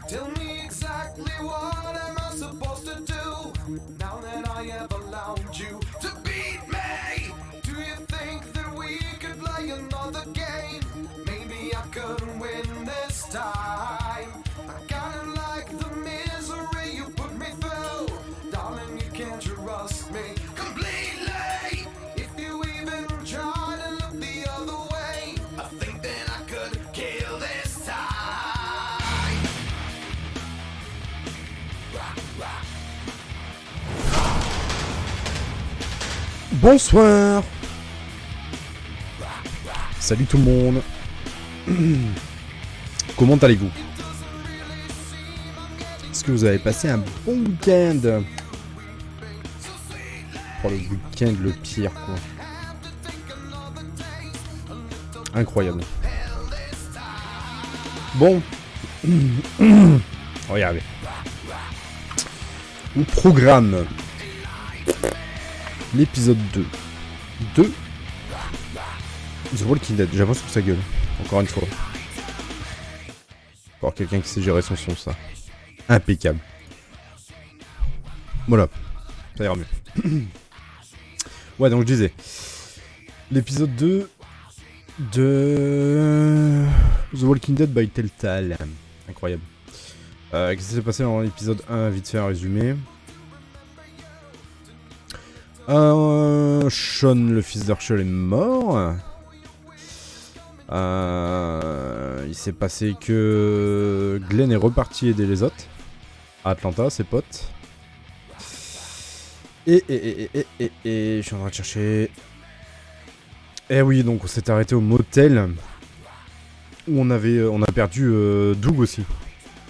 Tell me exactly what am I supposed to do now that I have allowed you to beat me? Do you think that we could play another game? Maybe I could win this time. I kinda like the misery you put me through. Darling, you can't trust me completely. If you even try to look the other way, I think that I could kill this time. Bonsoir. Salut tout le monde. Comment allez-vous? Est-ce que vous avez passé un bon week-end? Oh, le week-end le pire quoi. Incroyable. Bon. Regardez. Au programme. L'épisode 2 de The Walking Dead. J'avance sur sa gueule. Encore une fois. Encore quelqu'un qui sait gérer son son, ça. Impeccable. Voilà. Ça ira mieux. Ouais, donc je disais. l'épisode 2 de The Walking Dead by Telltale. Incroyable. Qu'est-ce qui s'est passé dans l'épisode 1? Vite fait un résumé. Sean, le fils d'Herschel, est mort. Il s'est passé que Glenn est reparti aider les autres à Atlanta, ses potes. Et je suis en train de chercher. Eh oui, donc on s'est arrêté au motel où on a perdu Doug aussi.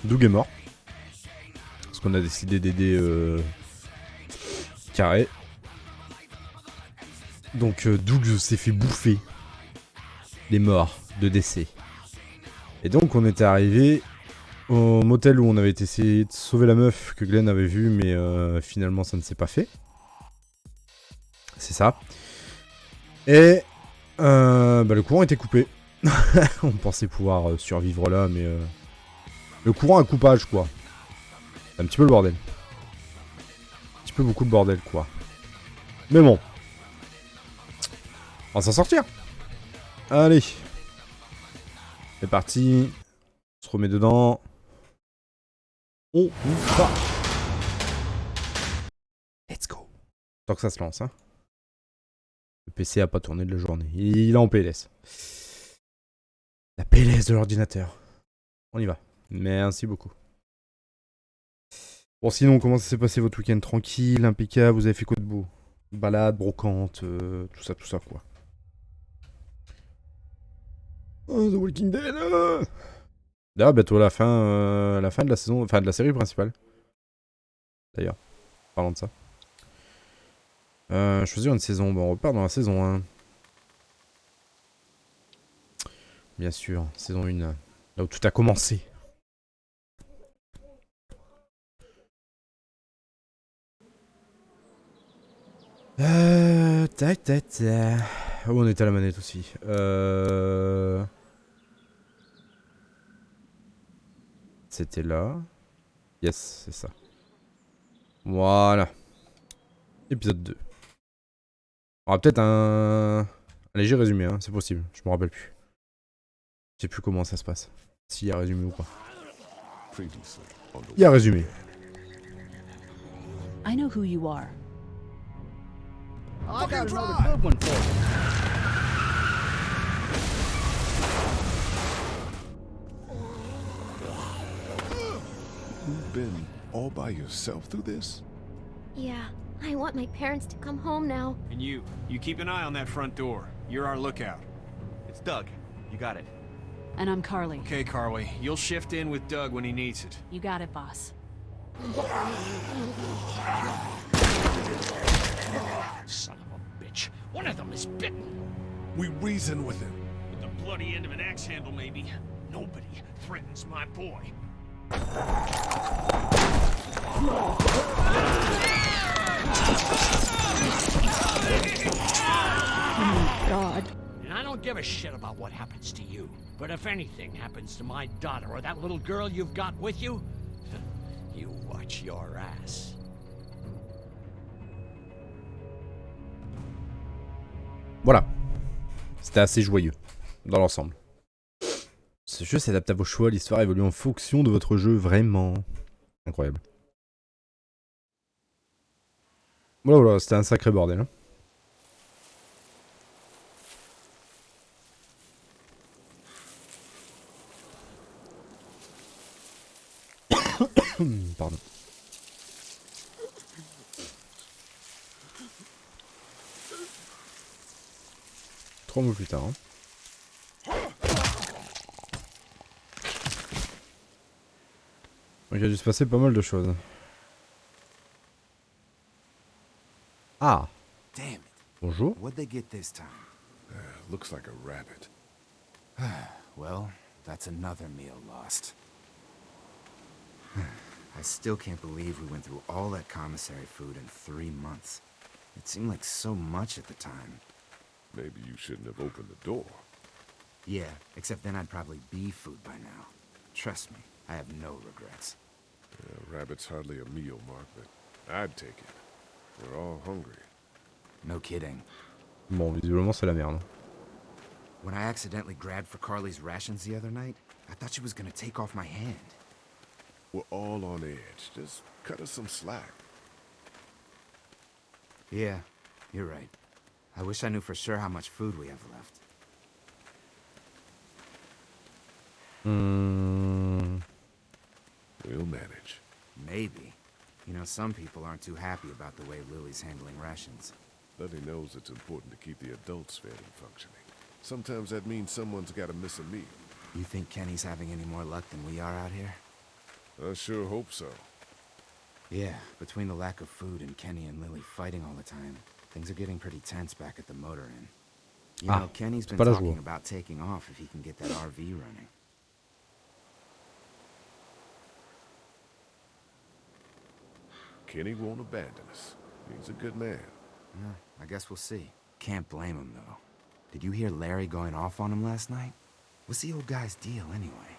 Doug est mort parce qu'on a décidé d'aider Carré. Donc Doug s'est fait bouffer. Il est mort de décès. Et donc on était arrivé au motel où on avait essayé de sauver la meuf que Glenn avait vue, mais finalement ça ne s'est pas fait. C'est ça. Et le courant était coupé. On pensait pouvoir survivre là, mais le courant a coupage quoi. C'est un petit peu le bordel. Un petit peu beaucoup de bordel quoi. Mais bon. On va s'en sortir. Allez. C'est parti. On se remet dedans. On y va. Let's go. Tant que ça se lance, hein. Le PC a pas tourné de la journée. Il est en PLS. La PLS de l'ordinateur. On y va. Merci beaucoup. Bon, sinon, comment ça s'est passé votre week-end? Tranquille, impeccable. Vous avez fait quoi de beau? Balade, brocante, tout ça quoi. Oh, The Walking Dead. D'ailleurs, bientôt la fin de la saison, enfin de la série principale. D'ailleurs, parlant de ça. Choisir une saison. Bon, on repart dans la saison 1. Bien sûr, saison 1. Là où tout a commencé. Tac. Oh, on était à la manette aussi. C'était là. Yes, c'est ça. Voilà. Épisode 2. On aura peut-être un léger résumé, hein, c'est possible. Je me rappelle plus. Je sais plus comment ça se passe. S'il y a résumé ou pas. Il y a résumé. I know who you are. I got another good one for you. You've been all by yourself through this? Yeah, I want my parents to come home now. And you keep an eye on that front door. You're our lookout. It's Doug. You got it. And I'm Carly. Okay, Carly. You'll shift in with Doug when he needs it. You got it, boss. Son of a bitch. One of them is bitten. We reason with him. With the bloody end of an axe handle, maybe. Nobody threatens my boy. Oh, God. And I don't give a shit about what happens to you. But if anything happens to my daughter or that little girl you've got with you, you watch your ass. Voilà. C'était assez joyeux, dans l'ensemble. Ce jeu s'adapte à vos choix, l'histoire évolue en fonction de votre jeu, vraiment. Incroyable. Voilà, c'était un sacré bordel. Hein. Pardon. Trois mois plus tard. Hein. Donc il a dû se passer pas mal de choses. Ah. Damn it. Bonjour. What'd they get this time? Looks like a rabbit. Well, that's another meal lost. I still can't believe we went through all that commissary food in 3 months. It seemed like so much at the time. Maybe you shouldn't have opened the door. Yeah, except then I'd probably be food by now. Trust me, I have no regrets. Yeah, rabbit's hardly a meal, Mark, but I'd take it. We're all hungry. No kidding. Bon, visiblement, c'est la merde. When I accidentally grabbed for Carly's rations the other night, I thought she was gonna take off my hand. We're all on edge. Just cut us some slack. Yeah, you're right. I wish I knew for sure how much food we have left. We'll manage. Maybe. You know, some people aren't too happy about the way Lily's handling rations. Lily knows it's important to keep the adults fed and functioning. Sometimes that means someone's gotta miss a meal. You think Kenny's having any more luck than we are out here? I sure hope so. Yeah, between the lack of food and Kenny and Lily fighting all the time, things are getting pretty tense back at the motor inn. You know, Kenny's been pas la talking joie. about taking off if he can get that RV running. Kenny won't abandon us. He's a good man. Yeah, I guess we'll see. Can't blame him, though. Did you hear Larry going off on him last night? What's the old guy's deal, anyway?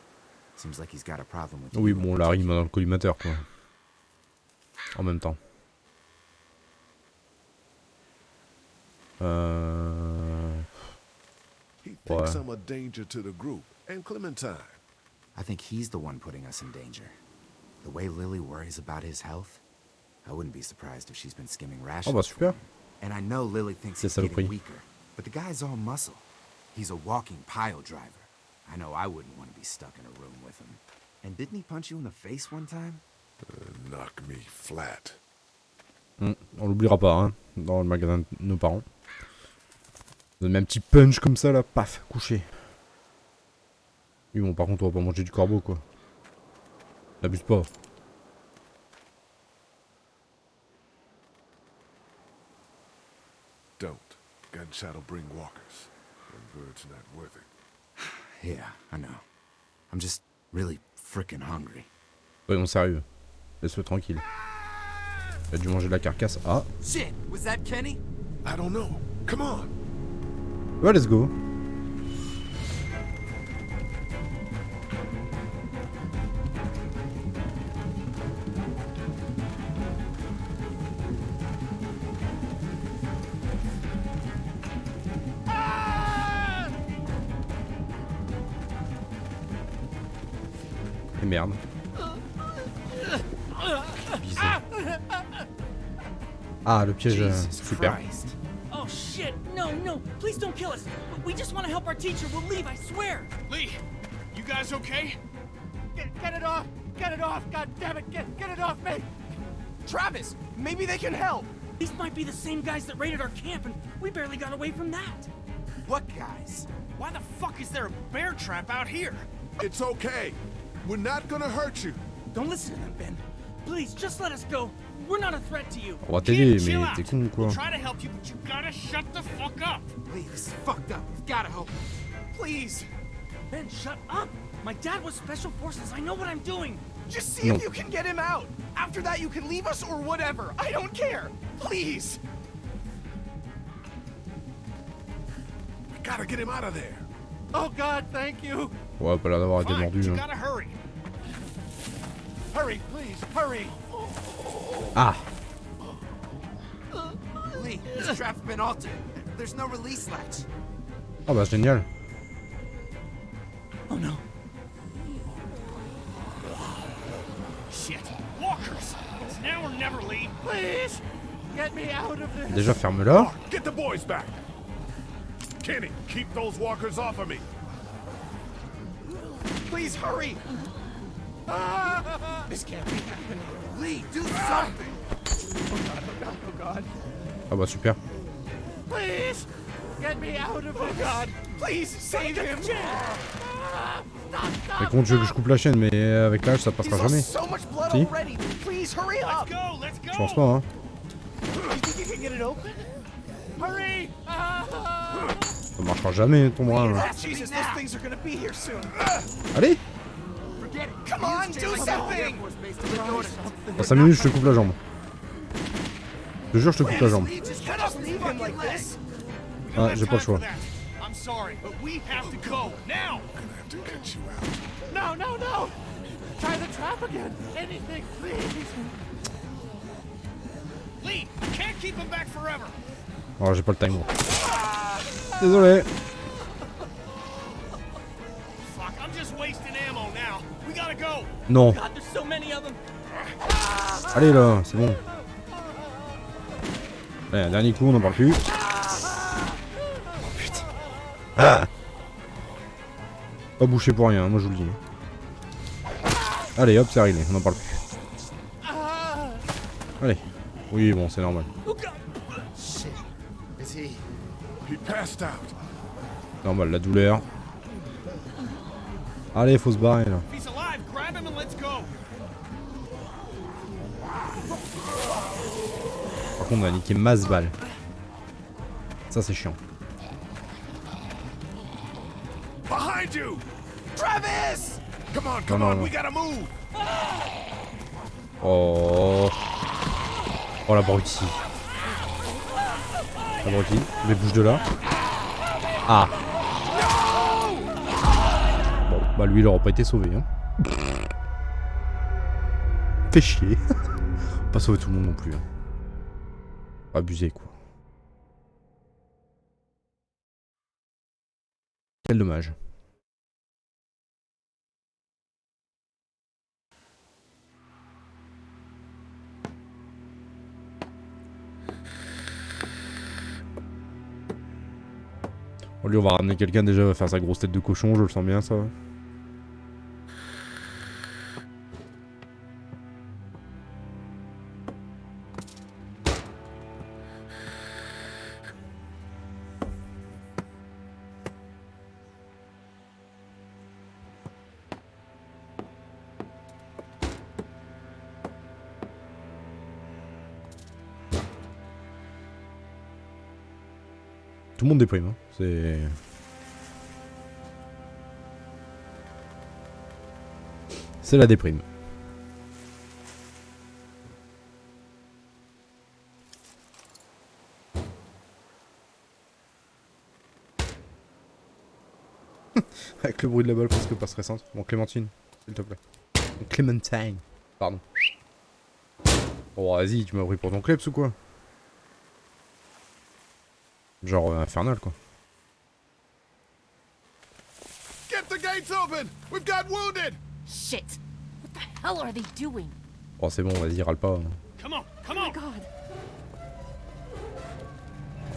Seems like he's got a problem with Oui, you bon, in la rime particular. dans le collimateur, quoi. En même temps. He thinks Ouais. I'm a danger to the group and Clementine. I think he's the one putting us in danger. The way Lily worries about his health, I wouldn't be surprised if she's been skimming rations. Oh bah for super. him. And I know Lily thinks C'est he's getting saloperie. weaker, but the guy's all muscle. He's a walking pile driver. I know I wouldn't want to be stuck in a room with him. And didn't he punch you in the face one time? Knock me flat. On l'oubliera pas, hein, dans le magasin de nos parents. Donne un petit punch comme ça là, paf, couché. Oui bon, par contre on va pas manger du corbeau quoi. N'abuse pas. Don't. Gunshot'll bring walkers. And bird's not worth it. Yeah, I know. I'm just really frickin' hungry. Soyons sérieux. Laisse-le tranquille. Il a dû manger de la carcasse. Ah. Shit, was that Kenny? I don't know. Come on. Ouais, let's go. Et merde. Visé. Ah, le piège, Jesus super. Christ. Oh shit! No, no! Please don't kill us! We just want to help our teacher. We'll leave, I swear! Lee, you guys okay? Get it off! Get it off! God damn it! Get it off me! Travis, maybe they can help. These might be the same guys that raided our camp, and we barely got away from that. What guys? Why the fuck is there a bear trap out here? It's okay. We're not gonna hurt you. Don't listen to them, Ben. Please, just let us go. We're not a threat to you. On va t'aider, Chill mais out. t'es con ou quoi? We'll try to help you, but you gotta shut the fuck up. Lee, this is fucked up. We've gotta help him. Please, Ben, shut up! My dad was Special Forces. I know what I'm doing. just see if you can get him out. After that, you can leave us or whatever. I don't care. Please. We gotta get him out of there. Oh God, thank you. Ouais, pas l'air d'avoir été Fine, mordu. you Hein. gotta hurry. Hurry, please, hurry. Ah. Lee, this trap's been altered. There's no release latch. Ah bah génial. Oh no. Shit, walkers. It's now or never, Lee. Please, get me out of this. Déjà ferme-la. Get the boys back. Kenny, keep those walkers off of me. Please hurry. This can't be happening. Lee, do something. Oh God. Ah bah super. Please, get me out of Oh this. God. Please save him. Mais comment tu veux que je coupe la chaîne? Mais avec l'âge ça He's passera lost jamais. so much blood Si. already. Please hurry up. Let's go, let's go. Je pense pas hein. You think you can get it open? Hurry! Ça marchera jamais ton bras. Hein. Jesus, those things are gonna be here soon. Allez. Forget it. Come on, do something. Dans 5 minutes je te coupe la jambe. Je te jure je te coupe la jambe. Lee, just cut off leave him like this. We don't Ah, have j'ai pas le time for choix. that. I'm sorry, but we have to go now. Gonna have to cut you out. No, no, no! Try the trap again. Anything, please. Lee, I can't keep him back forever. Oh, j'ai pas le time. Désolé. Fuck, I'm just wasting ammo now. We gotta go. Non. God, there's so many of them. Allez là, c'est bon. Allez, un dernier coup, on n'en parle plus. Oh putain. Ah. Pas bouché pour rien, moi je vous le dis. Allez hop, c'est réglé, on n'en parle plus. Allez. Oui, bon, c'est normal. Shit. Is he? He passed out. Normal, la douleur. Allez, faut se barrer là. If he's alive, grab him and let's go. Par contre, on a niqué masse balle. Ça, c'est chiant. Behind you! Travis! Come on, Non, non, non. we gotta move! Oh. Oh l'abruti. L'abruti. Mais bouge de là. Ah. Bon, bah lui il aura pas été sauvé. Hein. Fait chier. Pas sauver tout le monde non plus. Hein. Abusé quoi. Quel dommage. Bon, lui on va ramener quelqu'un déjà, va faire sa grosse tête de cochon, je le sens bien ça. Tout le monde déprime, hein. C'est... C'est la déprime. Avec le bruit de la balle presque pas stressante. Bon, Clémentine, s'il te plaît. Clémentine. Pardon. Oh, vas-y, tu m'as pris pour ton kleps ou quoi? Genre infernal quoi. Get the gates open! We've got wounded! Shit! What the hell are they doing? Oh c'est bon, vas-y, râle pas. Come on, come Oh my on. god.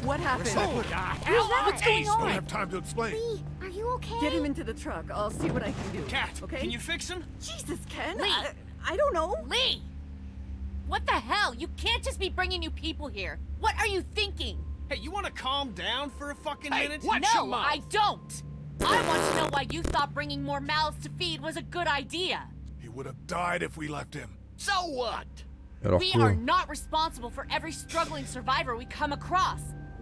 What happened? What the hell? What's going Don't on? have time to explain. Lee, are you okay? Get him into the truck. I'll see what I can do. Cat, okay? can you fix him? Jesus, Ken. Lee. I don't know. Lee! What the hell? You can't just be bringing new people here. What are you thinking? Hey, you wanna calm down for a fucking minute? No, I don't! I want to know why you thought bringing more mouths to feed was a good idea. He would have died if we left him. So what? Alors We quoi? are not responsible for every struggling survivor we come across.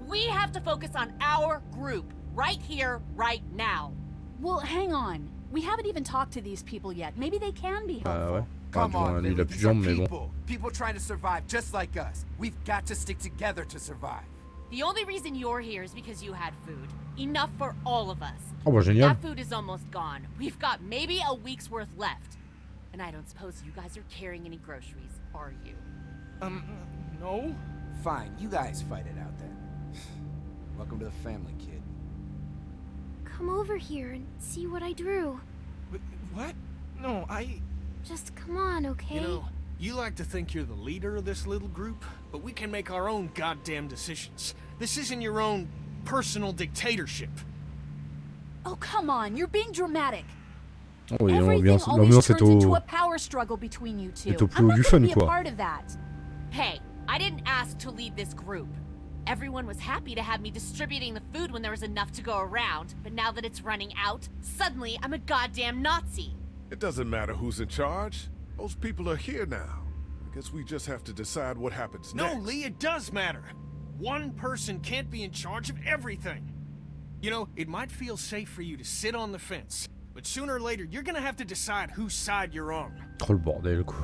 We have to focus on our group, right here, right now. Well, hang on. We haven't even talked to these people yet. Maybe they can be Ah helpful. ouais. Enfin, du moins, lui il a plus de jambes mais bon. People trying to survive just like us. We've got to stick together to survive. The only reason you're here is because you had food. Enough for all of us. Oh bah génial. That food is almost gone. We've got maybe a week's worth left. And I don't suppose you guys are carrying any groceries, are you? No. Fine, you guys fight it out then. Welcome to the family, kid. Come over here and see what I drew. What? No, Just come on, okay? You know, you like to think you're the leader of this little group, but we can make our own goddamn decisions. This isn't your own personal dictatorship. Oh, come on. You're being dramatic. Oh, et Everything always l'ambiance est turns into au... a power struggle between you two. est au plus I'm haut not du gonna fun be a quoi. part of that. Hey, I didn't ask to lead this group. Everyone was happy to have me distributing the food when there was enough to go around, but now that it's running out, suddenly I'm a goddamn Nazi. It doesn't matter who's in charge. Those people are here now. I guess we just have to decide what happens No, next. Lee, it does matter. One person can't be in charge of everything. You know, it might feel safe for you to sit on the fence, but sooner or later, you're gonna have to decide whose side you're on. Oh le bordel quoi.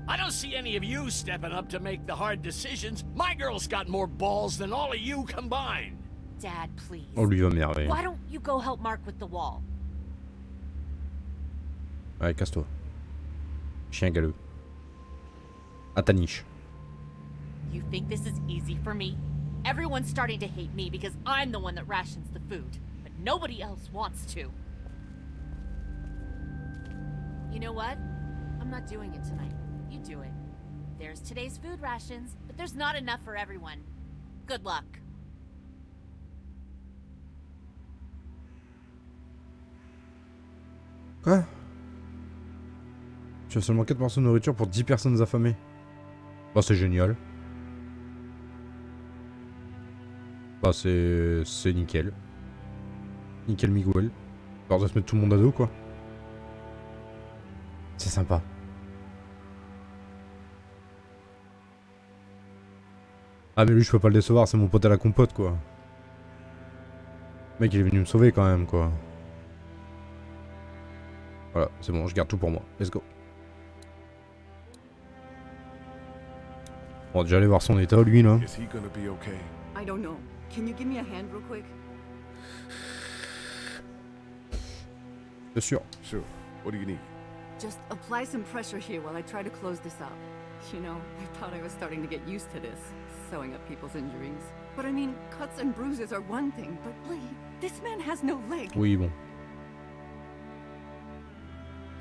I don't see any of you stepping up to make the hard decisions. My girl's got more balls than all of you combined. Dad, please. Oh lui va m'énerver. Why don't you go help Mark with the wall? Ouais, casse-toi. Chien galeux. À ta niche. You think this is easy for me? Everyone's starting to hate me because I'm the one that rations the food, but nobody else wants to. You know what? I'm not doing it tonight. You do it. There's today's food rations, but there's not enough for everyone. Good luck. Quoi? Tu as seulement 4 morceaux de nourriture pour 10 personnes affamées. Bah c'est génial. Bah c'est nickel. Nickel Miguel. Alors on doit se mettre tout le monde à dos quoi. C'est sympa. Ah mais lui je peux pas le décevoir, c'est mon pote à la compote quoi. Le mec il est venu me sauver quand même quoi. Voilà, c'est bon, je garde tout pour moi. Let's go. On va déjà aller voir son état lui là. Is he gonna be okay? I don't know. Can you give me a hand real quick? C'est sûr. Sure. What do you need? Just apply some pressure here while I try to close this up. You know, I thought I was starting to get used to this, sewing up people's injuries. But I mean, cuts and bruises are one thing, but Lee, this man has no leg. Oui bon.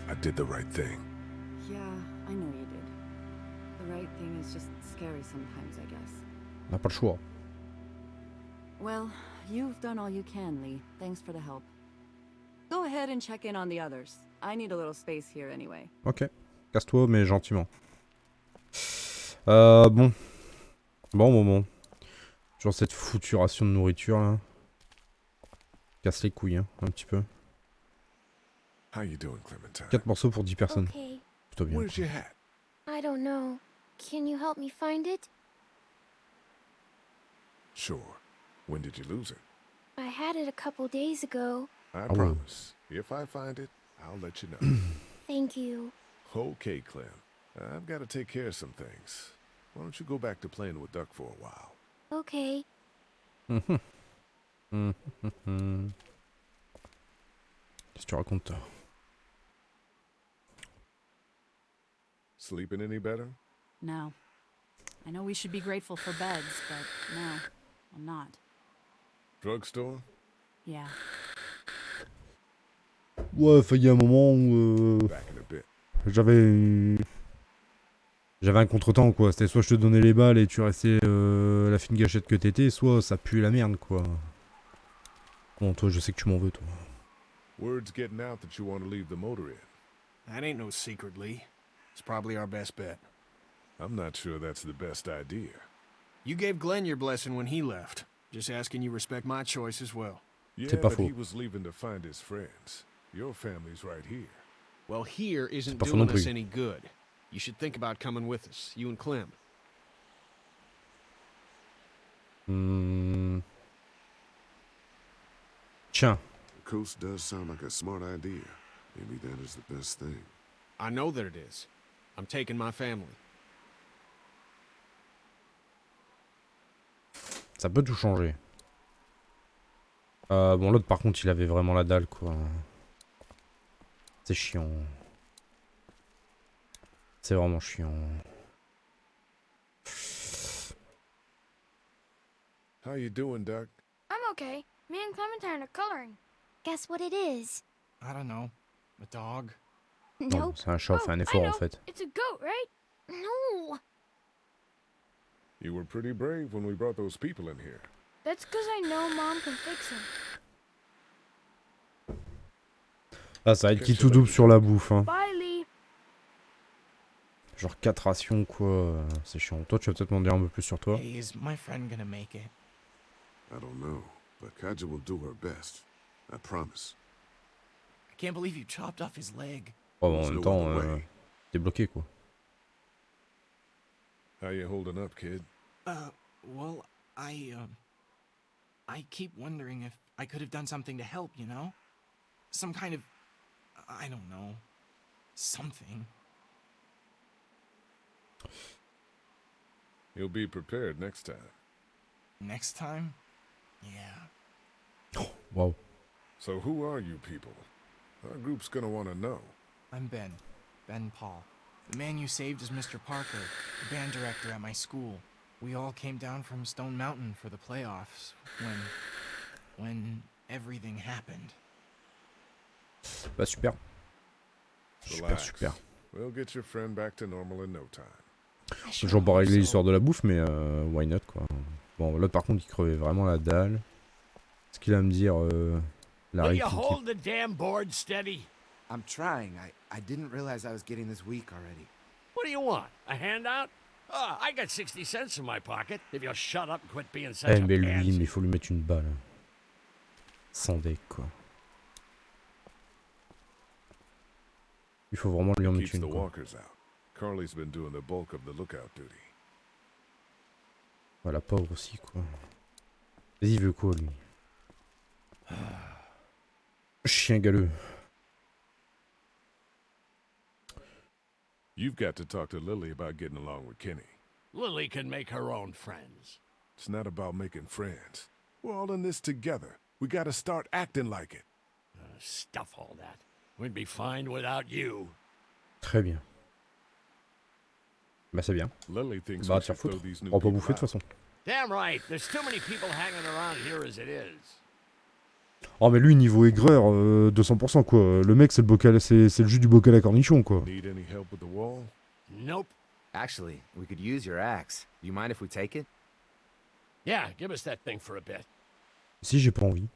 I did the right thing. Yeah, I know you did. The right thing is just scary sometimes, I guess. On n'a pas le choix. Well, you've done all you can, Lee. Thanks for the help. Go ahead and check in on the others. I need a little space here anyway. Ok. Casse-toi mais gentiment. Bon. Bon. Genre cette foutue ration de nourriture là. Casse les couilles hein, un petit peu. How you doing, Clementine? 4 morceaux pour 10 personnes. Okay. Plutôt bien. Where's your hat? I don't know. Can you help me find it? Sure. When did you lose it? I had it a couple days ago. I Oh. promise. If I find it, I'll let you know. Thank you. Okay, Clem. I've got to take care of some things. Why don't you go back to playing with Duck for a while? Okay. Qu'est-ce que tu racontes toi? Sleeping any better? No. I know we should be grateful for beds, but no, I'm not. Drugstore? Yeah. Ouais, il y a un moment où Back in a bit. j'avais un contretemps quoi. C'était soit je te donnais les balles et tu restais la fine gâchette que t'étais, soit ça pue la merde quoi. Bon toi je sais que tu m'en veux toi. Word's getting out that you want to leave the motor in. That ain't no secret, Lee. It's probably our best bet. I'm not sure that's the best idea. You gave Glenn your blessing when he left. Just asking you respect my choice as well. Yeah, C'est pas but faux. he was leaving to find his friends. Your family's right here. Well, here isn't pas faux non doing us plus. any good. You should think about coming with us, you and Clem. Tiens. The coast does sound like a smart idea. Maybe that is the best thing. I know that it is. I'm taking my family. Ça peut tout changer. Bon l'autre par contre il avait vraiment la dalle quoi. C'est chiant. C'est vraiment chiant. How you doing, Duck? I'm okay. Me and Clementine are coloring. Guess what it is? I don't know. A dog? Non, Nope. c'est un chat, fait un I effort en know. fait. It's a goat, right? No. You were pretty brave when we brought those people in here. That's because I know Mom can fix him. Ah ça va être qui tout double sur la bouffe hein. Bye, Lee. Genre 4 rations quoi, c'est chiant. Toi tu vas peut-être m'en dire un peu plus sur toi. Hey, is my friend gonna make it? I don't know, but Kaja will do her best. I promise. I can't believe you chopped off his leg. Oh, bon, en There's même no temps, other way. t'es bloqué quoi. How you holding up, kid? Well, I keep wondering if I could have done something to help, you know? Some kind of, I don't know, something. You'll be prepared next time. Next time? Yeah. Wow. So who are you people? Our group's gonna want to know. I'm Ben. Ben Paul. The man you saved is Mr. Parker, the band director at my school. we all came down from Stone Mountain for the playoffs when everything happened. Bah super. Super, Relax. super. We'll get your friend back to normal in no time. J'ai toujours pas réglé l'histoire de la bouffe, mais why not quoi. Bon, l'autre par contre il crevait vraiment la dalle. Ce qu'il a à me dire, Will you hold the damn board steady? I'm trying. I didn't realize I was getting this weak already. What do you want? A handout? Oh, I got 60 cents in my pocket. If you'll shut up and quit being such Eh a mais lui, pansy. mais faut lui mettre une balle. Sans deck quoi. Il faut vraiment lui en mettre Keeps une the quoi. walkers out. Carly's been doing the bulk of the lookout duty. Ouais, la pauvre aussi quoi. Vas-y, il veut quoi lui? Chien galeux. You've got to talk to Lily about getting along with Kenny. Lily can make her own friends. It's not about making friends. We're all in this together. We gotta start acting like it. Stuff all that. We'd be fine without you. Très bien. Bah c'est bien. Lily thinks Bah we tiens should throw foutre. these On new va pas people bouffer de toute out. façon. Damn right. There's too many people hanging around here as it is. Oh mais lui niveau aigreur 200% quoi. Le mec c'est le jus du bocal à cornichon quoi. Need any help with the wall? Nope. Actually, we could use your axe. Do you mind if we take it? Yeah, give us that thing for a bit. Si j'ai pas envie.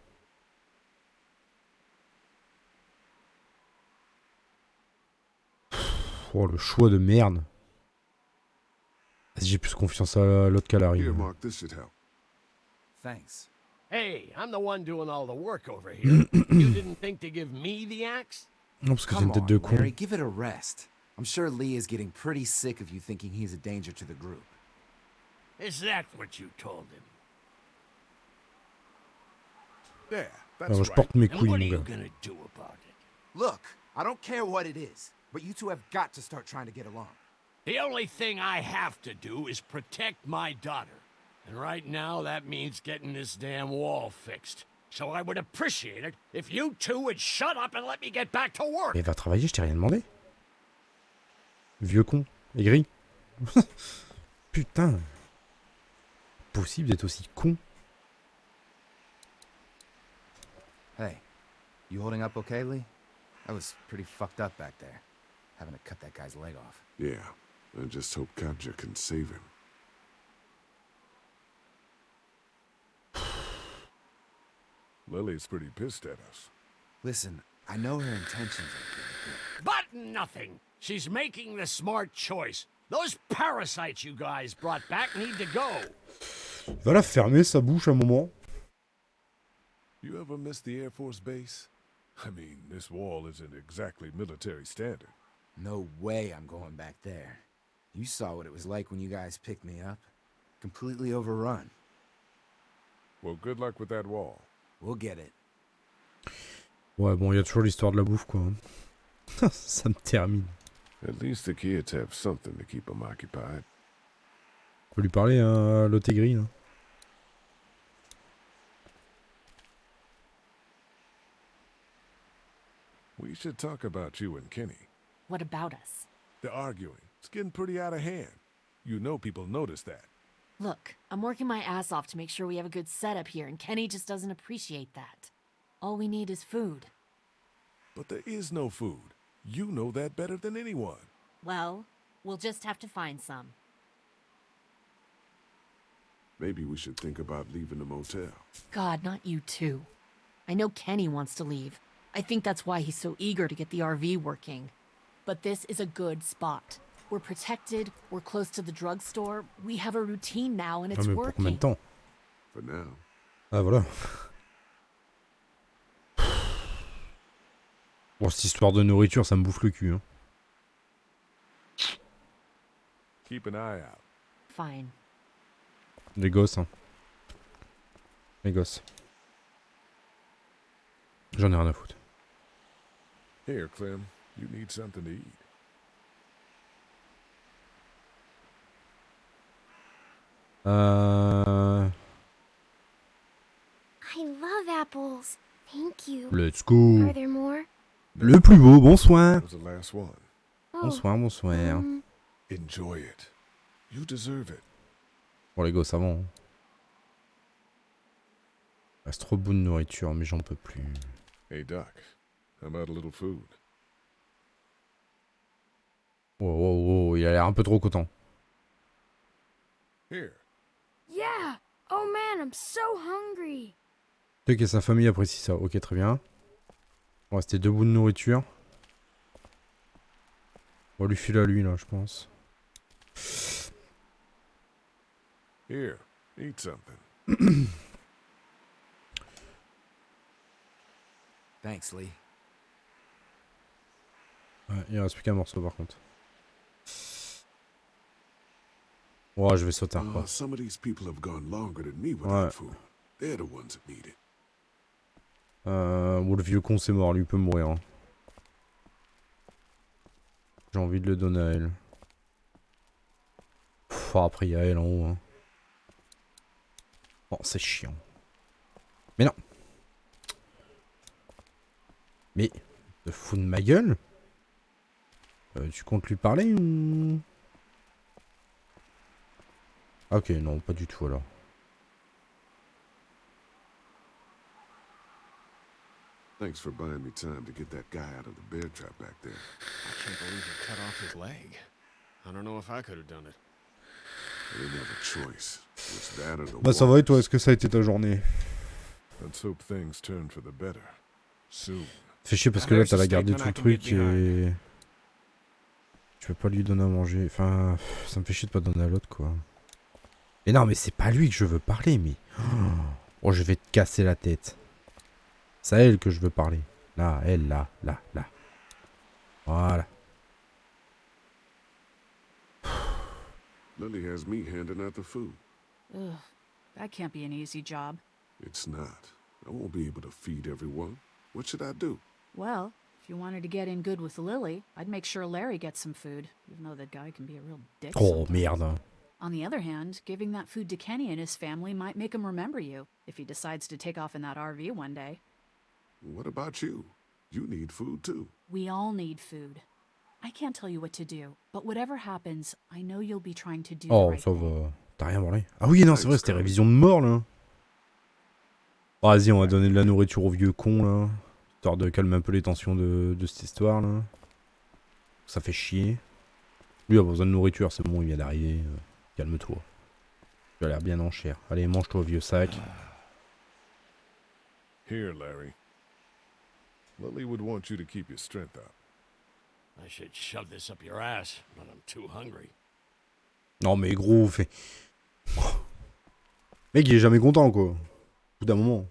Oh le choix de merde. J'ai plus confiance à l'autre qu'à Larry. Here, Mark, this should help. Thanks. Hey, I'm the one doing all the work over here. You didn't think to give me the axe? Non parce que c'est Come une tête on, de con. Larry, give it a rest. I'm sure Lee is getting pretty sick of you thinking he's a danger to the group. Is that what you told him? There, that's Alors je right. porte mes And couilles what are mon you gars. gonna do about it? Look, I don't care what it is, but you two have got to start trying to get along. The only thing I have to do is protect my daughter. And right now, that means getting this damn wall fixed. So I would appreciate it if you two would shut up and let me get back to work. Mais va travailler, je t'ai rien demandé. Vieux con, aigri. Putain. Possible d'être aussi con. Hey, you holding up okay, Lee? That was pretty fucked up back there, having to cut that guy's leg off. Yeah, I just hope Katja can save him. Lily's pretty pissed at us. Listen, I know her intentions are good. But nothing. She's making the smart choice. Those parasites you guys brought back need to go. Va la fermer sa bouche un moment. You ever miss the Air Force Base? I mean, this wall isn't exactly military standard. No way I'm going back there. You saw what it was like when you guys picked me up. Completely overrun. Well, good luck with that wall. We'll get it. Ouais bon, il y a toujours l'histoire de la bouffe quoi. Ça me termine. At least the kids have something to keep them occupied. On peut lui parler à l'autre aigri là. We should talk about you and Kenny. What about us? They're arguing. It's getting pretty out of hand. You know people notice that. Look, I'm working my ass off to make sure we have a good setup here, and Kenny just doesn't appreciate that. All we need is food. But there is no food. You know that better than anyone. Well, we'll just have to find some. Maybe we should think about leaving the motel. God, not you too. I know Kenny wants to leave. I think that's why he's so eager to get the RV working. But this is a good spot. We're protected, we're close to the drugstore, we have a routine now and Ah it's mais pour combien de working. temps? For now. Ah voilà. Bon, cette histoire de nourriture, ça me bouffe le cul. Hein. Keep an eye out. Fine. Les gosses. Hein. Les gosses. J'en ai rien à foutre. Here, Clem. You need something to eat. I love apples. Thank you. Let's go. Are there more? Le plus beau, bonsoir. That was the last one. Oh, Bonsoir, bonsoir. Enjoy it. You deserve it. Pour les gosses avant. Hein. Il reste trop bout de nourriture, mais j'en peux plus. Hey, Doc. How about a little food? Oh, il a l'air un peu trop content. Here. Yeah! Oh man, I'm so hungry! Peut-être que sa famille apprécie ça. Ok, très bien. Il va rester 2 bouts de nourriture. On va lui filer à lui, là, je pense. Here. Eat something. Thanks, Lee. Ouais, il reste plus qu'un morceau, par contre. Ouais, je vais sauter un repas. Some of these people have gone longer than me without food. They're the ones that need it. Bon, le vieux con, c'est mort. Lui, il peut mourir. Hein. J'ai envie de le donner à elle. Pff, après, il y a elle en haut. Hein. Oh, c'est chiant. Mais non. Mais, te fous de ma gueule? Tu comptes lui parler ou... Ok, non, pas du tout alors. Thanks for buying me time to get that guy out of the bear trap back there. I can't believe you cut off his leg. I don't know if I could have done it. I didn't have a choice. It's that or the Bah ça va et toi, est-ce que ça a été ta journée? Let's hope things turn for the better. Soon. Fais chier parce que là t'as la gardé tout le truc et... Tu peux pas lui donner à manger. Enfin, ça me fait chier de pas donner à l'autre quoi. Et non mais c'est pas lui que je veux parler mais... Oh, je vais te casser la tête. C'est à elle que je veux parler. Là, elle, là. Voilà. Lily has me handing out the food. Ugh, that can't be an easy job. It's not. I won't be able to feed everyone. What should I do? Well, if you wanted to get in good with Lily, I'd make sure Larry gets some food, even though that guy can be a real dick Oh, sometimes. merde. On the other hand, giving that food to Kenny and his family might make him remember you, if he decides to take off in that RV one day. What about you? You need food too. We all need food. I can't tell you what to do, but whatever happens, I know you'll be trying to do the Oh, right ça thing. va. T'as rien parlé? Ah oui, non, c'est vrai, c'était révision de mort, là. Oh, vas-y, on va donner de la nourriture au vieux con, là. Histoire de calmer un peu les tensions de cette histoire, là. Ça fait chier. Lui a pas besoin de nourriture, c'est bon, il vient d'arriver. Calme-toi. Tu as l'air bien en chair. Allez, mange-toi, vieux sac. Here, Larry. Lily would want you to keep your strength up. I should shove this up your ass, but I'm too hungry. Non, mais gros, fait... Mec, il est jamais content, quoi. Au bout d'un moment.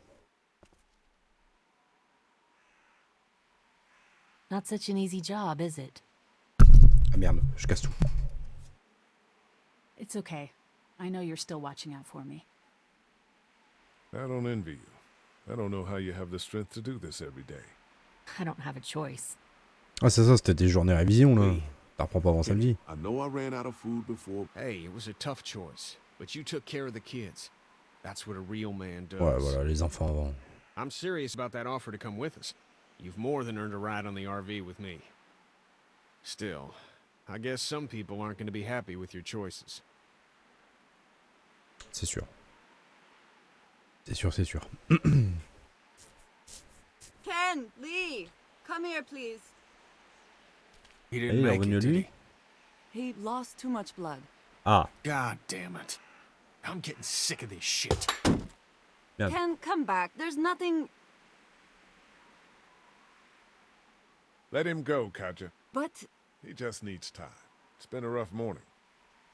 Not such an easy job, is it? Ah merde, je casse tout. It's okay. I know you're still watching out for me. I don't envy you. I don't know how you have the strength to do this every day. I don't have a choice. Ah, c'est ça, c'était tes journées révision, là. T'en reprends pas avant samedi. I know I ran out of food before. Hey, it was a tough choice, but you took care of the kids. That's what a real man does. Ouais, voilà, les enfants avant. I'm serious about that offer to come with us. You've more than earned a ride on the RV with me. Still, I guess some people aren't going to be happy with your choices. C'est sûr. C'est sûr, c'est sûr. Ken, Lee, come here, please. He Il didn't est make revenu it, did lui? he? He lost too much blood. Ah. God damn it. I'm getting sick of this shit. Merde. Ken, come back. There's nothing... Let him go, Katja. But He just needs time. It's been a rough morning.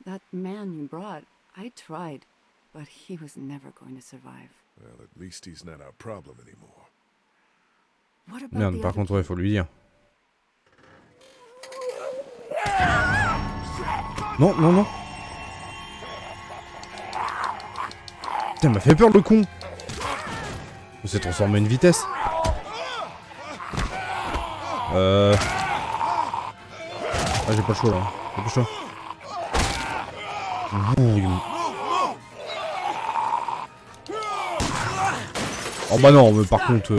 that man you brought, I tried, but he was never going to survive. Well, at least he's not our problem anymore. What about Merde, the par other contre, il faut lui dire. Non, non, non. Putain, il m'a fait peur le con. Il s'est transformé en une vitesse. Ah, j'ai pas le choix là. J'ai pas le choix. Oh bah non, mais par contre...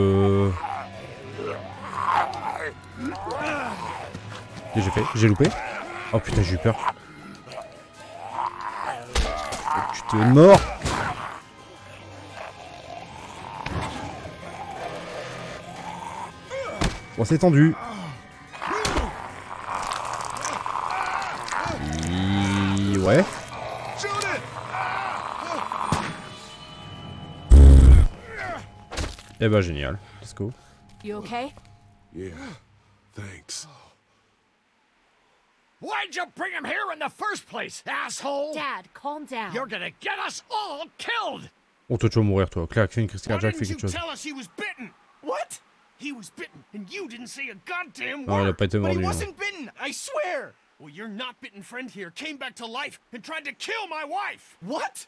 Qu'est-ce que j'ai fait? J'ai loupé? Oh putain, j'ai eu peur. Tu Tu es mort. Bon, c'est tendu. Ouais. Eh ben génial. Let's go. You okay? Yeah, thanks. Why'd you bring him here in the first place, asshole? Dad, calm down. You're gonna get us all killed! Oh, toi, tu vas mourir, toi. Claire, fais une crise Why cardiaque, fais didn't you quelque chose. tell us he was bitten? What? He was bitten, and you didn't say a goddamn Non, il a word. pas été But he mordu. non. wasn't bitten, I swear! Well, your not bitten friend here came back to life and tried to kill my wife. What?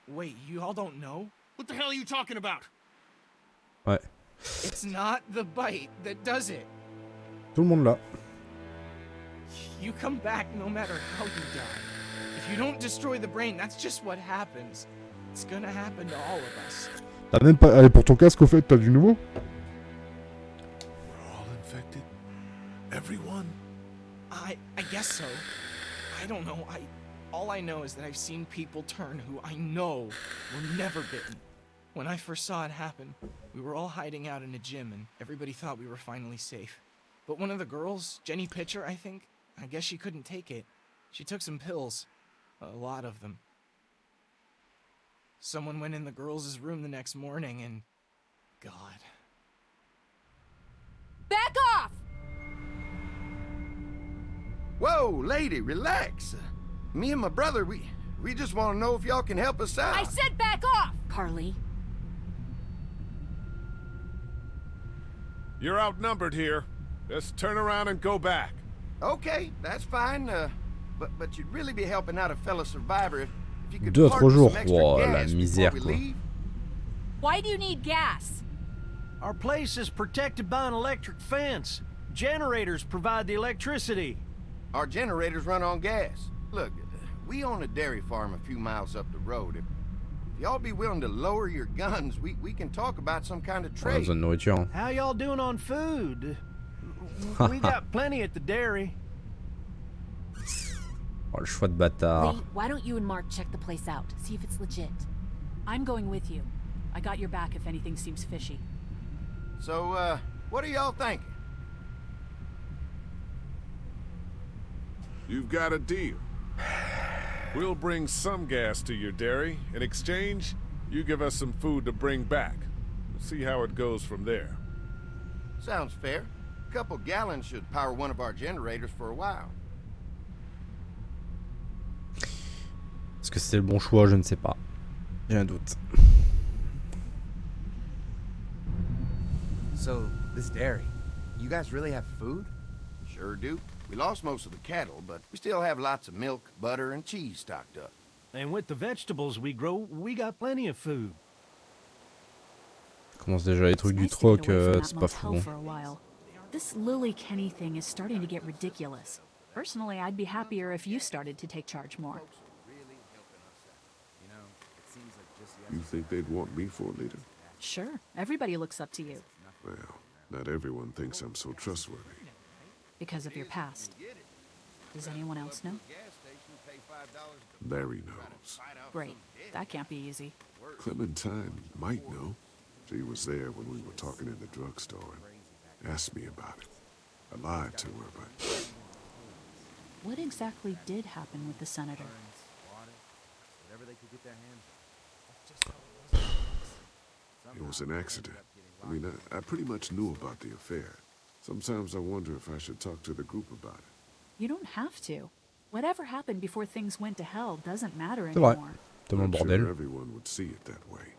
Wait, you all don't know? What the hell are you talking about? Ouais. It's not the bite that does it. Tout le monde là. You come back no matter how you die. If you don't destroy the brain, that's just what happens. It's gonna happen to all of us. T'as même pas... Allez, pour ton casque, au fait, t'as du nouveau? We're all infected? Everyone? I guess so. I don't know. All I know is that I've seen people turn who I know were never bitten. When I first saw it happen, we were all hiding out in a gym and everybody thought we were finally safe. But one of the girls, Jenny Pitcher, I think, I guess she couldn't take it. She took some pills. A lot of them. Someone went in the girls' room the next morning and... God. Back off! Whoa, lady, relax. Me and my brother, we just want to know if y'all can help us out. I said back off! Carly. You're outnumbered here. Just turn around and go back. Okay, that's fine. But you'd really be helping out a fellow survivor if you could 2 à park 3 with jours. some extra Oh, la gas misère, before we quoi. leave. Why do you need gas? Our place is protected by an electric fence. Generators provide the electricity. Our generators run on gas. Look, we own a dairy farm a few miles up the road. If y'all be willing to lower your guns, we can talk about some kind of Pas trade. besoin de nourriture. How y'all doing on food? We got plenty at the dairy. Oh, le choix de bâtard. Lee, why don't you and Mark check the place out? See if it's legit. I'm going with you. I got your back if anything seems fishy. So, what are y'all thinking? You've got a deal. We'll bring some gas to your dairy. In exchange, you give us some food to bring back. We'll see how it goes from there. Sounds fair. A couple gallons should power one of our generators for a while. Est-ce que c'est le bon choix? Je ne sais pas. J'ai un doute. So, this dairy, you guys really have food? Sure do. We lost most of the cattle, but we still have lots of milk, butter, and cheese stocked up. And with the vegetables we grow, we got plenty of food. Commence déjà les trucs du It's nice to troc, get away from c'est that pas fou. motel Hein. for a while. This Lily Kenny thing is starting to get ridiculous. Personally, I'd be happier if you started to take charge more. You think they'd want me for a leader? Sure, everybody looks up to you Well, not everyone thinks I'm so trustworthy. because of your past. Does anyone else know? Larry knows. Great. That can't be easy. Clementine might know. She was there when we were talking in the drugstore and asked me about it. I lied to her, but What exactly did happen with the senator? it was an accident. I mean, I pretty much knew about the affair. Sometimes I wonder if I should talk to the group about it. You don't have to. Whatever happened before things went to hell doesn't matter C'est vrai. anymore. Tellement I'm bordel. sure everyone would see it that way.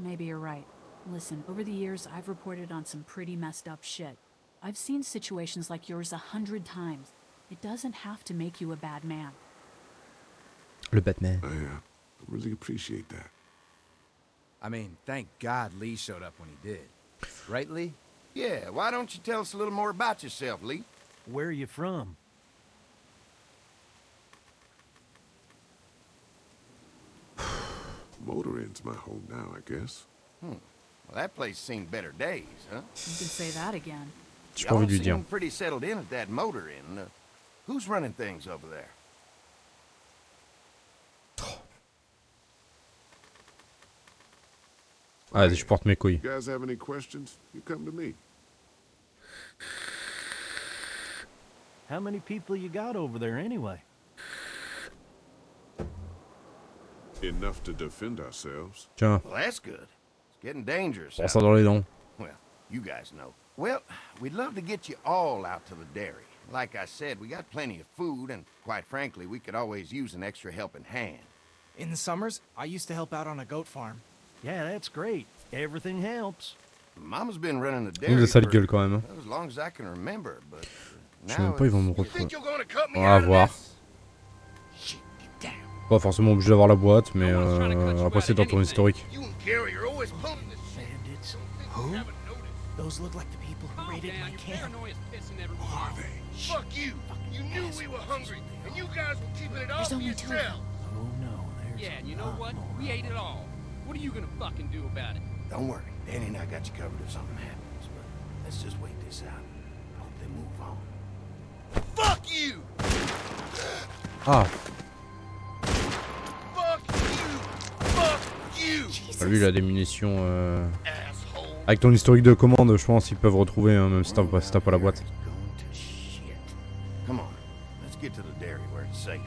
Maybe you're right. Listen, over the years, I've reported on some pretty messed up shit. I've seen situations like yours 100 times. It doesn't have to make you a bad man. Le Batman. I really appreciate that. I mean, thank God Lee showed up when he did. Right, Lee? Yeah, why don't you tell us a little more about yourself, Lee? Where are you from? Motor Inn's my home now, I guess. Well, that place seen better days, huh? You can say that again. J'ai pas envie de lui Y'all dire. seem pretty settled in at that Motor Inn. Who's running things over there? Ah, vas-y, je porte mes couilles. You guys have any questions? You come to me. How many people you got over there anyway? Enough to defend ourselves. Tiens, Well, that's good. It's getting dangerous. prends ça dans les dents. Well, you guys know. Well, we'd love to get you all out to the dairy. Like I said, we got plenty of food, and quite frankly, we could always use an extra helping hand. In the summers, I used to help out on a goat farm. Yeah, that's great. Everything helps. Mama's been running the Ils ont dairy des sales for gueules quand même. Hein. as long as I can remember, but Je sais même now pas, ils vont me it's- retrouver. you're gonna cut me On va out of voir. this? Pas forcément obligé d'avoir la boîte, mais après c'est dans ton historique. You and Gary are always pulling this shit. Bandits. Who? Those look like the people who raided my camp. Who are they? Fuck you! You knew we were hungry, and you guys were keeping it all There's for only two of yourself. Oh no, there's Yeah, and you know what? We ate it all. What are you gonna fucking do about it? Don't worry, Danny and I got you covered if something happens, but let's just wait this out. Hope they move on. Fuck you! Ah, Fuck you! Fuck you! lui il a des munitions. Avec ton historique de commande, je pense qu'ils peuvent retrouver, hein, même si t'as pas la boîte. Going to shit. Come on, let's get to the dairy where it's safe.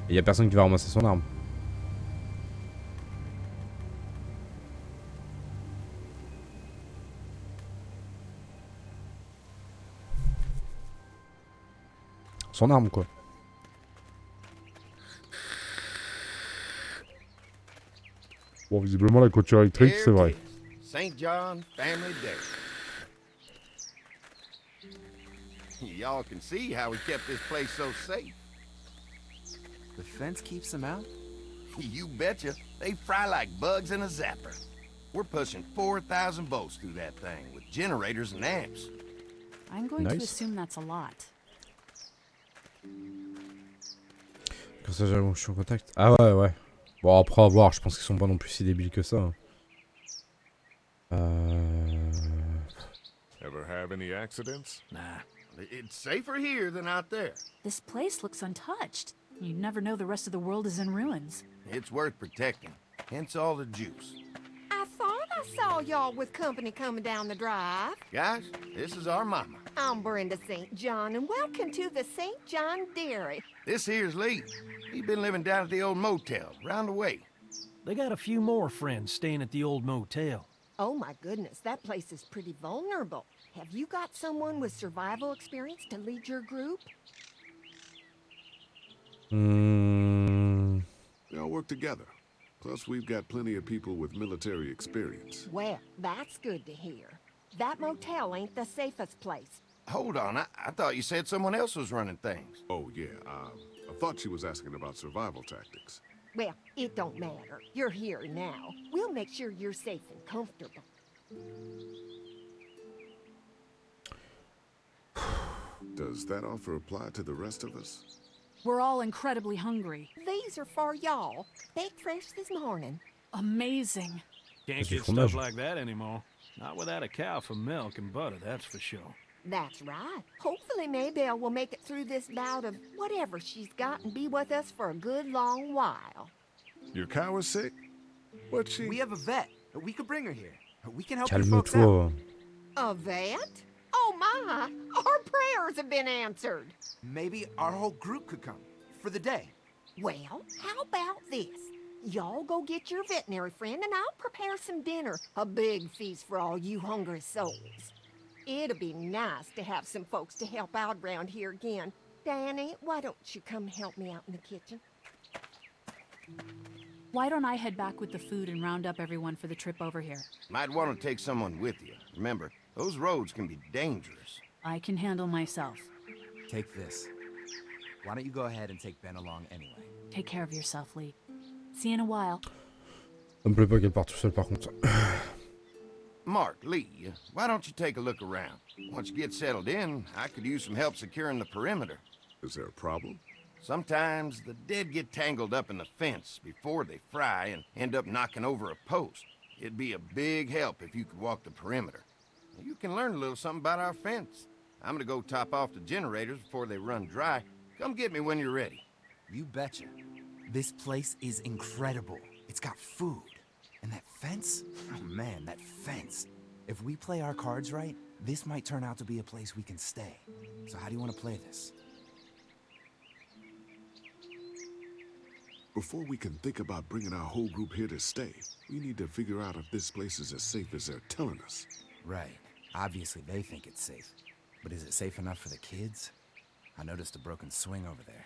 Et y a personne qui va ramasser son arme. Son arme quoi. Bon, visiblement la clôture électrique, c'est vrai. St. John Family Dairy. Y'all can see how we kept this place so safe. The fence keeps them out? You betcha. They fry like bugs in a zapper. We're pushing 4,000 volts through that thing with generators and amps. I'm going to Nice. assume that's a lot. Comme ça, j'avoue, je suis en contact. Ah ouais, ouais. Bon, après, à voir, je pense qu'ils sont pas non plus si débiles que ça. Ever have any accidents? Nah. It's safer here than out there. This place looks untouched. You never know the rest of the world is in ruins. It's worth protecting. Hence all the juice. I thought I saw y'all with company coming down the drive. Guys, this is our mama. I'm Brenda St. John, and welcome to the St. John Dairy. This here's Lee. He's been living down at the old motel, round the way. They got a few more friends staying at the old motel. Oh my goodness, that place is pretty vulnerable. Have you got someone with survival experience to lead your group? They all work together. Plus, we've got plenty of people with military experience. Well, that's good to hear. That motel ain't the safest place. Hold on, I thought you said someone else was running things. Oh, yeah, I thought she was asking about survival tactics. Well, it don't matter. You're here now. We'll make sure you're safe and comfortable. Does that offer apply to the rest of us? We're all incredibly hungry. These are for y'all. Baked fresh this morning. Amazing. Can't du get fromage. stuff like that anymore. Not without a cow for milk and butter, that's for sure. That's right. Hopefully Maybelle will make it through this bout of whatever she's got and be with us for a good long while. Your cow is sick? What's she? We have a vet. We could bring her here. We can help you folks out. Calme-toi. A vet? Oh my, our prayers have been answered. Maybe our whole group could come. For the day. Well, how about this? Y'all go get your veterinary friend and I'll prepare some dinner. A big feast for all you hungry souls. It'll be nice to have some folks to help out around here again. Danny, why don't you come help me out in the kitchen? Why don't I head back with the food and round up everyone for the trip over here? Might want to take someone with you. Remember, those roads can be dangerous. I can handle myself. Take this. Why don't you go ahead and take Ben along anyway? Take care of yourself, Lee. See you in a while. Ça me plaît pas qu'elle parte tout seule par contre. Mark, Lee, why don't you take a look around? Once you get settled in, I could use some help securing the perimeter. Is there a problem? Sometimes the dead get tangled up in the fence before they fry and end up knocking over a post. It'd be a big help if you could walk the perimeter. You can learn a little something about our fence. I'm gonna go top off the generators before they run dry. Come get me when you're ready. You betcha. This place is incredible. It's It's got food. And that fence? Oh man, that fence. If we play our cards right, this might turn out to be a place we can stay. So how do you want to play this? Before we can think about bringing our whole group here to stay, we need to figure out if this place is as safe as they're telling us. Right. Obviously they think it's safe. But is it safe enough for the kids? I noticed a broken swing over there.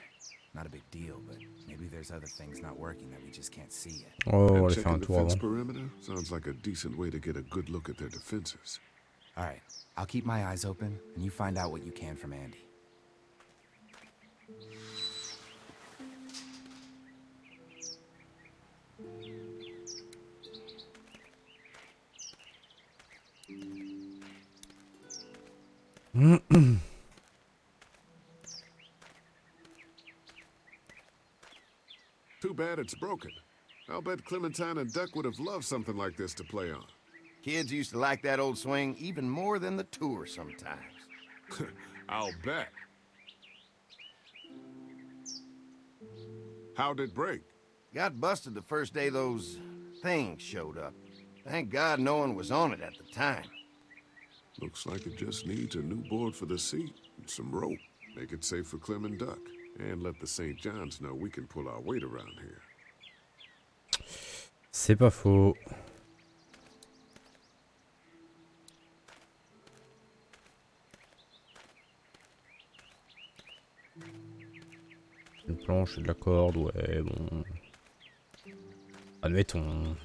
Not a big deal, but maybe there's other things not working that we just can't see yet. Oh, on And va aller faire un checking the tour fence avant. perimeter sounds like a decent way to get a good look at their defenses. All right, I'll keep my eyes open, and you find out what you can from Andy. Too bad it's broken. I'll bet Clementine and Duck would have loved something like this to play on. Kids used to like that old swing even more than the tour sometimes. I'll bet. How'd it break? Got busted the first day those things showed up. Thank God no one was on it at the time. Looks like it just needs a new board for the seat and some rope. Make it safe for Clem and Duck. And let the St. John's know we can pull our weight around here. C'est pas faux. Une planche et de la corde, ouais, bon. Admettons.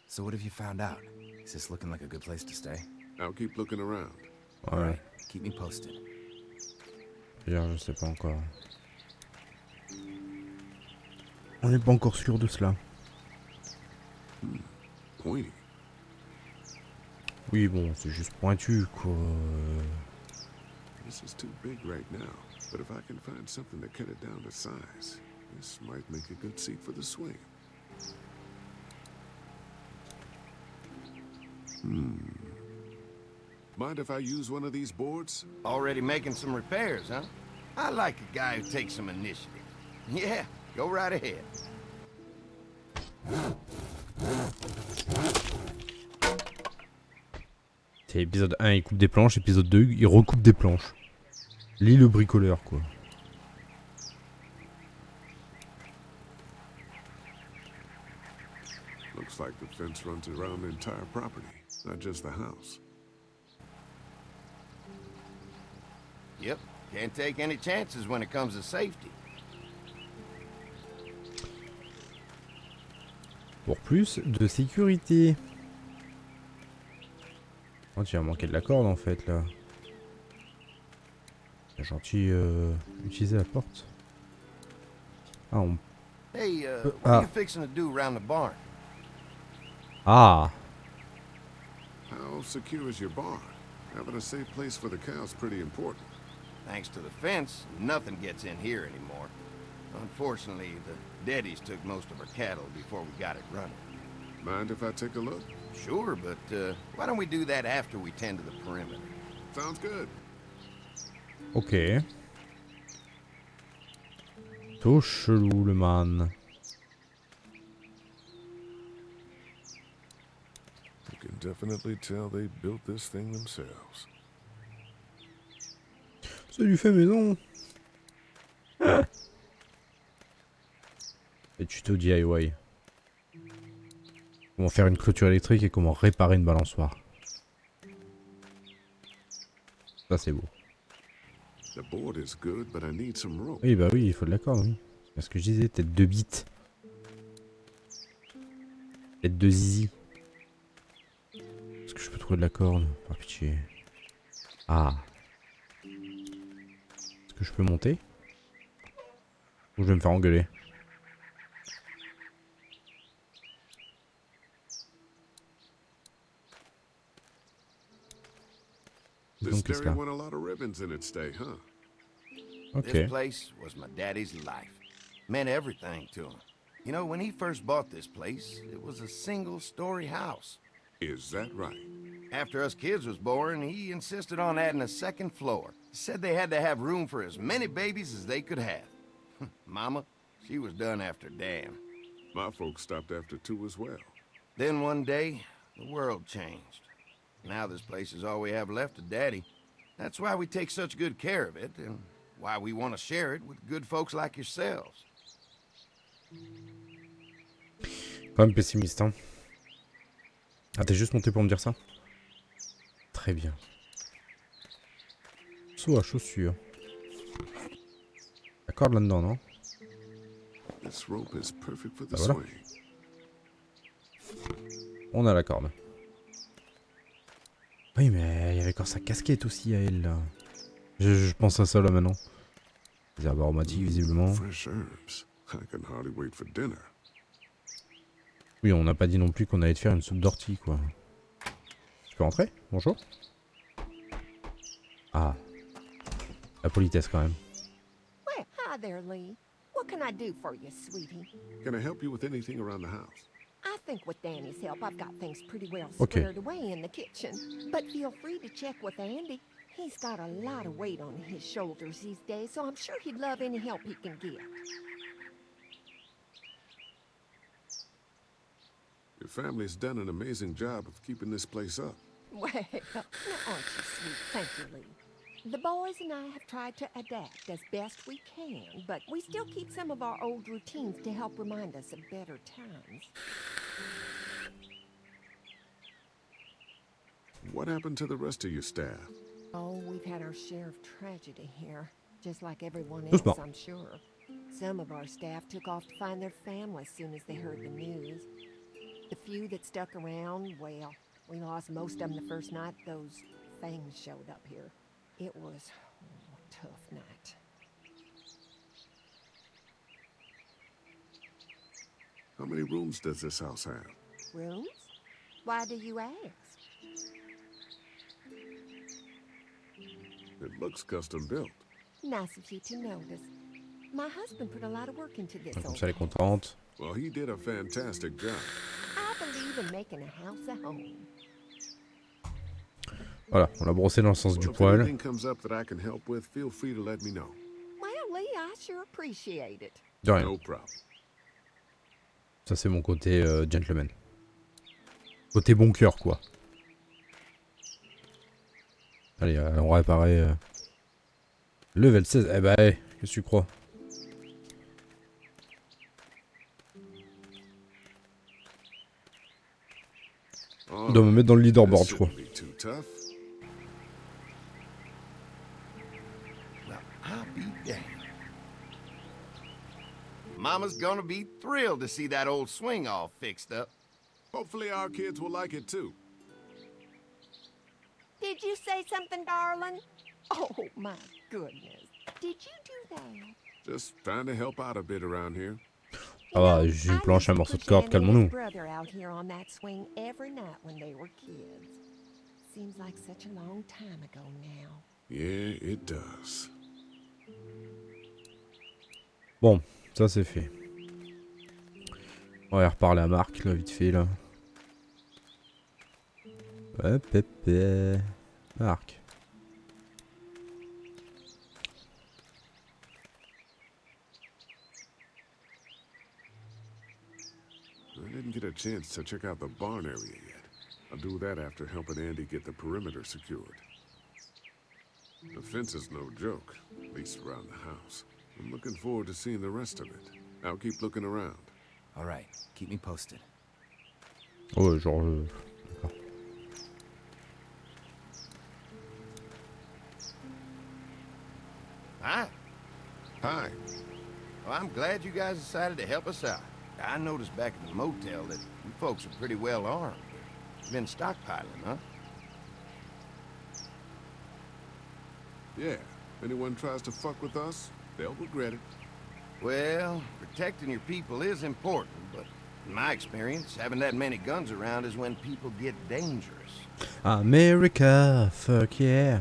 So what have you found out? Is this looking like a good place to stay? I'll keep looking around. Ouais. Keep me posted. Je sais pas encore. On n'est pas encore sûr de cela. Pointy. Oui, bon, c'est juste pointu, quoi. This is too big right now, but if I can find something to cut it down to size, this might make a good seat for the swing. Mind if I use one of these boards? Already making some repairs, huh? I like a guy who takes some initiative. Yeah, go right ahead. C'est épisode 1, il coupe des planches, épisode 2, il recoupe des planches. Lis le bricoleur, quoi. Looks like the fence runs around the entire property, not just the house. Yep, can't take any chances when it comes to safety. Pour plus de sécurité. Oh, tu vas manquer de la corde en fait là. C'est gentil utiliser la porte. Ah, on... Hey, what are you fixing to do around the barn? Ah. How secure is your barn? Having a safe place for the cows is pretty important. Thanks to the fence, nothing gets in here anymore. Unfortunately, the Daddies took most of our cattle before we got it running. Mind if I take a look? Sure, but why don't we do that after we tend to the perimeter? Sounds good. Ok. Tout chelou le man. You can definitely tell they built this thing themselves. C'est du fait maison. Et tuto DIY. Comment faire une clôture électrique et comment réparer une balançoire. Ça c'est beau. The board is good, but I need some rope. Oui bah oui, il faut de la corde, oui. C'est ce que je disais, tête de bite. Tête de zizi. Est-ce que je peux trouver de la corde? Par pitié. Ah. Est-ce que je peux monter? Ou je vais me faire engueuler? This dairy won a lot of ribbons in its day, huh? Okay. This place was my daddy's life. Meant everything to him. You know, when he first bought this place, it was a single-story house. Is that right? After us kids was born, he insisted on adding a second floor, Said they had to have room for as many babies as they could have. Mama, she was done after Dan. My folks stopped after 2 as well. Then one day, the world changed. Now this place is all we have left of Daddy. That's why we take such good care of it, and why we want to share it with good folks like yourselves. Quand même pessimiste, hein. Ah, t'es juste monté pour me dire ça? Très bien. Saut à chaussures. La corde là-dedans, non? This rope is perfect for the Bah voilà. swing. On a la corde. Oui, mais il y avait encore sa casquette aussi à elle, là. Je pense à ça, là, maintenant. Les herbes aromatiques, visiblement. Fresh herbs. I can hardly wait for dinner. Oui, on n'a pas dit non plus qu'on allait te faire une soupe d'ortie, quoi. Je peux rentrer? Bonjour. Ah. La politesse, quand même. Well, hi there, Lee. What can I do for you, sweetie? Can I help you with anything around the house? I think with Danny's help, I've got things pretty well Okay. squared away in the kitchen. But feel free to check with Andy. He's got a lot of weight on his shoulders these days, so I'm sure he'd love any help he can get. Your family's done an amazing job of keeping this place up. Well, now aren't you sweet? Thank you, Lee. The boys and I have tried to adapt as best we can, but we still keep some of our old routines to help remind us of better times. What happened to the rest of your staff? Oh, we've had our share of tragedy here, just like everyone Doucement. else, I'm sure. Some of our staff took off to find their families as soon as they heard the news. The few that stuck around, well, we lost most of them the first night those things showed up here. It was a tough night. How many rooms does this house have? Rooms? Why do you ask? It looks custom built. Nice of you to notice. My husband put a lot of work into this. Comme old ça, elle est house. contente. Well, he did a fantastic job. I believe in making a house a home. Voilà, on l'a brossé dans le sens du Well, if poil. anything comes up that I can help with, feel free to let me know. Well, Lee, I sure appreciate it. De rien. No problem. Ça, c'est mon côté gentleman. Côté bon cœur, quoi. Allez, on va réparer. Level 16. Eh bah, hey, qu'est-ce que tu crois? On doit me mettre dans le leaderboard, je crois. Shouldn't be too tough. Well, I'll be damned. Mama's gonna be thrilled to see that old swing all fixed up. Hopefully our kids will like it too. Did you say something, darling? Oh, my goodness. Did you do that? Just trying to help out a bit around here. Ah bah, j'ai une planche, un morceau de corde, calmons-nous. Brother out here on that swing every night when they were kids. Seems like such a long time ago now. Yeah, it does. Bon, ça c'est fait. On va reparler à Marc, là, vite fait, là. Hop, hop, hop. Marc. I didn't get a chance to check out the barn area yet. I'll do that after helping Andy get the perimeter secured. The fence is no joke, at least around the house. I'm looking forward to seeing the rest of it. I'll keep looking around. All right, keep me posted. Ouais, genre... D'accord. Hi. Hi. Well, I'm glad you guys decided to help us out. I noticed back at the motel that you folks are pretty well armed. You've been stockpiling, huh? Yeah, anyone tries to fuck with us, they'll regret it. Well, protecting your people is important, but in my experience, having that many guns around is when people get dangerous. America, fuck yeah.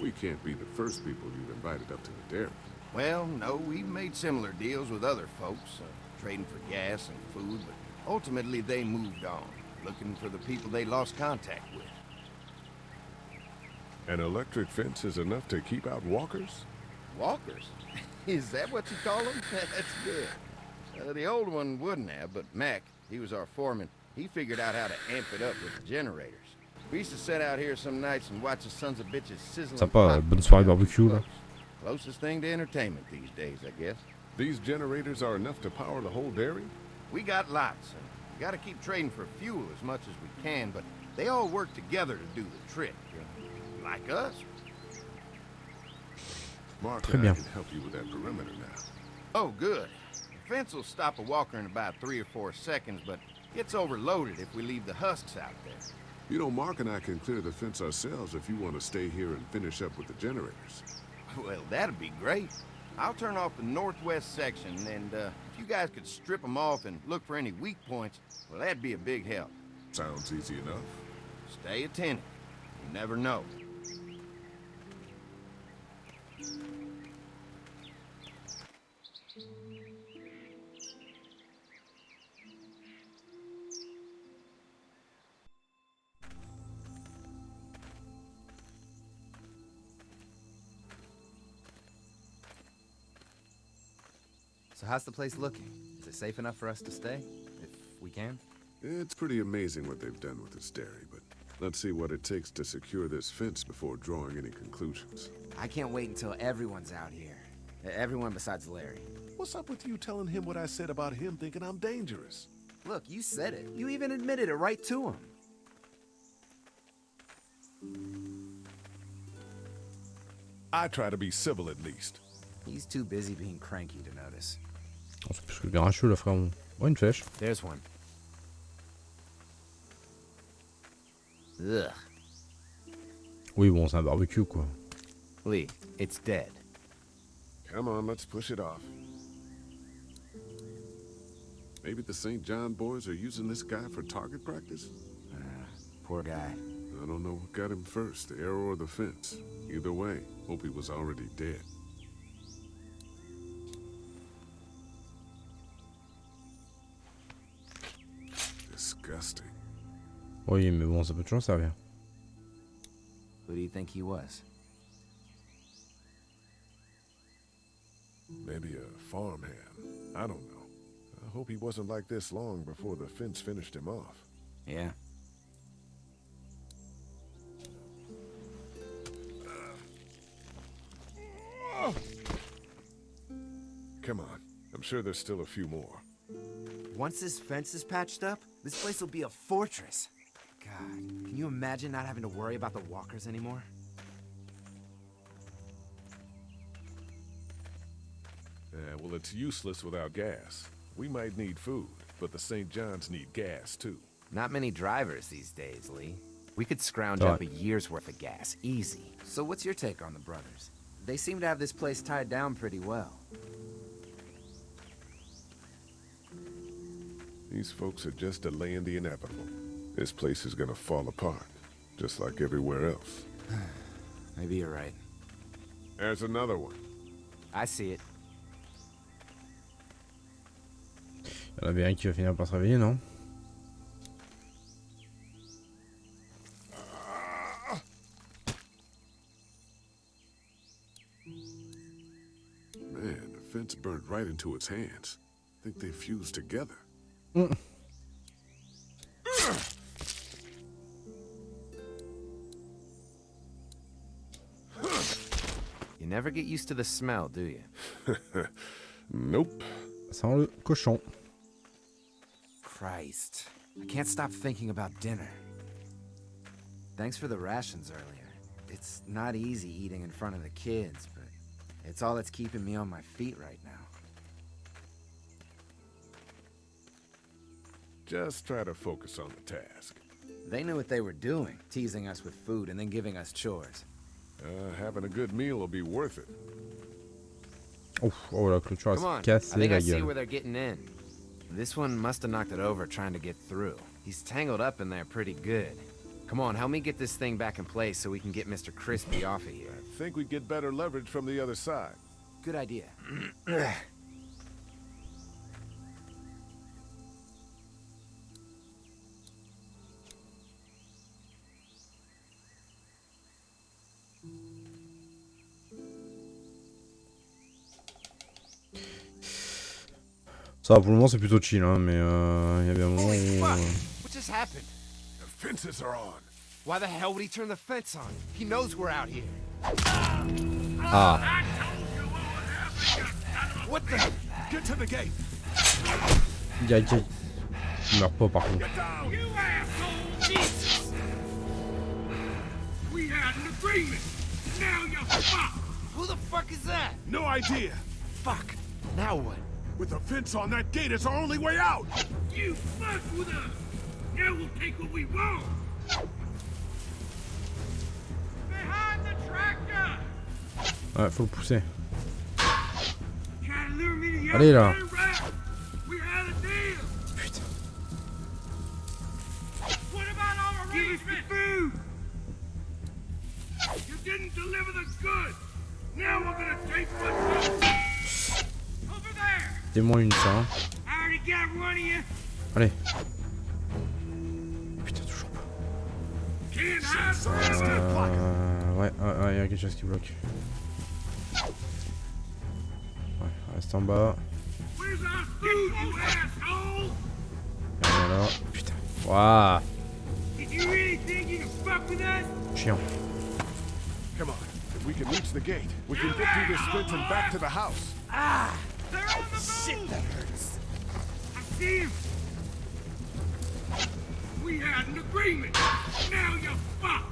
We can't be the first people you've invited up to the dairy. Well, no, we've made similar deals with other folks, trading for gas and food, but ultimately they moved on, looking for the people they lost contact with. An electric fence is enough to keep out walkers? Walkers? Is that what you call them? That's good. The old one wouldn't have, but Mac, he was our foreman, he figured out how to amp it up with the generators. We used to sit out here some nights and watch the sons of bitches sizzling. Sympa, bonne soirée barbecue là. Closest thing to entertainment these days, I guess. These generators are enough to power the whole dairy? We got lots, and we gotta keep trading for fuel as much as we can, but they all work together to do the trick, like us. Mark Très and I bien. can help you with that perimeter now. Oh, good. The fence will stop a walker in about 3 or 4 seconds, but gets overloaded if we leave the husks out there. You know, Mark and I can clear the fence ourselves if you want to stay here and finish up with the generators. Well, that'd be great. I'll turn off the northwest section, and if you guys could strip them off and look for any weak points, well, that'd be a big help. Sounds easy enough. Stay attentive. You never know. So how's the place looking? Is it safe enough for us to stay? If we can? It's pretty amazing what they've done with this dairy, but let's see what it takes to secure this fence before drawing any conclusions. I can't wait until everyone's out here. Everyone besides Larry. What's up with you telling him what I said about him thinking I'm dangerous? Look, you said it. You even admitted it right to him. I try to be civil at least. He's too busy being cranky to notice. Oh, c'est plus que grincheux là, frère. Oh, une flèche. There's one. Ugh. Oui, bon, c'est un barbecue quoi. Lee, it's dead. Come on, let's push it off. Maybe the St. John boys are using this guy for target practice? Poor guy. I don't know what got him first, the arrow or the fence. Either way, hope he was already dead. Disgusting. Oui, mais bon, ça peut toujours servir. Who do you think he was? Maybe a farmhand. I don't know. I hope he wasn't like this long before the fence finished him off. Yeah. Come on. I'm sure there's still a few more. Once this fence is patched up, this place will be a fortress. God, can you imagine not having to worry about the walkers anymore? Well, it's useless without gas. We might need food, but the St. John's need gas, too. Not many drivers these days, Lee. We could scrounge up a year's worth of gas, easy. So what's your take on the brothers? They seem to have this place tied down pretty well. These folks are just delaying the inevitable. This place is gonna fall apart, just like everywhere else. Maybe you're right. There's another one. I see it. Il y en avait un qui va finir par se réveiller, non? Man, the fence burned right into its hands. I think they fused together. You never get used to the smell, do you? Nope. Ça sent le cochon. Christ. I can't stop thinking about dinner. Thanks for the rations earlier. It's not easy eating in front of the kids, but it's all that's keeping me on my feet right now. Just try to focus on the task. They knew what they were doing, teasing us with food and then giving us chores. Having a good meal will be worth it. Ouf, oh la clôture Come on, s'est cassée I think la I see gueule. where they're getting in. This one must have knocked it over trying to get through. He's tangled up in there pretty good. Come on, help me get this thing back in place so we can get Mr. Crispy off of here. I think we'd get better leverage from the other side. Good idea. Ça, pour le moment, c'est plutôt chill, hein, mais il y avait un moment où... What just happened? The fences are on. Why the hell would he turn the fence on? He knows we're out here. Ah. What the? Get to the gate. Aïe, aïe. Il meurt pas, par contre. We had an agreement. Now you're fucked. Who the fuck is that? No idea. Fuck. Now what? With a fence on that gate, it's our only way out. You fucked with us. Now we'll take what we want. Behind the tractor. Ouais, faut le pousser. Try to lure me to the Allez, là. other way, right? We had a deal. Putain. What about our arrangement? Give us the food. You didn't deliver the goods. Now we're gonna take what's yours. Over there. Dis-moi une, ça. Hein. I already got one of you. Allez. Putain, toujours pas. Can't hide. Ouais, il y a quelque chose qui bloque. Ouais, reste en bas. Where's our food, you asshole? Et rien là. Putain. Waouh. Did you really think you could fuck with us? Chiant. Come on. If we can reach the gate, we can get through this fence and back to the house. Ah! They're on the shit, that hurts. I see him. We had an agreement. Now you're fucked.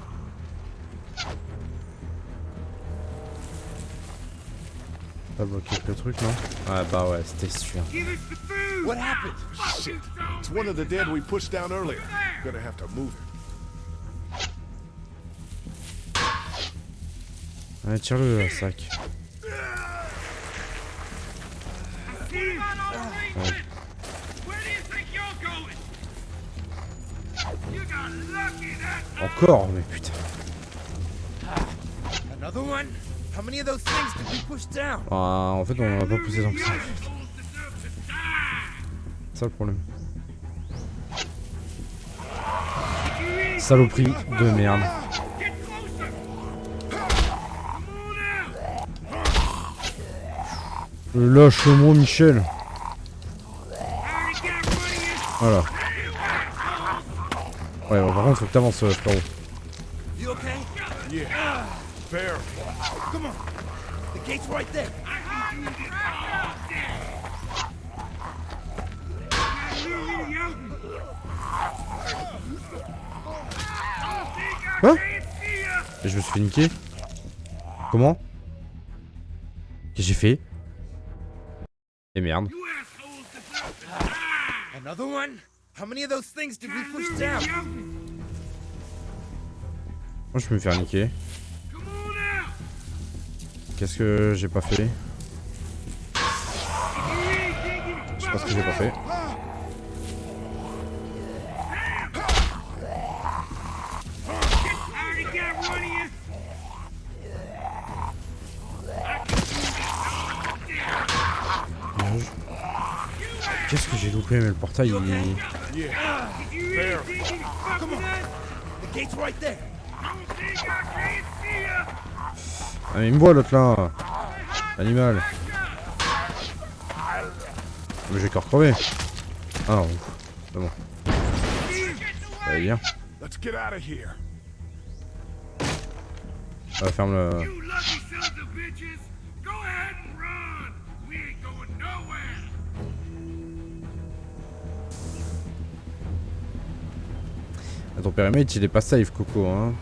Pas bloqué le truc, non? Ah bah ouais, c'était sûr. Give us the food. What happened? Shit. It's one of the dead we pushed down earlier. Gonna have to move it. Allez, tire-le, le sac. Ouais. Encore, mais putain. Another one? How many of those things did we push down? Ah, en fait, on va pas pousser tant que ça. C'est ça le problème. Saloperie de merde. Lâche-moi, Michel. Voilà. Ouais, bon, par contre, faut que t'avances, frérot. You okay? Yeah. Barely. Come on. The gate's right there. Quoi? Et je me suis fait niquer. Comment? Qu'est-ce que j'ai fait? Et merde. Another one? How many of those things did we push down? Moi je peux me faire niquer. Qu'est-ce que j'ai pas fait? Je sais pas ce que j'ai pas fait. Qu'est-ce que j'ai loupé? Mais le portail il... Ah mais il me voit l'autre là. Animal. Mais j'ai encore crevé. Ah non, c'est bon. Allez viens. Ah, ferme le... Ton périmètre il est pas safe, Coco, hein.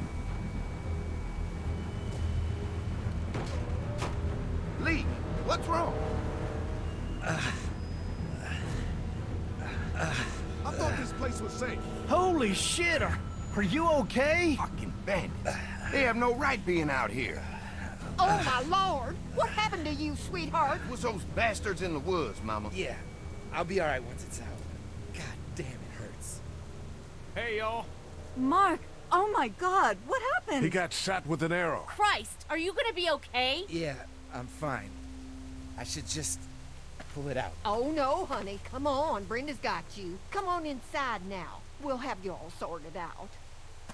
Lee, what's wrong? I thought this place was safe. Holy shit! Are you okay? Fucking bandits. They have no right being out here. Oh my lord! What happened to you, sweetheart? It was those bastards in the woods, Mama. Yeah, I'll be alright once it's out. God damn, it hurts. Hey, y'all. Mark! Oh my god, what happened? He got shot with an arrow. Christ, are you gonna be okay? Yeah, I'm fine. I should just pull it out. Oh no, honey. Come on. Brenda's got you. Come on inside now. We'll have you all sorted out.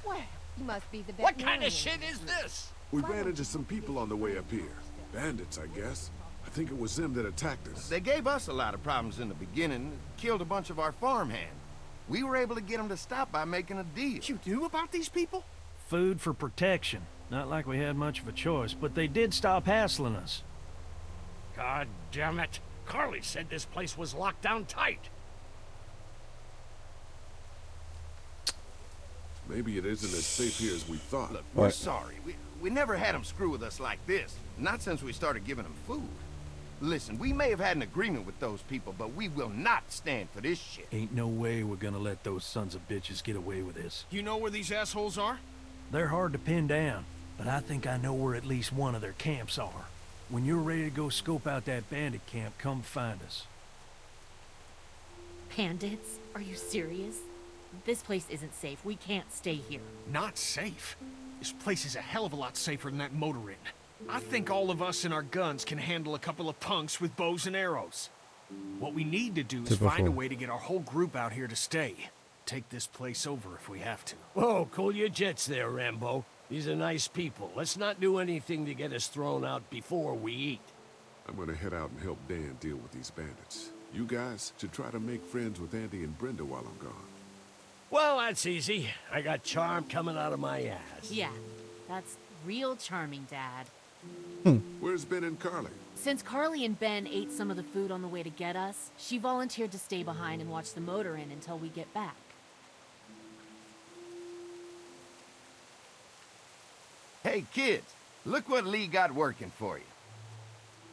Well, you must be the What veterinarian. kind of shit is this? We ran into some people on the way up here. Bandits, I guess. I think it was them that attacked us. They gave us a lot of problems in the beginning, killed a bunch of our farmhands. We were able to get them to stop by making a deal. You knew about these people? Food for protection. Not like we had much of a choice, but they did stop hassling us. God damn it. Carly said this place was locked down tight. Maybe it isn't as safe here as we thought. Look, we're sorry. We never had them screw with us like this. Not since we started giving them food. Listen, we may have had an agreement with those people, but we will not stand for this shit. Ain't no way we're gonna let those sons of bitches get away with this. You know where these assholes are? They're hard to pin down, but I think I know where at least one of their camps are. When you're ready to go scope out that bandit camp, come find us. Bandits? Are you serious? This place isn't safe. We can't stay here. Not safe? This place is a hell of a lot safer than that motor inn. I think all of us and our guns can handle a couple of punks with bows and arrows. What we need to do is find a way to get our whole group out here to stay. Take this place over if we have to. Whoa, cool your jets there, Rambo. These are nice people. Let's not do anything to get us thrown out before we eat. I'm gonna head out and help Dan deal with these bandits. You guys should try to make friends with Andy and Brenda while I'm gone. Well, that's easy. I got charm coming out of my ass. Yeah, that's real charming, Dad. Where's Ben and Carly? Since Carly and Ben ate some of the food on the way to get us, she volunteered to stay behind and watch the motor inn until we get back. Hey, kids, look what Lee got working for you.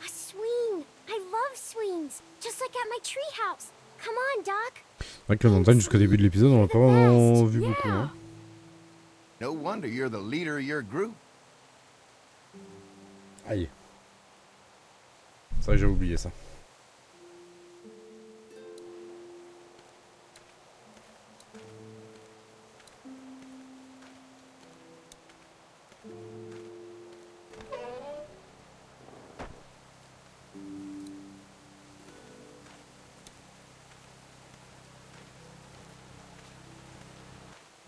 A swing. I love swings. Just like at my treehouse. Come on, Doc. C'est vrai que la montagne jusqu'au début de l'épisode, on l'a pas vraiment vu beaucoup. Hein. No wonder you're the leader of your group. Aïe. C'est vrai que j'avais oublié ça.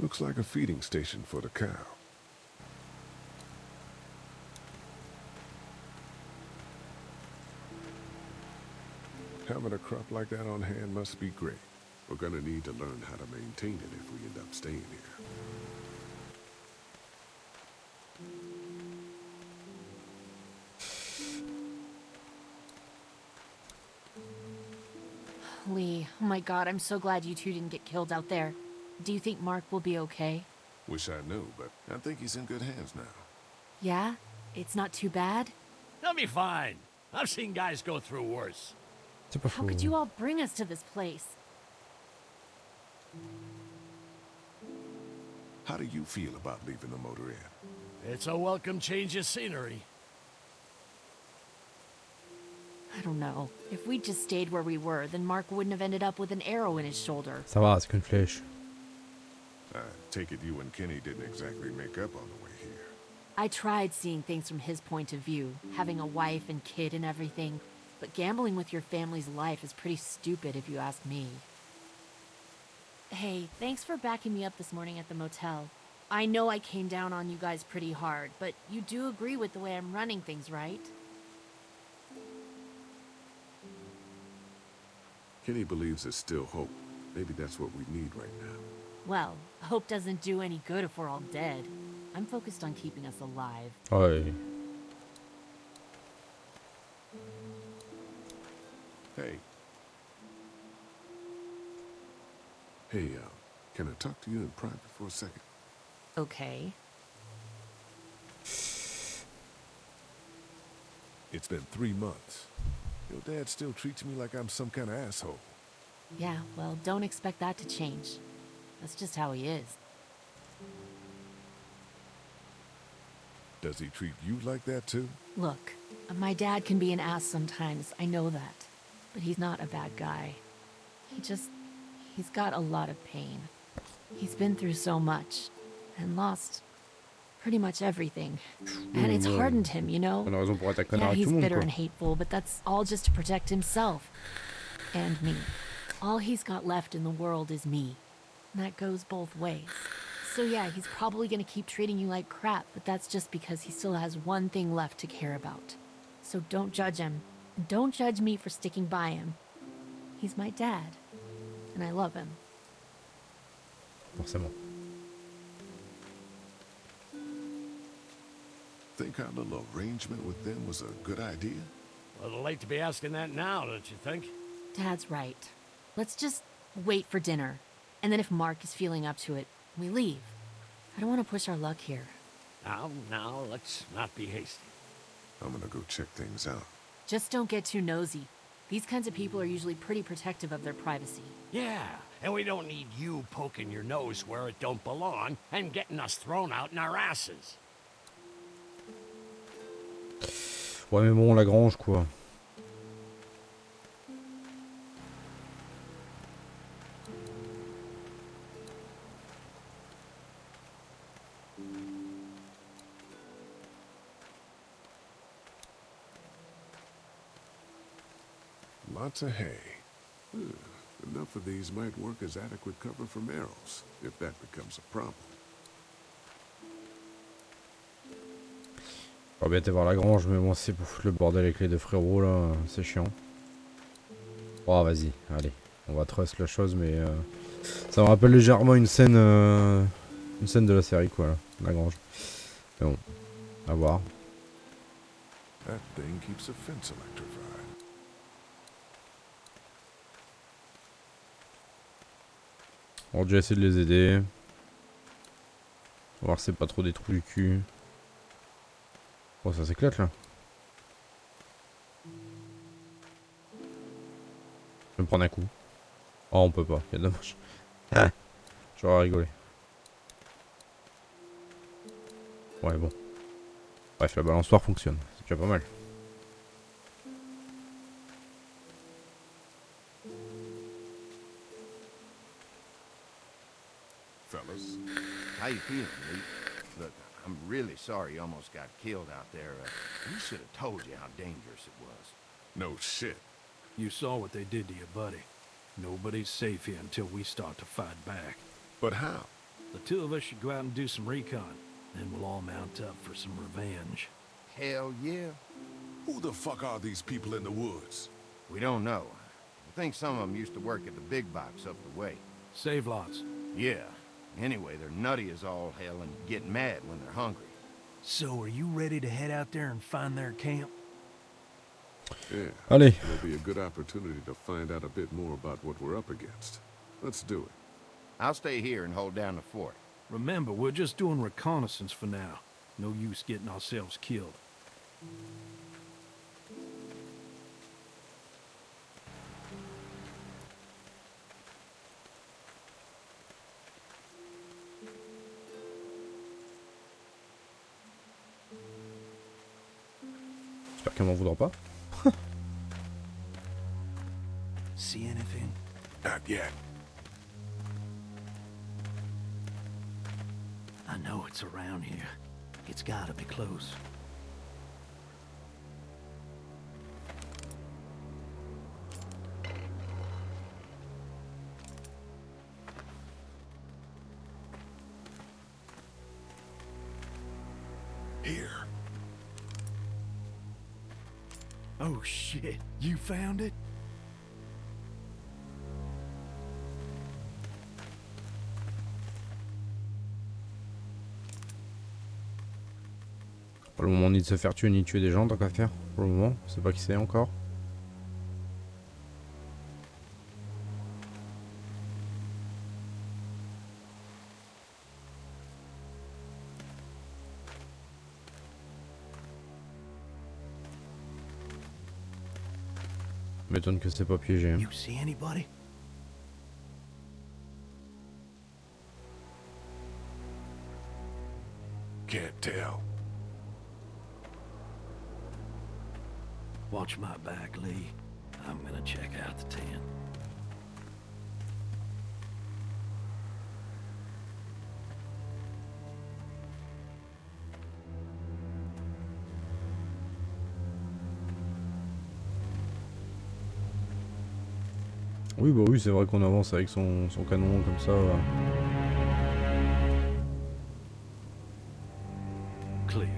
Looks like a feeding station for the cow. Having a crop like that on hand must be great. We're gonna need to learn how to maintain it if we end up staying here. Lee, oh my god, I'm so glad you two didn't get killed out there. Do you think Mark will be okay? Wish I knew, but I think he's in good hands now. Yeah? It's not too bad? He'll be fine. I've seen guys go through worse. How could you all bring us to this place? How do you feel about leaving the motor inn? It's a welcome change of scenery. I don't know. If we'd just stayed where we were, then Mark wouldn't have ended up with an arrow in his shoulder. Ça va, c'est qu'une flèche. I take it you and Kenny didn't exactly make up on the way here. I tried seeing things from his point of view, having a wife and kid and everything, but gambling with your family's life is pretty stupid if you ask me. Hey, thanks for backing me up this morning at the motel. I know I came down on you guys pretty hard, but you do agree with the way I'm running things, right? Kenny believes there's still hope. Maybe that's what we need right now. Well, hope doesn't do any good if we're all dead. I'm focused on keeping us alive. Ouais. Hey. Hey, can I talk to you in private for a second? Okay. It's been 3 months. Your dad still treats me like I'm some kind of asshole. Yeah, well, don't expect that to change. That's just how he is. Does he treat you like that too? Look, my dad can be an ass sometimes, I know that. But he's not a bad guy. He's got a lot of pain. He's been through so much, and lost pretty much everything. And it's hardened him, you know? Yeah, he's bitter and hateful, but that's all just to protect himself. And me. All he's got left in the world is me. And that goes both ways. So yeah, he's probably gonna keep treating you like crap, but that's just because he still has one thing left to care about. So don't judge him. And don't judge me for sticking by him. He's my dad, and I love him. Forcément. Think our little arrangement with them was a good idea? A little late to be asking that now, don't you think? Dad's right. Let's just wait for dinner. And then if Mark is feeling up to it, we leave. I don't want to push our luck here. Now, let's not be hasty. I'm gonna go check things out. Just don't get too nosy. These kinds of people are usually pretty protective of their privacy. Yeah, and we don't need you poking your nose where it don't belong and getting us thrown out in our asses. Ouais, mais bon, la grange, quoi. Lots of hay. Enough of these might work as adequate cover from arrows, if that becomes a problem. J'aurais bien été voir la grange, mais bon, c'est pour foutre le bordel avec les deux frérots, là, c'est chiant. Oh, vas-y, allez, on va trust la chose, mais ça me rappelle légèrement une scène de la série, quoi, là, la grange. Mais bon, à voir. That thing keeps the fence electrified. On va déjà essayer de les aider. On va voir si c'est pas trop des trous du cul. Oh, ça s'éclate là. Je vais me prendre un coup. Oh, on peut pas, c'est dommage. J'aurais rigolé. Ouais, bon. Bref, la balançoire fonctionne. C'est déjà pas mal. Fellas. How you feeling, Lee? Look, I'm really sorry you almost got killed out there. We should have told you how dangerous it was. No shit. You saw what they did to your buddy. Nobody's safe here until we start to fight back. But how? The two of us should go out and do some recon. Then we'll all mount up for some revenge. Hell yeah. Who the fuck are these people in the woods? We don't know. I think some of them used to work at the big box up the way. Save lots. Yeah. Anyway, they're nutty as all hell and get mad when they're hungry. So, are you ready to head out there and find their camp? Yeah. Allez. It'll be a good opportunity to find out a bit more about what we're up against. Let's do it. I'll stay here and hold down the fort. Remember, we're just doing reconnaissance for now. No use getting ourselves killed. J'espère qu'elle m'en voudra pas. See anything? Not yet. I know it's around here. It's gotta be close. Here. Oh shit, you found it? Pas le moment ni de se faire tuer ni de tuer des gens, tant qu'à faire. Pour le moment, je sais pas qui c'est encore. M'étonne que c'est pas piégé. Hein. You see anybody? Can't tell. Watch my back, Lee. I'm gonna check out the tent. Oui, bah oui, c'est vrai qu'on avance avec son canon comme ça. Clear.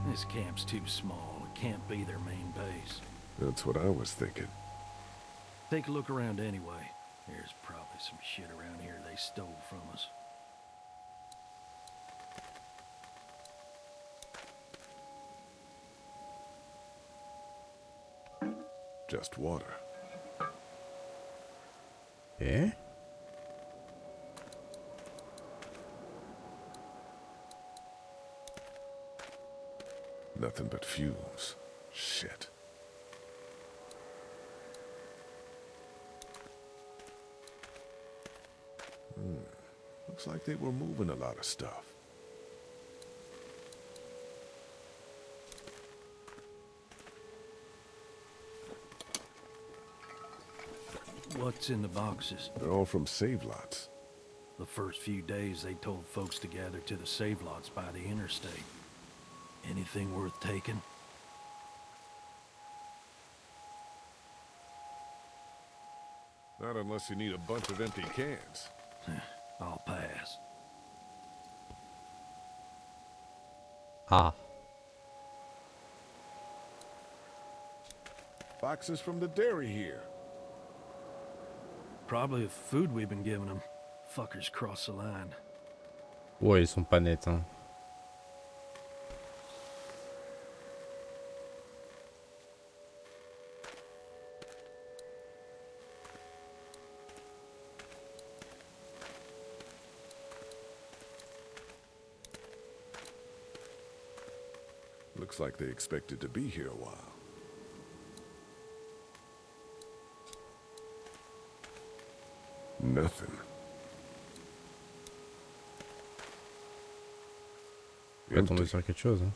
This camp's too small to can't be their main base. That's what I was thinking. Take a look around anyway. There's probably some shit around here they stole from us. Just water. Eh? Nothing but fumes. Shit. Looks like they were moving a lot of stuff. What's in the boxes? They're all from save lots. The first few days they told folks to gather to the save lots by the interstate. Anything worth taking? Not unless you need a bunch of empty cans. I'll pass. Ah. Boxes from the dairy here. Probably the food we've been giving them. Fuckers cross the line. Ouais, ils sont pas nets, hein. Looks like they expected to be here a while. Nothing. On va tomber sur quelque chose, hein.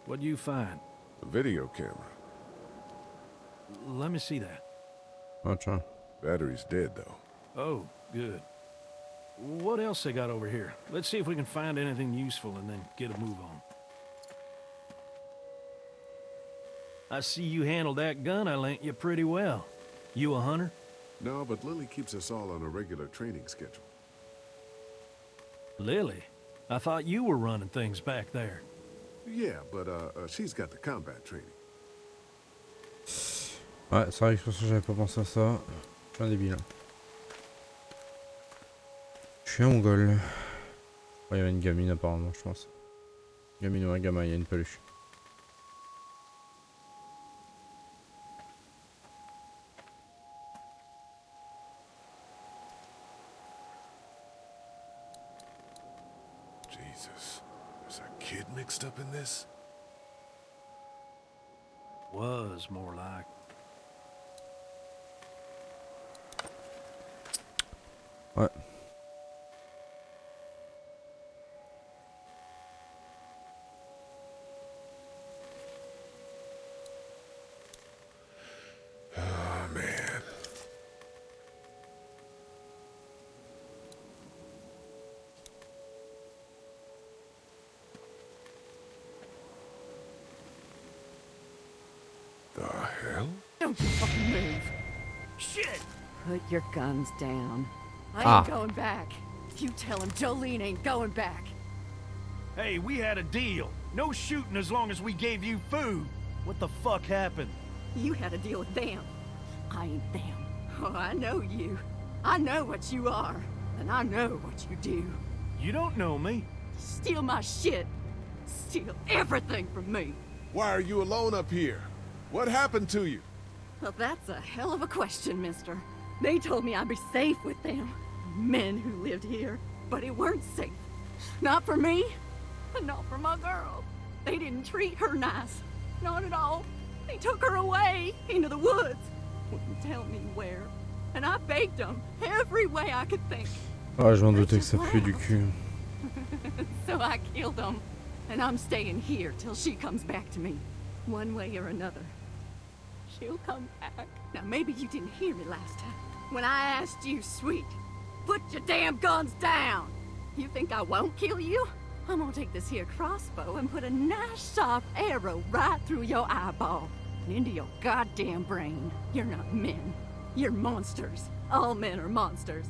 What'd you find? A video camera. Let me see that. Oh, tiens. Battery's dead, though. Oh, good. What else they got over here? Let's see if we can find anything useful and then get a move on. I see you handled that gun I lent you pretty well. You a hunter? No, but Lily keeps us all on a regular training schedule. Lily? I thought you were running things back there. Yeah, but she's got the combat training. Ouais, c'est vrai que sur ça, j'avais pas pensé à ça. Je suis un débile. Je suis un mongol. Ouais, il y avait une gamine apparemment, je pense. Gamine ou un gamin, il y a une peluche. Jesus, there's a kid mixed up in this? Was more like. Ouais. Oh, man. The hell? Don't you fucking move. Shit! Put your guns down. I Ah. ain't going back. You tell him Jolene ain't going back. Hey, we had a deal. No shooting as long as we gave you food. What the fuck happened? You had a deal with them. I ain't them. Oh, I know you. I know what you are. And I know what you do. You don't know me. Steal my shit. Steal everything from me. Why are you alone up here? What happened to you? Well, that's a hell of a question, mister. They told me I'd be safe with them. Men who lived here. But it weren't safe. Not for me. And not for my girl. They didn't treat her nice. Not at all. They took her away into the woods. Wouldn't tell me where. And I begged them every way I could think. Ah, je m'en doutais que ça pue du cul. So I killed them. And I'm staying here till she comes back to me. One way or another. She'll come back. Now, maybe you didn't hear me last time. When I asked you, sweet, put your damn guns down. You think I won't kill you? I'm gonna take this here crossbow and put a nice sharp arrow right through your eyeball and into your goddamn brain. You're not men. You're monsters. All men are monsters.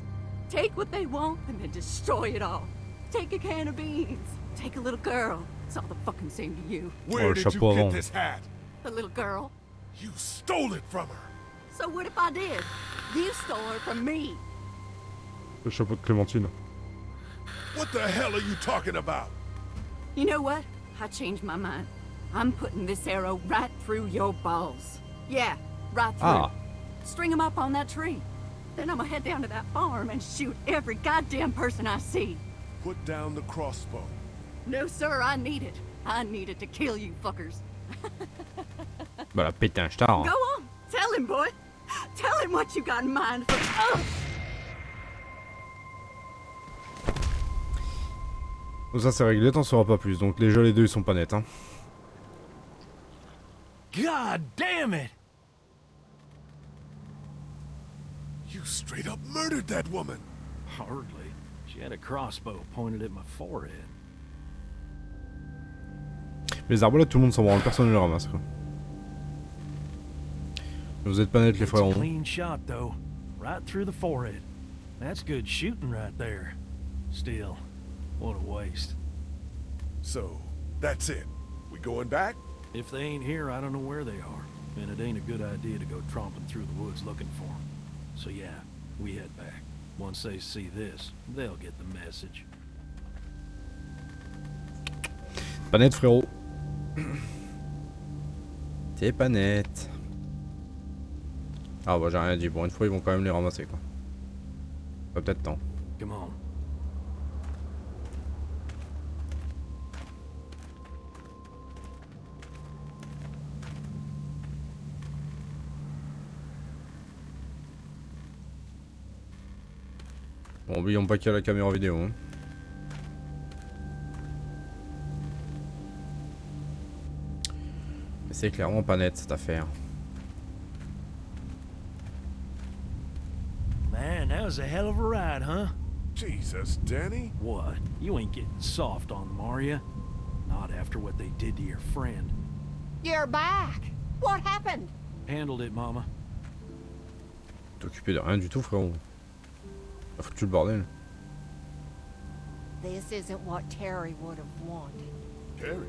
Take what they want and then destroy it all. Take a can of beans. Take a little girl. It's all the fucking same to you. Where did you get this hat? The little girl. You stole it from her. So what if I did? You stole her from me. Le chapeau de Clémentine. What the hell are you talking about? You know what? I changed my mind. I'm putting this arrow right through your balls. Yeah, right through. Ah. String them up on that tree. Then I'm gonna head down to that farm and shoot every goddamn person I see. Put down the crossbow. No, sir, I need it. I need it to kill you fuckers. Bah, la pété un star. Go on, tell him, boy. Tell him what you got in mind for. Oh. Donc ça c'est réglé, t'en sauras pas plus. Donc déjà les deux ils sont pas nets hein. God damn it! You straight up murdered that woman. Hardly. She had a crossbow pointed at my forehead. Les arbalètes tout le monde s'en branle, personne ne les ramasse quoi. Vous êtes pas nets les It's a frérots. clean shot though, right through the forehead. That's good shooting right there. Still, what a waste. So, that's it. We going back? If they ain't here, I don't know where they are. And it ain't a good idea to go tromping through the woods looking for them. So yeah, we head back. Once they see this, they'll get the message. Pas net frérot. T'es pas net. Ah bah j'ai rien dit, bon une fois ils vont quand même les ramasser quoi. Pas peut-être temps. Come on. Bon oublions pas qu'il y a la caméra vidéo hein. Mais c'est clairement pas net cette affaire. Man, that was a hell of a ride, huh? Jesus, Danny. What? You ain't getting soft on them, are ya? Not after what they did to your friend. You're back. What happened? Handled it, Mama. T'es occupé de rien du tout frérot. T'as foutu le bordel. This isn't what Terry would have wanted. Terry?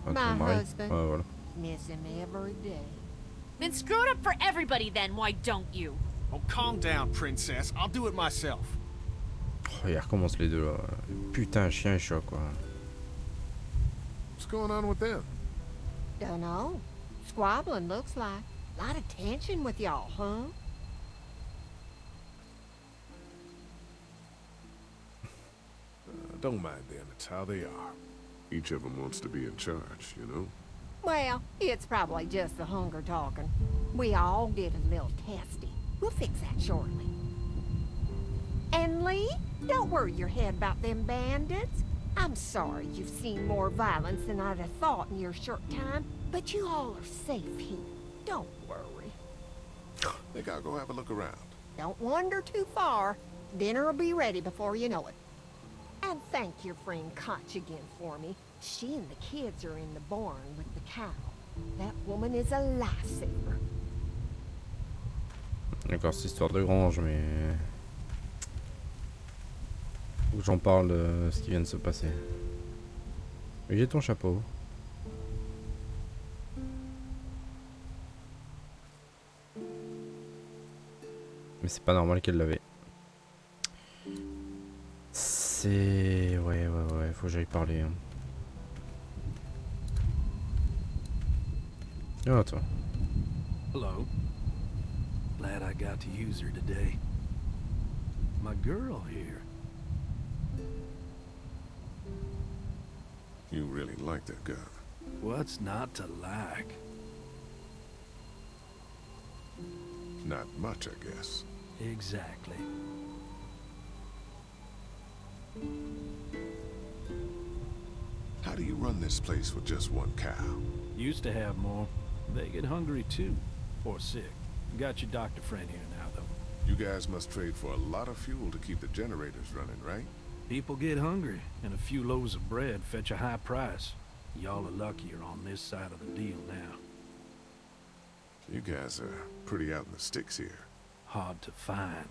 Ah, My ton mari. husband. Ouais voilà. Miss him every day. Then screw it up for everybody then, why don't you? Oh, calm down, princess. I'll do it myself. Oh, ils recommencent les deux là. Putain chien et chat quoi. What's going on with them? Dunno. Squabbling looks like. Lot of tension with y'all, huh? Don't mind them, it's how they are. Each of them wants to be in charge, you know? Well, it's probably just the hunger talking. We all get a little testy. We'll fix that shortly. And Lee, don't worry your head about them bandits. I'm sorry you've seen more violence than I'd have thought in your short time, but you all are safe here. Don't worry. Think I'll go have a look around. Don't wander too far. Dinner'll be ready before you know it. And thank your friend Koch again for me. She and the kids are in the barn with the cow. That woman is a lifesaver. D'accord, c'est histoire de grange, mais faut que j'en parle de ce qui vient de se passer. J'ai ton chapeau. Mais c'est pas normal qu'elle l'avait. C'est... Ouais, faut que j'aille parler. Hein. Oh, toi. Hello. Glad I got to use her today. My girl here. You really like that gun. What's not to like? Not much, I guess. Exactly. How do you run this place with just one cow? Used to have more. They get hungry too. Or sick. Got your doctor friend here now, though. You guys must trade for a lot of fuel to keep the generators running, right? People get hungry, and a few loaves of bread fetch a high price. Y'all are luckier on this side of the deal now. You guys are pretty out in the sticks here. Hard to find.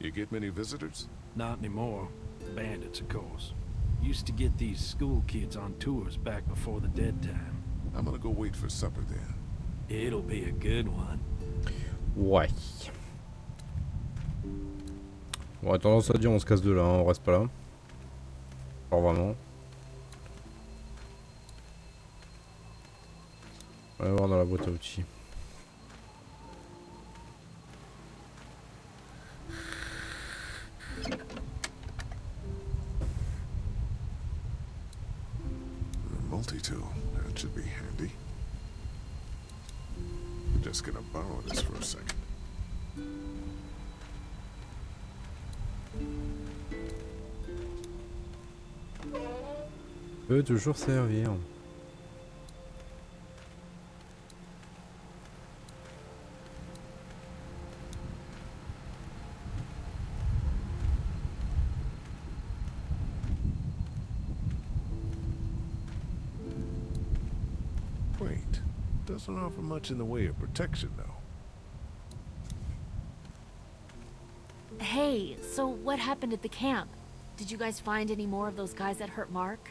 You get many visitors? Not anymore. Bandits, of course. Used to get these school kids on tours back before the dead time. I'm gonna go wait for supper then. It'll be a good one. Ouais. On aurait tendance à dire on se casse de là, hein, on reste pas là. Alors vraiment. On va voir dans la boîte à outils. Multi-tool, that should be handy. I'm just gonna borrow this for a second. Peut toujours servir. Wait, doesn't offer much in the way of protection, though. Hey, so what happened at the camp? Did you guys find any more of those guys that hurt Mark?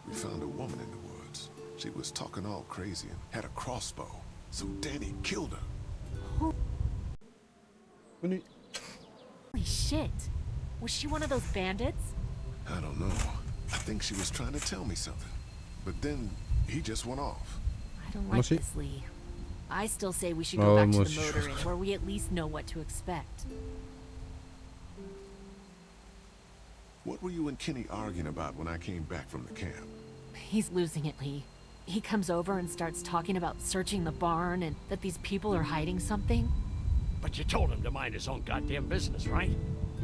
We found a woman in the woods. She was talking all crazy and had a crossbow. So Danny killed her. Holy shit. Was she one of those bandits? I don't know. I think she was trying to tell me something. But then he just went off. I don't like this, Lee. I still say we should go back to the motor inn where we at least know what to expect. What were you and Kenny arguing about when I came back from the camp? He's losing it, Lee. He comes over and starts talking about searching the barn and that these people are hiding something. But you told him to mind his own goddamn business, right?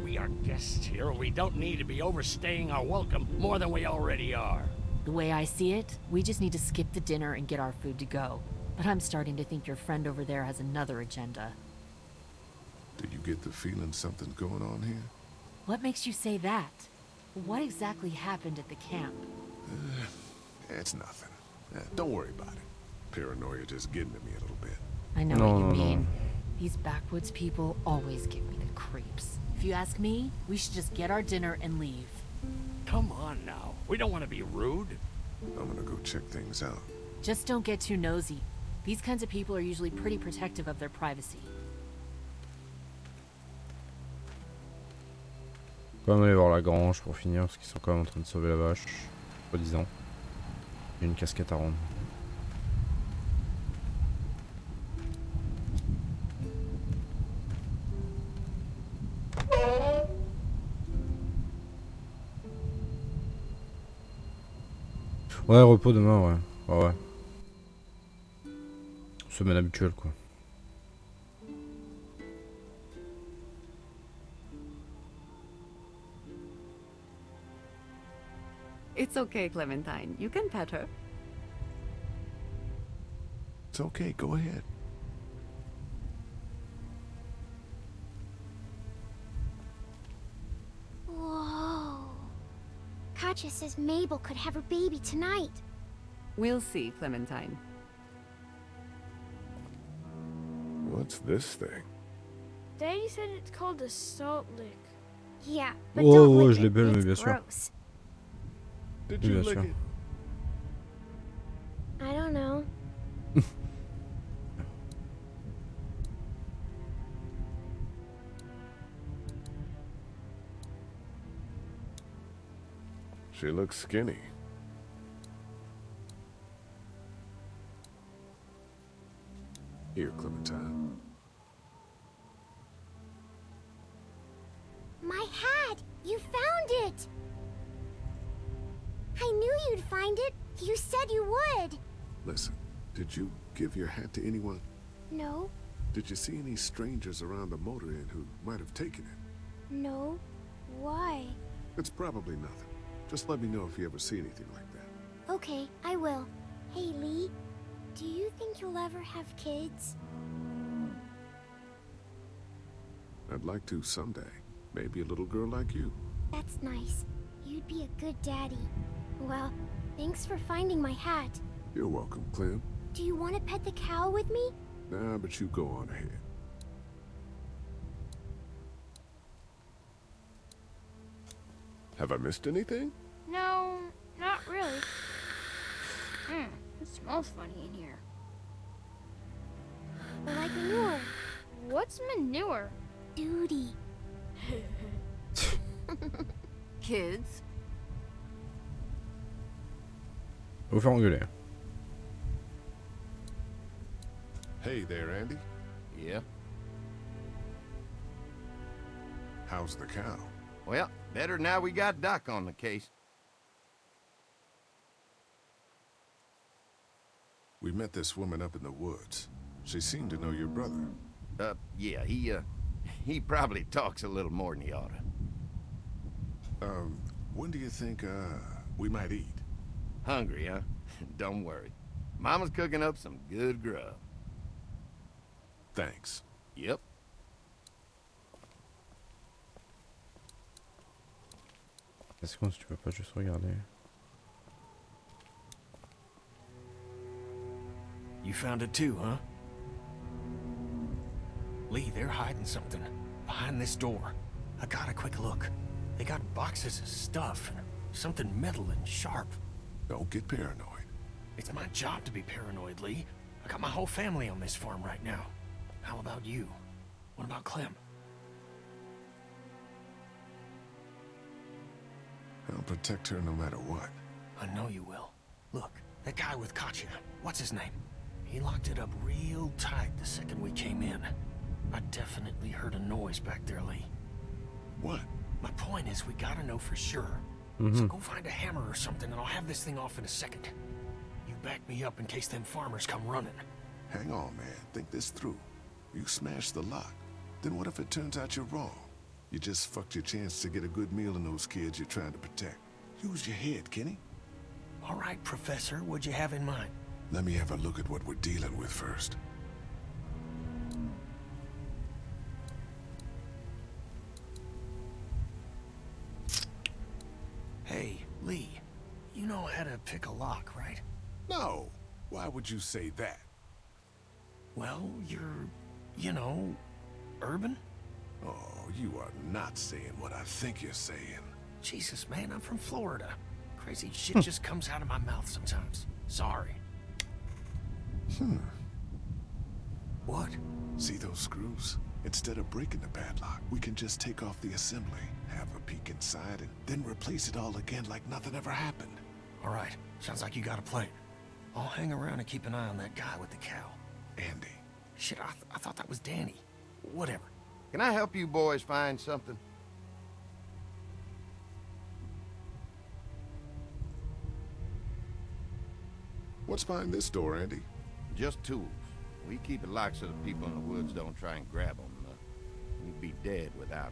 We are guests here. We don't need to be overstaying our welcome more than we already are. The way I see it, we just need to skip the dinner and get our food to go. But I'm starting to think your friend over there has another agenda. Did you get the feeling something's going on here? What makes you say that? What exactly happened at the camp? It's nothing. Don't worry about it. Paranoia just getting to me a little bit. I know what you mean. These backwoods people always give me the creeps. If you ask me, we should just get our dinner and leave. Come on now. We don't want to be rude. I'm gonna go check things out. Just don't get too nosy. These kinds of people are usually pretty protective of their privacy. On va quand même aller voir la grange pour finir, parce qu'ils sont quand même en train de sauver la vache, soi-disant. Il y a une casquette à rendre. Ouais, repos demain, ouais. Ouais, ouais. Semaine habituelle, quoi. It's okay, Clementine. You can pet her. It's okay, go ahead. Whoa. Katja says Mabel could have her baby tonight. We'll see, Clementine. What's this thing? Daddy said it's called a salt lick. Yeah, but Oh, don't ouais, lick je l'ai it. belle, mais It's bien sûr. gross. Did Oui, you bien lick sûr. it? I don't know. She looks skinny. Here, Clementine. My hat! You found it! I knew you'd find it. You said you would. Listen, did you give your hat to anyone? No, Did you see any strangers around the motor inn who might have taken it? no. Why? It's probably nothing. Just let me know if you ever see anything like that. Okay, I will. Hey, Lee, do you think you'll ever have kids? I'd like to someday. Maybe a little girl like you. That's nice. You'd be a good daddy. Well, thanks for finding my hat. You're welcome, Clem. Do you want to pet the cow with me? Nah, but you go on ahead. Have I missed anything? No, not really. It smells funny in here. Like manure. What's manure? Duty. Kids? Vous faire engueuler. Hey there, Andy. Yeah? How's the cow? Well, better now we got Doc on the case. We met this woman up in the woods. She seemed to know your brother. Yeah, he probably talks a little more than he oughta. When do you think, we might eat? Hungry, huh? Don't worry. Mama's cooking up some good grub. Thanks. Yep. Est-ce que tu peux pas juste regarder? You found it too, huh? Lee, they're hiding something behind this door. I got a quick look. They got boxes of stuff and something metal and sharp. Don't get paranoid. It's my job to be paranoid, Lee. I got my whole family on this farm right now. How about you? What about Clem? I'll protect her no matter what. I know you will. Look, that guy with Katya, what's his name? He locked it up real tight the second we came in. I definitely heard a noise back there, Lee. What? My point is, we gotta know for sure. So go find a hammer or something and I'll have this thing off in a second. You back me up in case them farmers come running. Hang on, man. Think this through. You smashed the lock. Then what if it turns out you're wrong? You just fucked your chance to get a good meal in those kids you're trying to protect. Use your head, Kenny. All right, Professor, what'd you have in mind? Let me have a look at what we're dealing with first. Hey, Lee, you know how to pick a lock, right? No. Why would you say that? Well, you're, you know, urban? Oh, you are not saying what I think you're saying. Jesus, man, I'm from Florida. Crazy shit just comes out of my mouth sometimes. Sorry. What? See those screws? Instead of breaking the padlock, we can just take off the assembly, have a peek inside, and then replace it all again like nothing ever happened. All right, sounds like you got a plan. I'll hang around and keep an eye on that guy with the cow. Andy. Shit, I thought that was Danny. Whatever. Can I help you boys find something? What's behind this door, Andy? Just tools. We keep it locked so the people in the woods don't try and grab them. We'd be dead without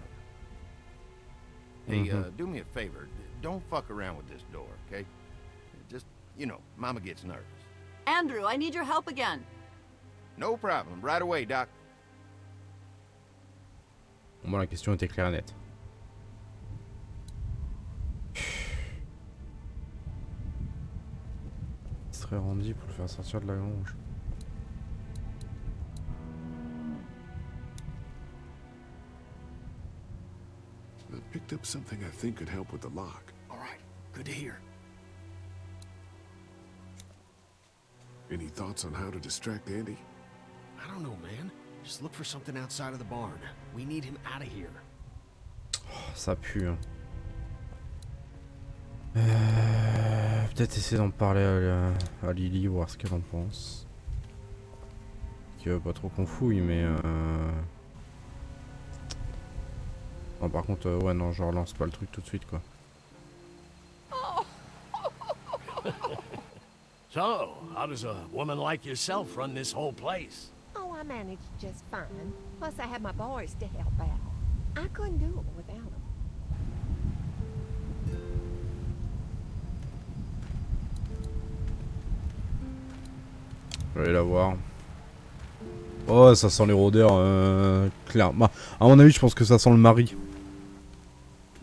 them. Hey, do me a favor. Don't fuck around with this door, okay? Just, you know, Mama gets nervous. Andrew, I need your help again. No problem. Right away, Doc. Bon, la question était claire et nette. Il serait rendu pour le faire sortir de la grange. I picked up something I think could help with the lock. All right, good to hear. Any thoughts on how to distract Andy? I don't know, man. Just look for something outside of the barn. We need him out of here. Oh, ça pue. Hein. Peut-être essayer d'en parler à Lily, voir ce qu'elle en pense. Qui veut pas trop qu'on fouille, mais non, par contre, ouais, non, je relance pas le truc tout de suite, quoi. So, how does a woman like yourself run this whole place? Oh, I managed just fine. Plus, I had my boys to help out. I couldn't do it without them. Je vais aller la voir. Oh, ça sent les rôdeurs, clairement. À mon avis, je pense que ça sent le mari.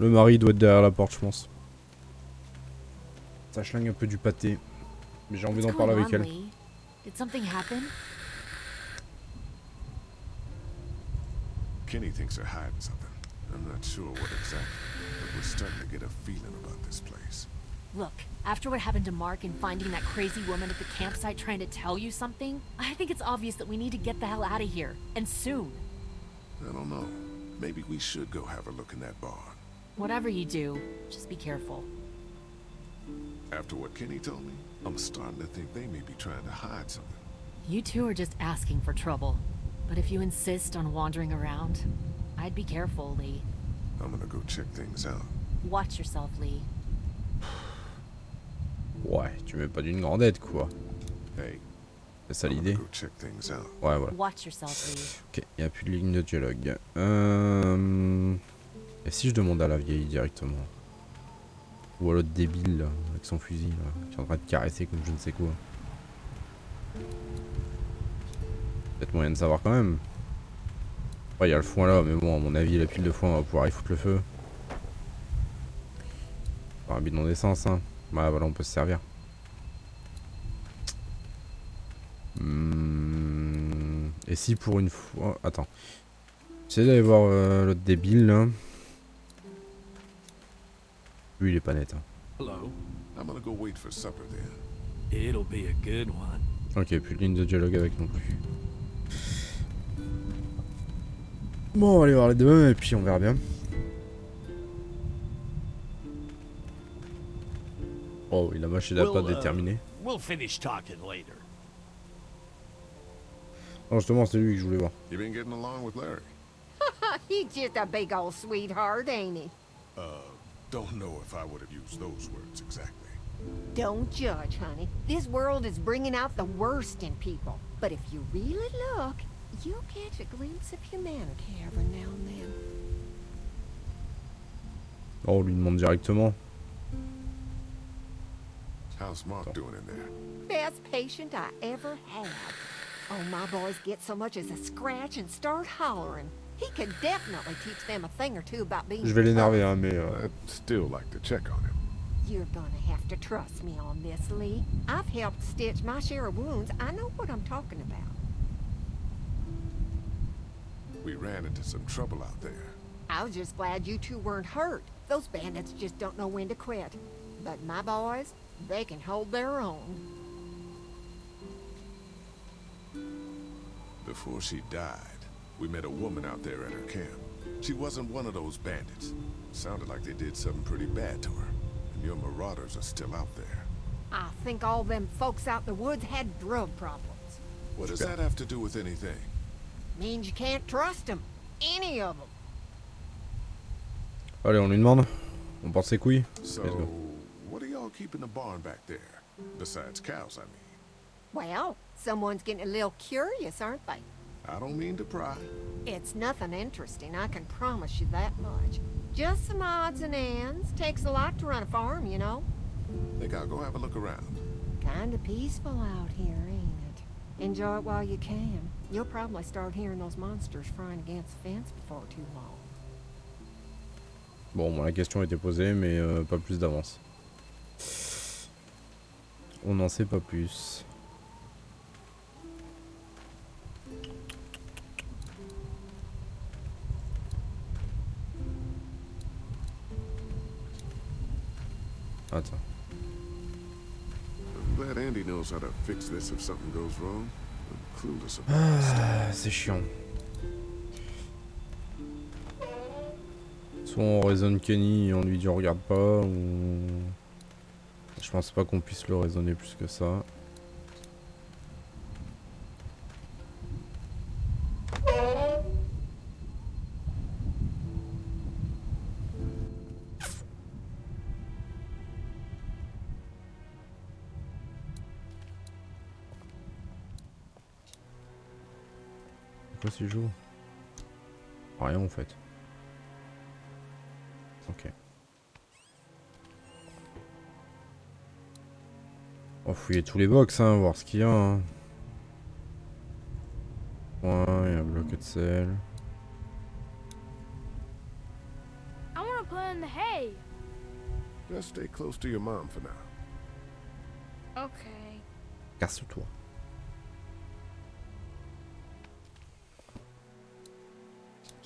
Le mari doit être derrière la porte, je pense. Ça schlingue un peu du pâté. Mais j'ai envie d'en parler avec elle. Did something happen? Kenny thinks they're hiding something. I'm not sure what exactly, but we're starting to get a feeling about this place. Look, after what happened to Mark and finding that crazy woman at the campsite trying to tell you something, I think it's obvious that we need to get the hell out of here. And soon. I don't know. Maybe we should go have a look in that barn. Whatever you do, just be careful. After what Kenny told me, I'm starting to think they may be trying to hide something. You two are just asking for trouble. But if you insist on wandering around, I'd be careful, Lee. I'm gonna go check things out. Watch yourself, Lee. Ouais, tu mets pas d'une grande aide, quoi. Hey, c'est ça l'idée. Ouais, voilà. Watch yourself, Lee. Ok, il n'y a plus de ligne de dialogue. Et si je demande à la vieille directement? Ou à l'autre débile, là, avec son fusil, là, qui est en train de caresser comme je ne sais quoi. Peut-être moyen de savoir quand même. Ouais, il y a le foin là, mais bon, à mon avis, la pile de foin, on va pouvoir y foutre le feu. Par un bidon d'essence, hein. Ouais, voilà, on peut se servir. Et si pour une fois... Attends. J'essaie d'aller voir l'autre débile, là. Lui, il est pas net. Hein. Hello. I'm gonna go wait for supper then. It'll be a good one. Ok, plus de ligne de dialogue avec non plus. Bon, on va aller voir les deux et puis on verra bien. Oh, il a mâché la pâte déterminée. We'll finish talking later. Non, justement, c'est lui que je voulais voir. You been getting along with Larry? He's just a big old sweetheart, ain't he? Don't know if I would have used those words exactly. Don't judge, honey. This world is bringing out the worst in people. But if you really look, you'll catch a glimpse of humanity every now and then. Oh, on lui demande directement. How's Mark doing in there? Best patient I ever had. Oh, my boys get so much as a scratch and start hollering. He could definitely teach them a thing or two about being... Je vais l'énerver, hein, mais... I'd still like to check on him. You're gonna have to trust me on this, Lee. I've helped stitch my share of wounds. I know what I'm talking about. We ran into some trouble out there. I was just glad you two weren't hurt. Those bandits just don't know when to quit. But my boys, they can hold their own. Before she died, we met a woman out there at her camp. She wasn't one of those bandits. Sounded like they did something pretty bad to her. And your marauders are still out there. I think all them folks out in the woods had drug problems. What does that have to do with anything? Means you can't trust them. Any of them. Allez, on lui demande. On porte ses couilles. So, what are y'all keeping the barn back there? Besides cows, I mean. Well, someone's getting a little curious, aren't they? I don't mean to pry. It's nothing interesting, I can promise you that much. Just some odds and ends. Takes a lot to run a farm, you know. Think I'll go have a look around. Kinda peaceful out here, ain't it? Enjoy it while you can. You'll probably start hearing those monsters frying against the fence before too long. Bon, la question a été posée, mais pas plus d'avance. On n'en sait pas plus. Attends. I'm glad Andy knows how to fix this if something goes wrong. I'm clueless about this stuff. C'est chiant. Soit on raisonne Kenny et on lui dit on regarde pas, ou... Je pense pas qu'on puisse le raisonner plus que ça. Pourquoi s'il joue? Rien en fait. Ok. On va fouiller tous les box, hein, voir ce qu'il y a. Hein. Ouais, il y a un bloc de sel. I want to play in in the hay. Just stay close to your mom for now. Okay. Casse-toi.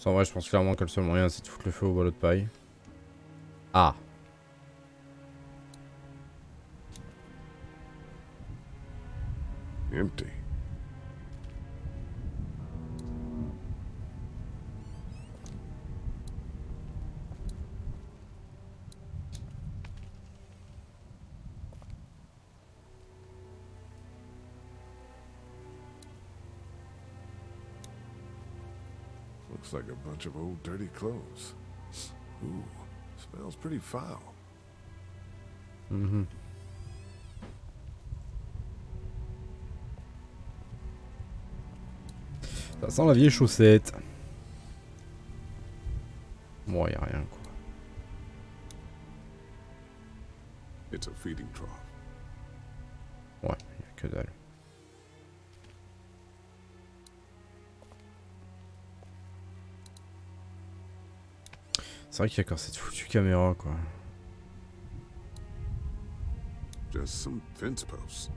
En vrai, je pense clairement que le seul moyen, c'est de foutre le feu au ballot de paille. Ah. Empty. Looks like a bunch of old dirty clothes. Ooh, smells pretty foul. Mhm. Ça sent la vieille chaussette. Bon, y a rien quoi. It's a feeding trough. Ouais, y a que dalle. C'est vrai qu'il y a encore cette foutue caméra quoi. Just some fence posts.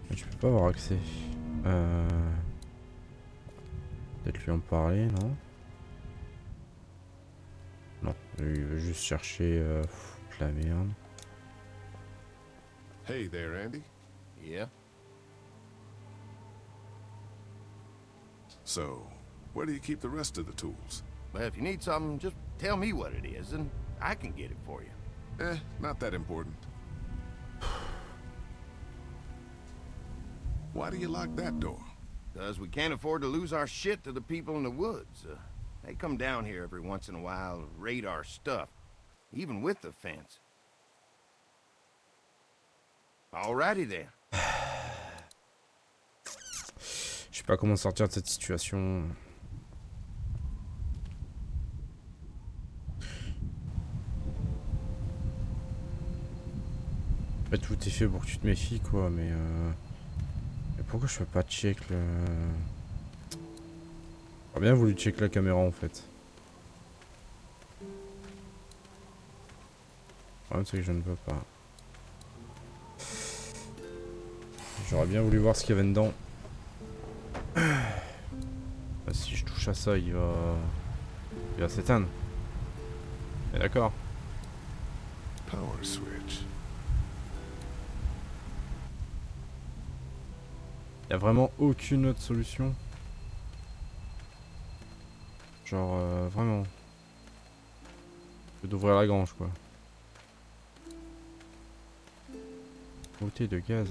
Mais tu peux pas avoir accès. Peut-être lui en parler, non? Non, lui, il veut juste chercher la merde. Hey there, Andy. Yeah? So, where do you keep the rest of the tools? Well, if you need something, just tell me what it is, and I can get it for you. Not that important. Why do you lock that door? Because we can't afford to lose our shit to the people in the woods. They come down here every once in a while, raid our stuff, even with the fence. Alrighty then. Je sais pas comment sortir de cette situation. En fait, tout est fait pour que tu te méfies quoi, mais pourquoi je fais pas check le... J'aurais bien voulu check la caméra en fait. Le problème c'est que je ne peux pas. J'aurais bien voulu voir ce qu'il y avait dedans. Bah, si je touche à ça, il va s'éteindre. Et d'accord. Power switch. Y a vraiment aucune autre solution. Genre vraiment. Que d'ouvrir la grange quoi. Bouteille de gaz.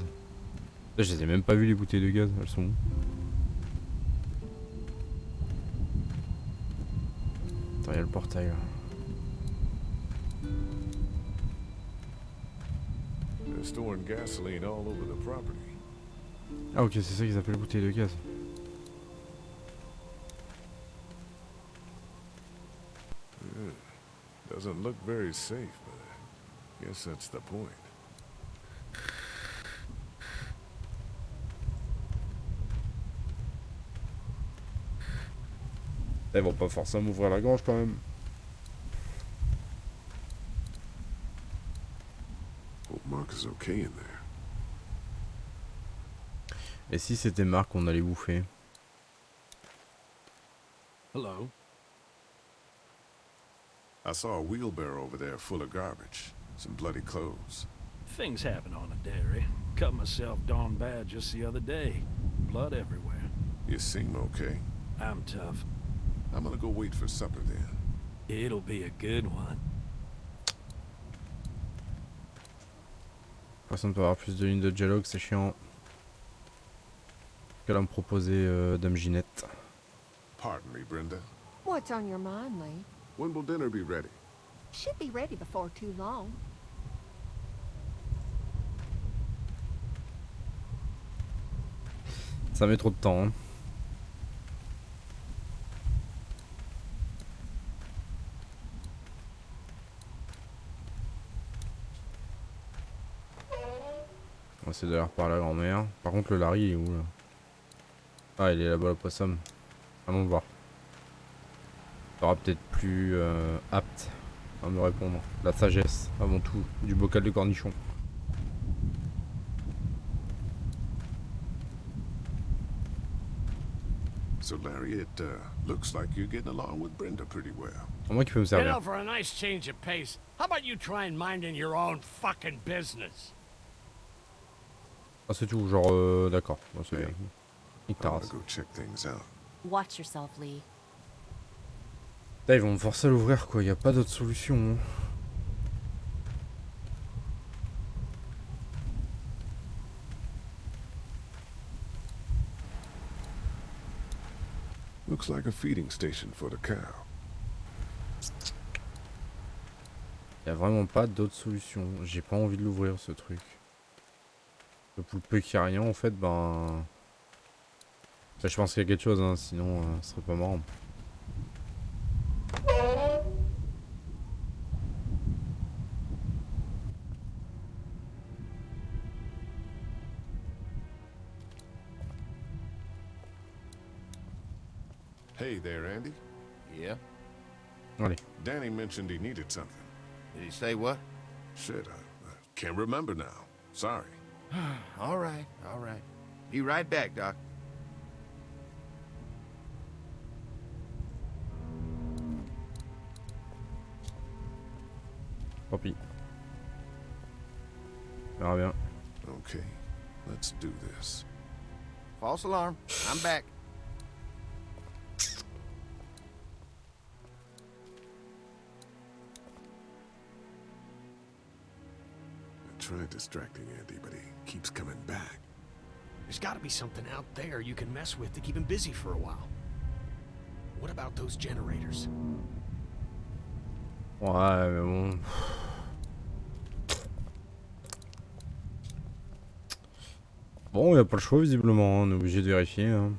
Là, je les ai même pas vu les bouteilles de gaz, elles sont où? Attends, y a le portail là. They're storing gasoline all over the property. Ah ok, c'est ça qu'ils appellent bouteille de gaz. Doesn't look very safe, but I guess that's the point. Ils vont pas forcément ouvrir la grange quand même. Hope Mark is okay in there. Et si c'était Marc qu'on allait bouffer? Hello. I saw a wheelbarrow over there full of garbage. Some bloody clothes. Things happen on a dairy. Cut myself darn bad just the other day. Blood everywhere. You seem okay. I'm tough. I'm gonna go wait for supper then. It'll be a good one. Personne ne peut avoir plus de lignes de dialogue, c'est chiant. Qu'elle va me proposer Dame Ginette. Pardon me, Brenda. What's on your mind, Lee? When will dinner be ready? Should be ready before too long. Ça met trop de temps. Hein. On va essayer d'aller reparler à la grand-mère. Par contre, le Larry il est où là? Ah, il est là-bas, le possum. Allons le voir. sera peut-être plus apte à me répondre. La sagesse, avant tout, du bocal de cornichons. So Larry, it looks like you're getting along with Brenda pretty well. Moi qui peut me You know, servir. for a nice change of pace, how about you try and minding your own fucking business? Ah c'est tout, genre d'accord. Bon, c'est bien. Nique ta race. Go check things out. Watch yourself, Lee. Là, ils vont me forcer à l'ouvrir quoi, y a pas d'autre solution. Hein. Looks like a feeding station for the cow. Y a vraiment pas d'autre solution. J'ai pas envie de l'ouvrir ce truc. Pour le peu qu'il y a rien en fait, ben... Enfin, je pense qu'il y a quelque chose, hein, sinon ce serait pas marrant. Hey there, Andy. Yeah? Allez. Danny mentioned he needed something. Did he say what? Shit, I can't remember now. Sorry. All right, all right. Be right back, Doc. Tant pis. On verra bien. Okay, let's do this. False alarm. I'm back. I tried distracting Andy, but he keeps coming back. There's gotta be something out there you can mess with to keep him busy for a while. What about those generators? Ouais, mais bon... Bon, y a pas le choix visiblement, on est obligé de vérifier. Hein.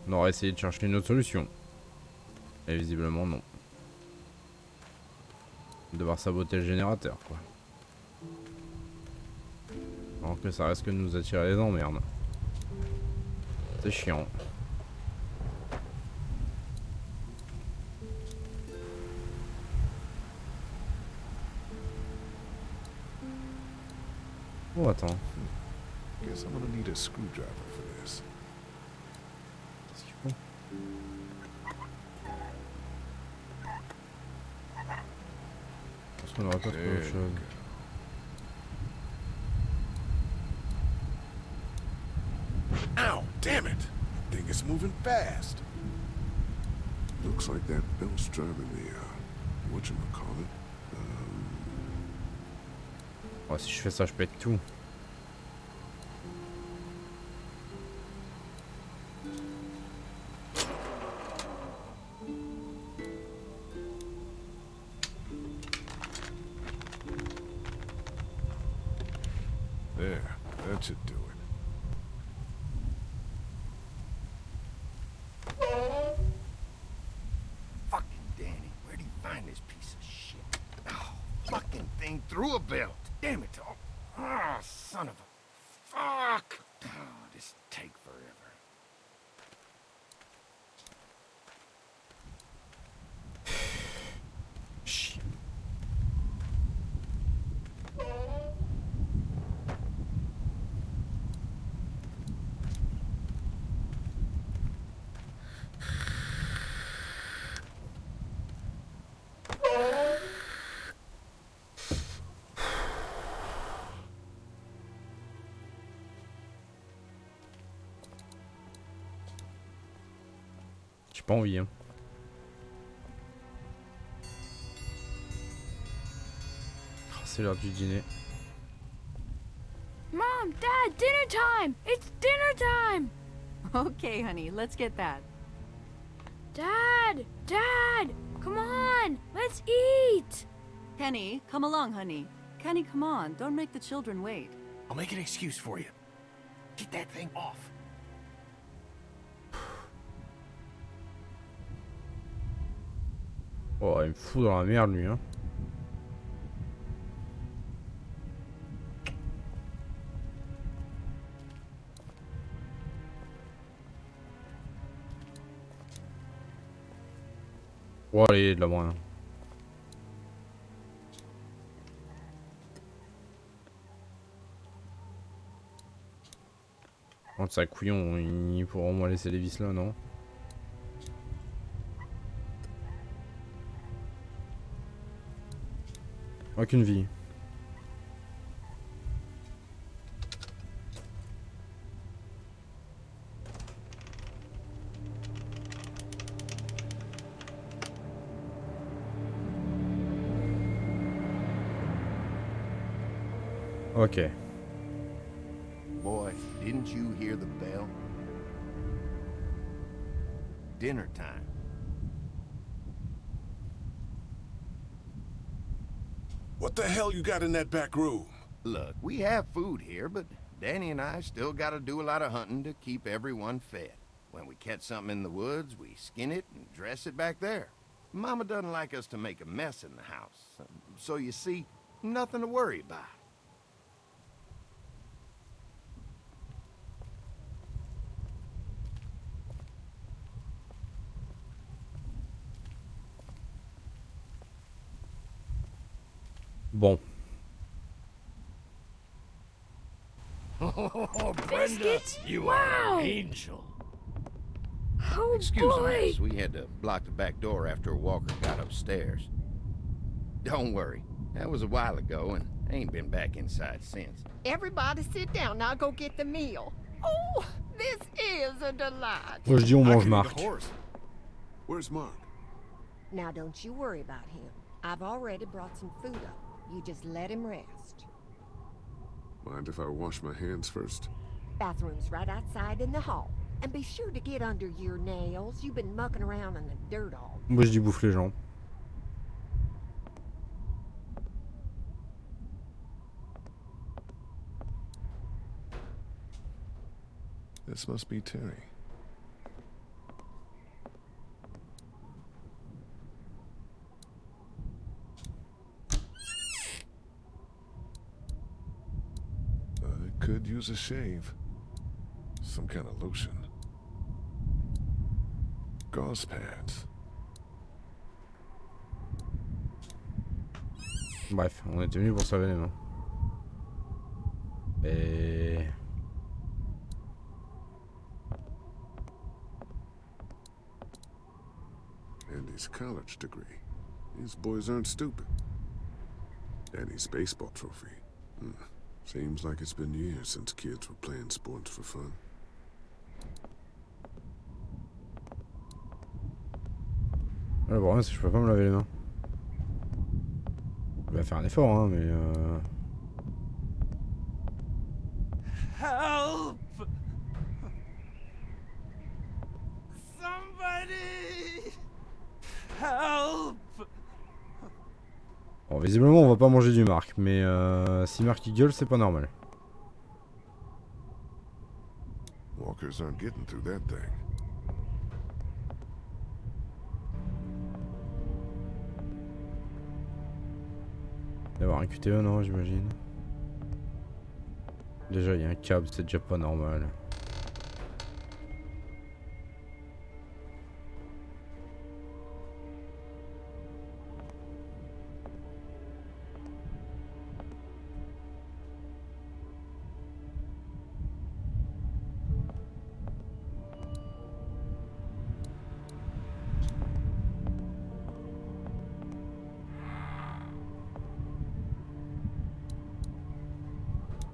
On aurait essayé de chercher une autre solution. Et visiblement non. Devoir saboter le générateur quoi. Alors que ça reste que de nous attirer les emmerdes. C'est chiant. Oh attends. Guess I'm gonna need a screwdriver for this. Qu'est-ce qu'il faut? Parce qu'on aurait pas trouvé autre chose. Ow! Damn it! Thing is moving fast. Looks like that bell's driving the whatchamacallit. Ouais, si je fais ça, je pète tout. There, that should do it. Fucking Danny, where'd he find this piece of shit? Oh, fucking thing through a belt. Damn it. Oh, son of a... Fuck! Oh, this take forever. Shit. J'ai pas envie hein. Oh, c'est l'heure du dîner. Mom, Dad, dinner time! It's dinner time! Okay, honey, let's get that. Dad! Dad! Come on! Let's eat! Kenny, come along, honey. Kenny, come on. Don't make the children wait. I'll make an excuse for you. Get that thing off. Oh, il me fout dans la merde lui hein. Oh allez, de la moins. Oh, c'est un couillon, il pourra au moins laisser les vis là, non? Aucune vie. Ok. Boy, didn't you hear the bell? Dinner time. What the hell you got in that back room? Look, we have food here, but Danny and I still gotta do a lot of hunting to keep everyone fed. When we catch something in the woods, we skin it and dress it back there. Mama doesn't like us to make a mess in the house, so you see, nothing to worry about. Bon. Oh, Brenda, Biscuits? you Wow. are an angel. Oh Excuse boy! us, we had to block the back door after Walker got upstairs. Don't worry, that was a while ago and I ain't been back inside since. Everybody sit down. I'll go get the meal. Oh, this is a delight. Moi je dis on mange Marc. Where's Mark? Now don't you worry about him. I've already brought some food up. You just let him rest. Mind if I wash my hands first? Bathroom's right outside in the hall. And be sure to get under your nails. You've been mucking around in the dirt all. Moi je dis bouffe les gens. This must be Terry. I could use a shave. Some kind of lotion. Gauze pads. Bref, on était venu pour se laver les mains. Et... Andy's college degree. These boys aren't stupid. Danny's baseball trophy. Seems like it's been years since kids were playing sports for fun. Le problème c'est que je peux pas me laver les mains. Je vais faire un effort hein, mais Help! Somebody! Help! Bon, visiblement on va pas manger du Marc, mais si Marc il gueule c'est pas normal. Walkers aren't getting through that thing. Il va y avoir un QTE non j'imagine. Déjà il y a un câble, c'est déjà pas normal.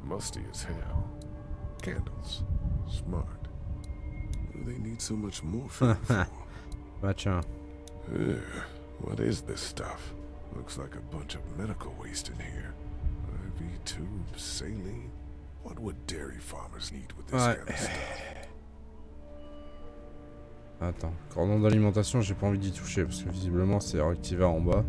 Musty as hell. Candles. Smart. What do they need so much morphine for? Bah tiens. What is this stuff? Looks like a bunch of medical waste in here. IV tubes, saline. What would dairy farmers need with this kind of stuff? Attends, cordon d'alimentation, j'ai pas envie d'y toucher parce que visiblement c'est réactivé en bas.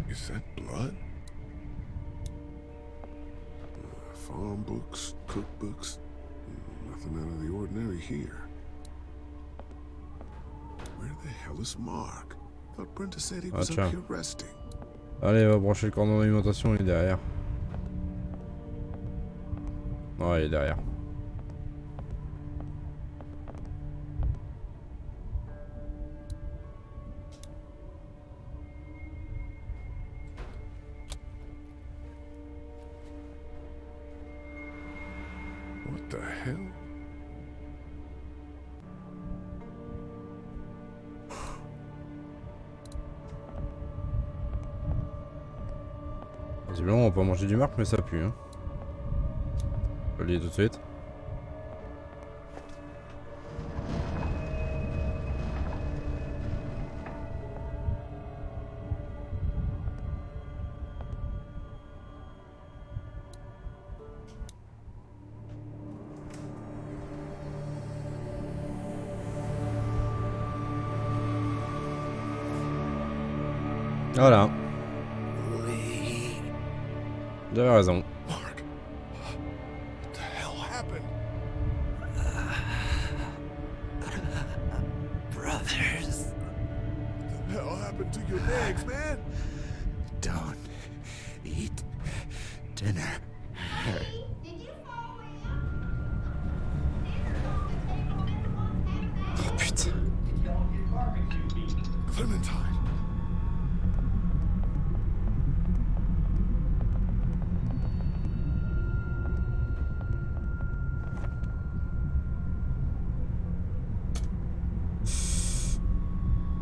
Is that blood? Farm books, cookbooks. Nothing out of the ordinary here. Where the hell is Mark? Thought Brenda said he was up here resting. Allez, va brancher le cordon d'alimentation, il est derrière. Ouais, il est derrière. What the hell? Visiblement, on va pas manger du marque, mais ça pue. Hein. Je vais le dire tout de suite. Voilà. Vous avez raison. Mark, what the hell happened? Brothers. What the hell happened to your legs, man? Don't eat dinner. Oh putain. Clementine.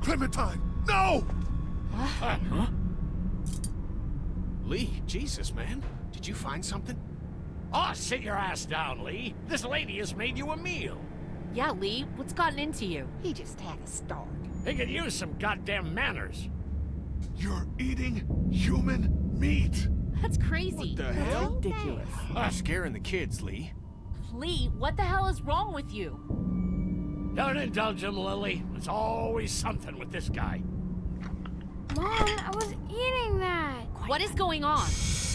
Clementine, no! Huh? Lee, Jesus, man. Did you find something? Oh, sit your ass down, Lee. This lady has made you a meal. Yeah, Lee, what's gotten into you? He just had a start. He could use some goddamn manners. You're eating human meat! That's crazy. What the hell? Ridiculous. Scaring the kids, Lee. Lee, what the hell is wrong with you? Don't indulge him, Lily. There's always something with this guy. Mom, I was eating that. What is going on?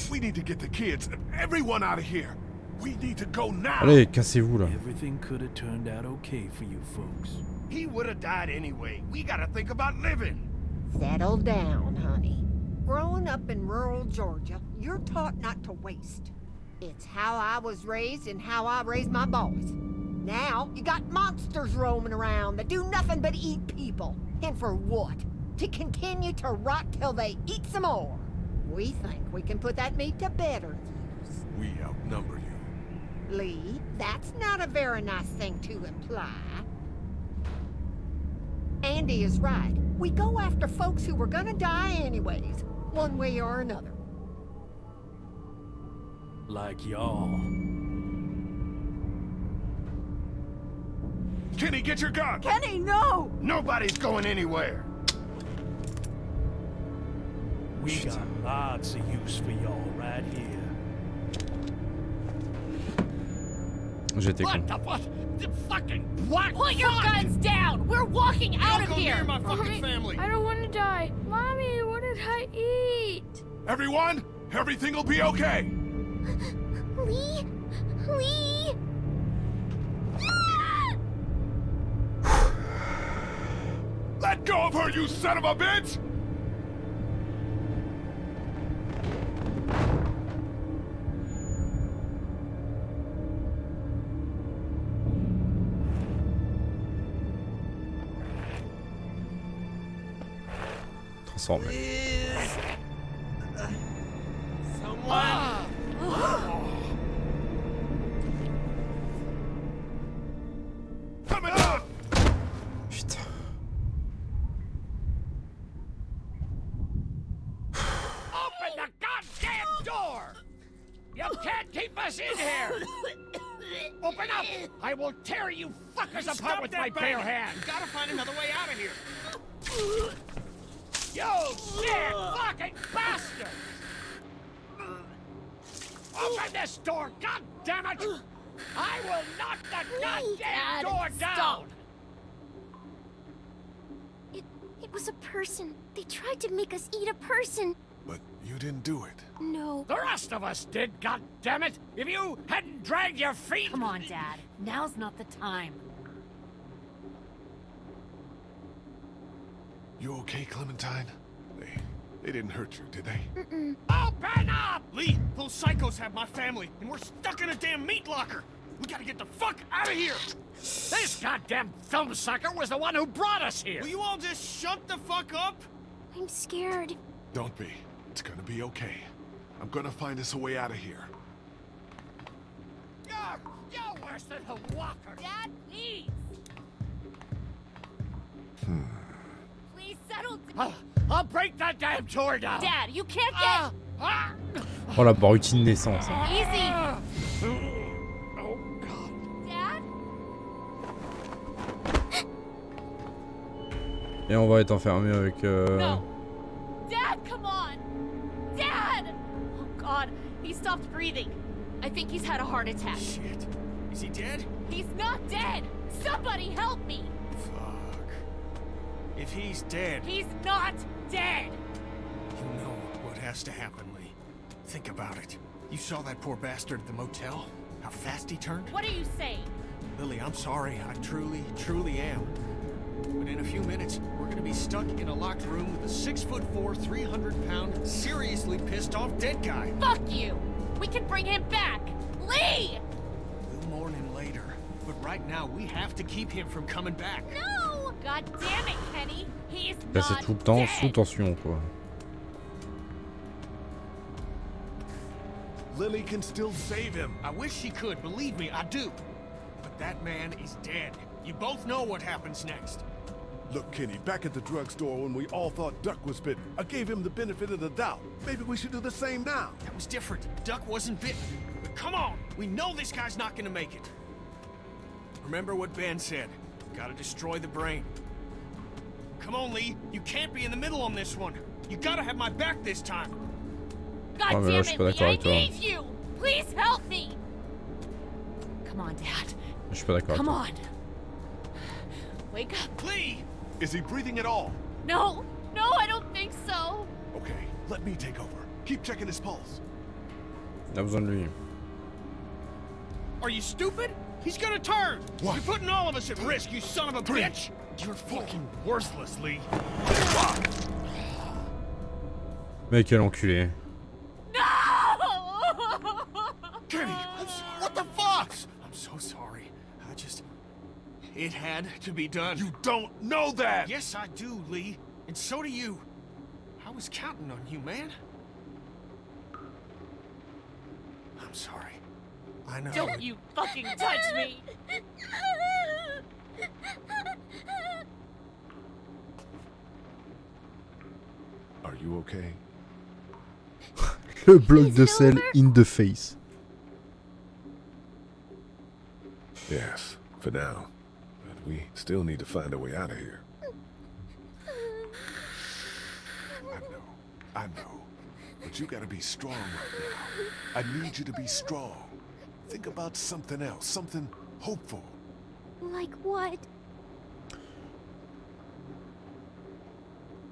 We need to get the kids and everyone out of here. We need to go now. Allez, cassez-vous là. Everything could have turned out okay for you folks. He would have died anyway. We gotta think about living. Settle down, honey. Growing up in rural Georgia, you're taught not to waste. It's how I was raised and how I raised my boys. Now, you got monsters roaming around that do nothing but eat people. And for what? To continue to rot till they eat some more. We think we can put that meat to better use. We outnumber you. Lee, that's not a very nice thing to imply. Andy is right. We go after folks who were gonna die anyways, one way or another. Like y'all. Kenny, get your gun! Kenny, no! Nobody's going anywhere. We got lots of use for y'all right here. J'étais con. What the what? The fucking what? Put your guns down! We're walking out of Don't go here! near my fucking Mommy, family. I don't want to die. Mommy, what did I eat? Everyone, everything will be okay. Lee? Lee? Let go of her, you son of a bitch! Transformé. Coming on! Putain. Open the goddamn door! You can't keep us in here! Open up! I will tear you fuckers apart Stop with that my bare banging. hands! We gotta find another way out of here. You sick fucking bastard! Open this door, god damn it! I will knock the goddamn Dad, door down! stop. It was a person. They tried to make us eat a person. But you didn't do it. No. The rest of us did, god damn it! If you hadn't dragged your feet! Come on, Dad. Now's not the time. You okay, Clementine? They They didn't hurt you, did they? Open up! Lee, those psychos have my family, and we're stuck in a damn meat locker. We gotta get the fuck out of here! This goddamn film sucker was the one who brought us here! Will you all just shut the fuck up? I'm scared. Don't be. It's gonna be okay. I'm gonna find us a way out of here. You're worse than a walker! Dad, please! Please settle down. I'll break that damn door down! Dad, you can't get... Oh la routine naissance. Easy! Dad? Et on va être enfermé avec... No! Dad, come on! Dad! Oh God, he stopped breathing. I think he's had a heart attack. Shit. Is he dead? He's not dead! Somebody help me! Fuck. If he's dead... He's not dead! You know what has to happen, Lee. Think about it. You saw that poor bastard at the motel? How fast he turned? What are you saying? Lily, I'm sorry. I truly, truly am. But in a few minutes, we're gonna be stuck in a locked room with a 6'4", 300-pound, seriously pissed off dead guy. Fuck you! We can bring him back! Lee! We'll mourn him later. But right now, we have to keep him from coming back. No! God damn it, Kenny! He's Là c'est not tout le temps dead. sous tension quoi. Lily can still save him. I wish she could, believe me, I do. But that man is dead. You both know what happens next. Look, Kenny, back at the drugstore when we all thought Duck was bitten, I gave him the benefit of the doubt. Maybe we should do the same now. That was different. Duck wasn't bitten. But come on, we know this guy's not gonna make it. Remember what Ben said. Gotta destroy the brain. Come on, Lee. You can't be in the middle on this one. You gotta have my back this time. God Oh, mais là, damn je suis it, pas Lee, d'accord I avec toi. need you! Please help me! Come on, Dad. Je suis pas d'accord avec Come toi. on. Wake up. Lee! Is he breathing at all? No, no, I don't think so. Okay, let me take over. Keep checking his pulse. On a besoin de lui. Are you stupid? He's gonna turn! What? You're putting all of us at risk, you son of a bitch! You're fucking worthless, Lee. Mais quel enculé. Kenny, what the fuck? I'm so sorry. It had to be done. You don't know that! Yes, I do, Lee. And so do you. I was counting on you, man. I'm sorry. I know. Don't you fucking touch me! Are you okay? Le bloc de sel in the face. Yes, for now. But we still need to find a way out of here. I know. But you gotta be strong right now. I need you to be strong. Think about something else, something hopeful. Like what?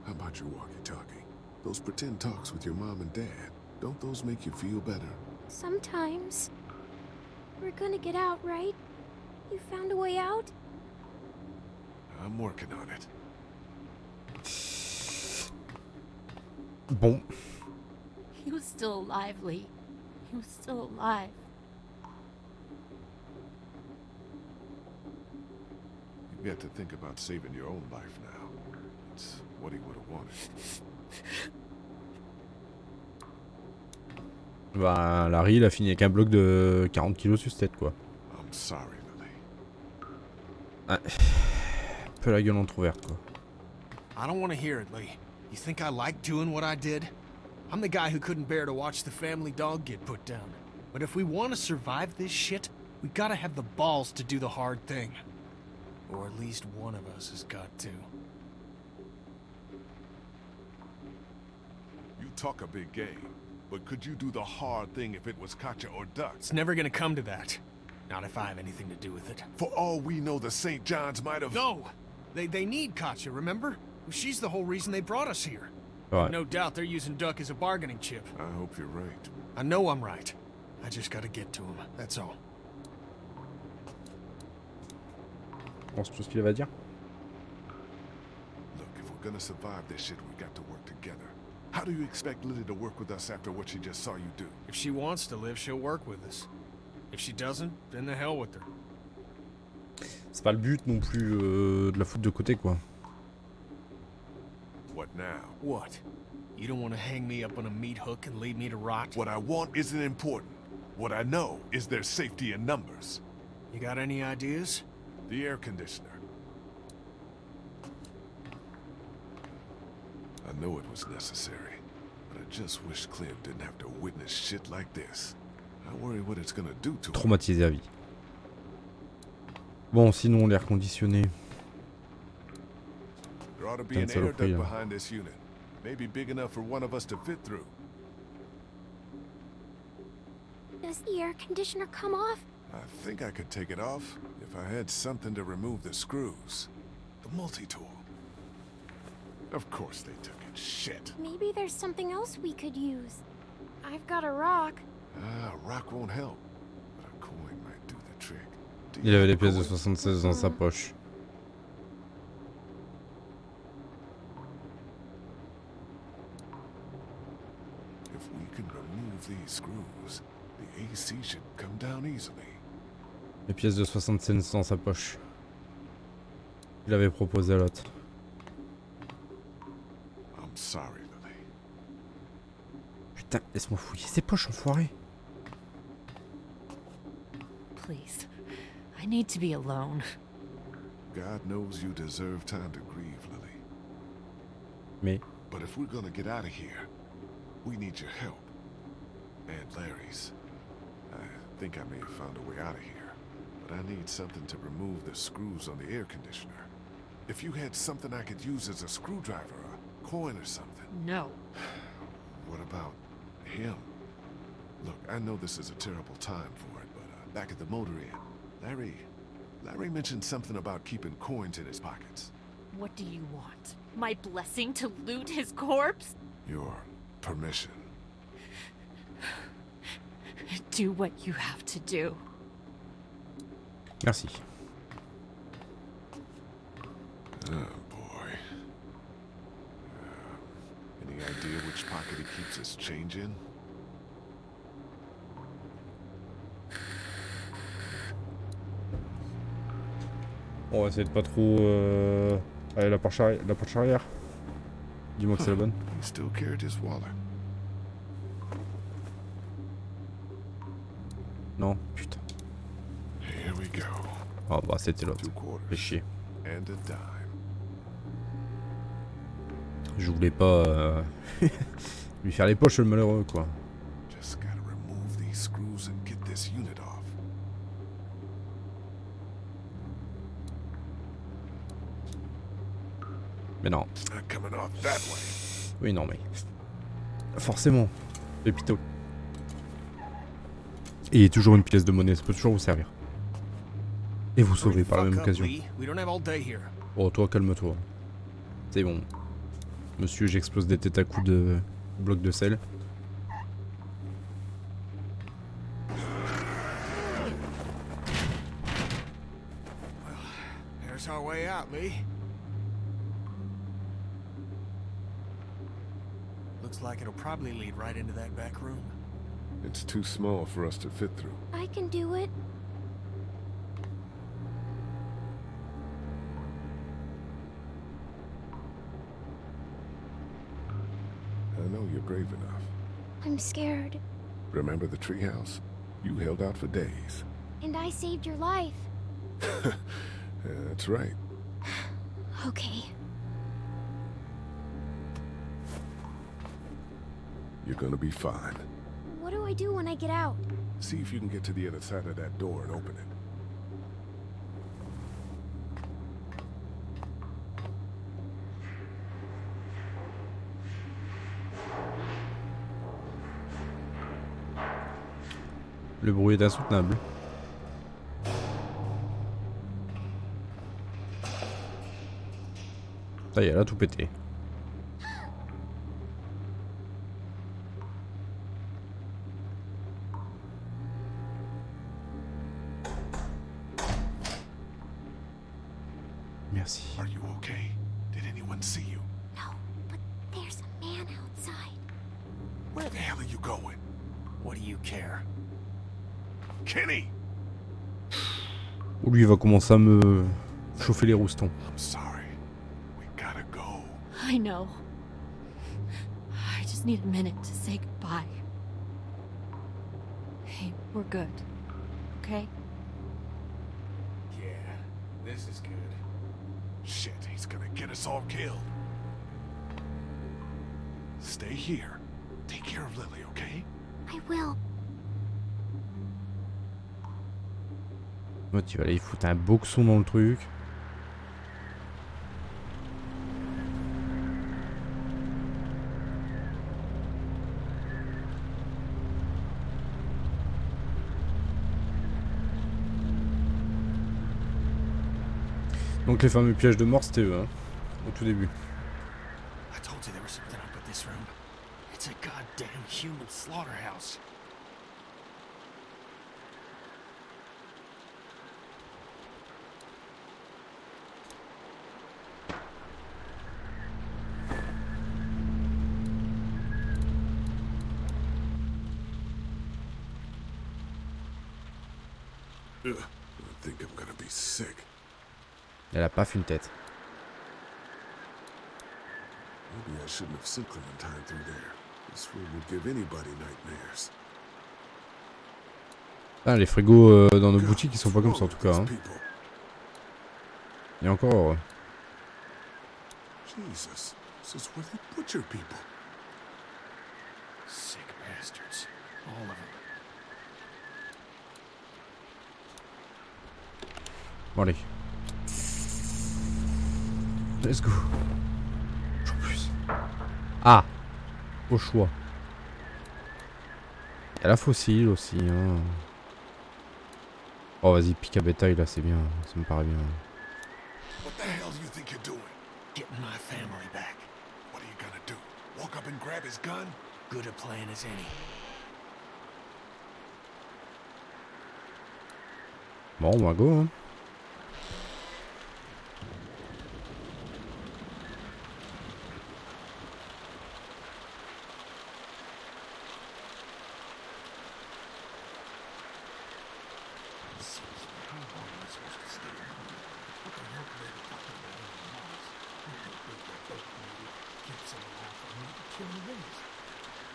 How about your walkie-talkie? Those pretend talks with your mom and dad. Don't those make you feel better? Sometimes. We're gonna get out, right? You found a way out? I'm working on it. Bon. He was still alive, Lee. He was still alive. You've got to think about saving your own life now. It's what he would have wanted. Bah, Larry, il a fini avec un bloc de 40 kilos sur tête, quoi. I'm sorry, Lily. Ouais. Un peu la gueule entrouverte, quoi. I don't want to hear it, Lee. You think I like doing what I did? I'm the guy who couldn't bear to watch the family dog get put down. But if we want to survive this shit, we gotta have the balls to do the hard thing. Or at least one of us has got to. You talk a big game, but could you do the hard thing if it was Katya or Duck? It's never gonna come to that. Not if I have anything to do with it. For all we know, the St. John's might have... No! They need Katya, remember? She's the whole reason they brought us here. Ouais. No doubt they're using Duck as a bargaining chip. I hope you're right. I know I'm right. I just gotta get to him, that's all. Je pense tout ce qu'il va dire. Look, if we're gonna survive this shit, we got to work together. How do you expect Lily to work with us after what she just saw you do? If she wants to live, she'll work with us. If she doesn't, then the hell with her. C'est pas le but non plus de la foutre de côté, quoi. What now? What? You don't want to hang me up on a meat hook and leave me to rot? What I want isn't important. What I know is there's safety in numbers. You got any ideas? The air conditioner. I know it was necessary, but I just wish Clem didn't have to witness shit like this. I worry what it's gonna do to him. Traumatisé à vie. Bon, sinon l'air conditionné. There ought to be an air duct behind this unit. Maybe big enough for one of us to fit through. Does the air conditioner come off? I think I could take it off if I had something to remove the screws. The multi-tool. Of course they took it. Shit. Maybe there's something else we could use. I've got a rock. Ah, a rock won't help. But a coin might do the trick. Il avait les pièces de 76 dans sa poche. If we can remove these screws, the AC should come down easily. Les pièces de 76 dans sa poche. Il avait proposé à l'autre. I'm sorry, Lily. Putain, laisse-moi fouiller ses poches, enfoiré. Please. I need to be alone. God knows you deserve time to grieve, Lily. Mais But if we're gonna get out of here, we need your help. And Larry's. I think I may have found a way out of here. But I need something to remove the screws on the air conditioner. If you had something I could use as a screwdriver, a coin or something. No. What about him? Look, I know this is a terrible time for it, but back at the motor inn, Larry mentioned something about keeping coins in his pockets. What do you want? My blessing to loot his corpse? Your permission. Do what you have to do. merci. Oh boy. Any idea which pocket he keeps his change in? On va essayer de pas trop... Allez, la porte arrière. Dis-moi que c'est la bonne. He still carried his wallet. Non, putain. Here we go. Ah bah c'était l'autre. Fais chier. And a dime. Je voulais pas lui faire les poches le malheureux quoi. Just gotta remove these screws and get this unit off. Mais non. It's not coming off that way. Oui non mais... Forcément. Pépito. Et il y a toujours une pièce de monnaie, ça peut toujours vous servir. Et vous sauver par la même occasion. Oh toi calme-toi. C'est bon. Monsieur, j'explose des têtes à coups de bloc de sel. There's our way out, Lee. Looks like it'll probably lead right into that back room. It's too small for us to fit through. I can do it. I know you're brave enough. I'm scared. Remember the treehouse? You held out for days. And I saved your life. That's right. Okay. You're gonna be fine. What do I do when I get out? See if you can get to the other side of that door and open it. Le bruit est insoutenable. Ça y est, elle a tout pété. Merci. Are you okay? Did anyone see you? No, but there's a man outside. you going? What do you care? Kenny! Ou lui il va commencer à me chauffer les roustons. I'm sorry. We gotta go. I know. I just need a minute to say goodbye. Hey, we're good. Okay? Yeah, this is good. Shit, he's gonna get us all killed. Stay here. Take care of Lily, okay? I will. Ouais, tu vas aller foutre un boxon dans le truc. Donc les fameux pièges de mort, c'était eux, hein, au tout début. I told you there was something up with this room. It's a goddamn human slaughterhouse. Ugh, I think I'm gonna be sick. Elle a pas fait une tête. Maybe I shouldn't have sent Clementine through there. This room would give anybody nightmares. Ah, les frigos dans nos boutiques, ils sont pas comme ça en tout cas. Hein. Et encore. Jesus, this is where they butcher people. Sick bastards. All of them. Bon allez. Let's go. En plus. Ah. Au choix. Il y a la fossile aussi. Hein. Oh vas-y, pique à bétail là, c'est bien. Ça me paraît bien. What the hell do you think you're doing? Getting my family back. What are you gonna do? Walk up and grab his gun? Good a plan as any. Bon, on va go. Hein.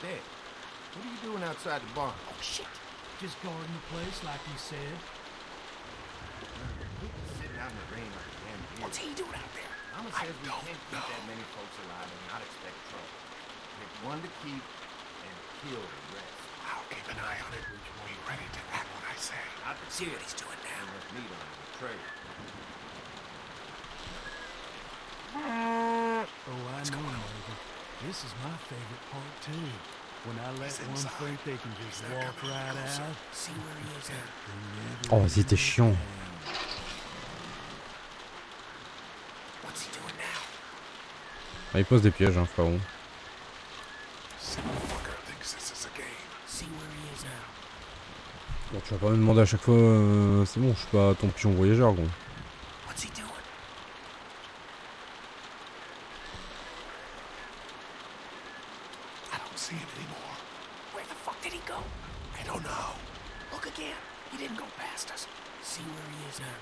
Dad, what are you doing outside the barn? Oh, shit. Just guarding the place like you said. Sitting out in the rain like a damn deer. What's he doing out there? Mama says we can't keep that many folks alive and not expect trouble. Pick one to keep and kill the rest. I'll keep an eye on it. Be ready to act when I say. I can see what he's doing now. Enough meat on the trail. Oh, I know, Neighbor. This is my favorite part, too. When I let one think they can just walk right out. See where he is at. Oh, vas-y, t'es chiant. What's he doing now? Ah, il pose des pièges, hein, frérot. Fucker thinks this is a game. See where he is now. Bon, tu vas pas me demander à chaque fois. C'est bon, je suis pas ton pion voyageur, gros. What's he doing? I don't see him anymore. Where the fuck did he go? I don't know. Look again. He didn't go past us. See where he is now.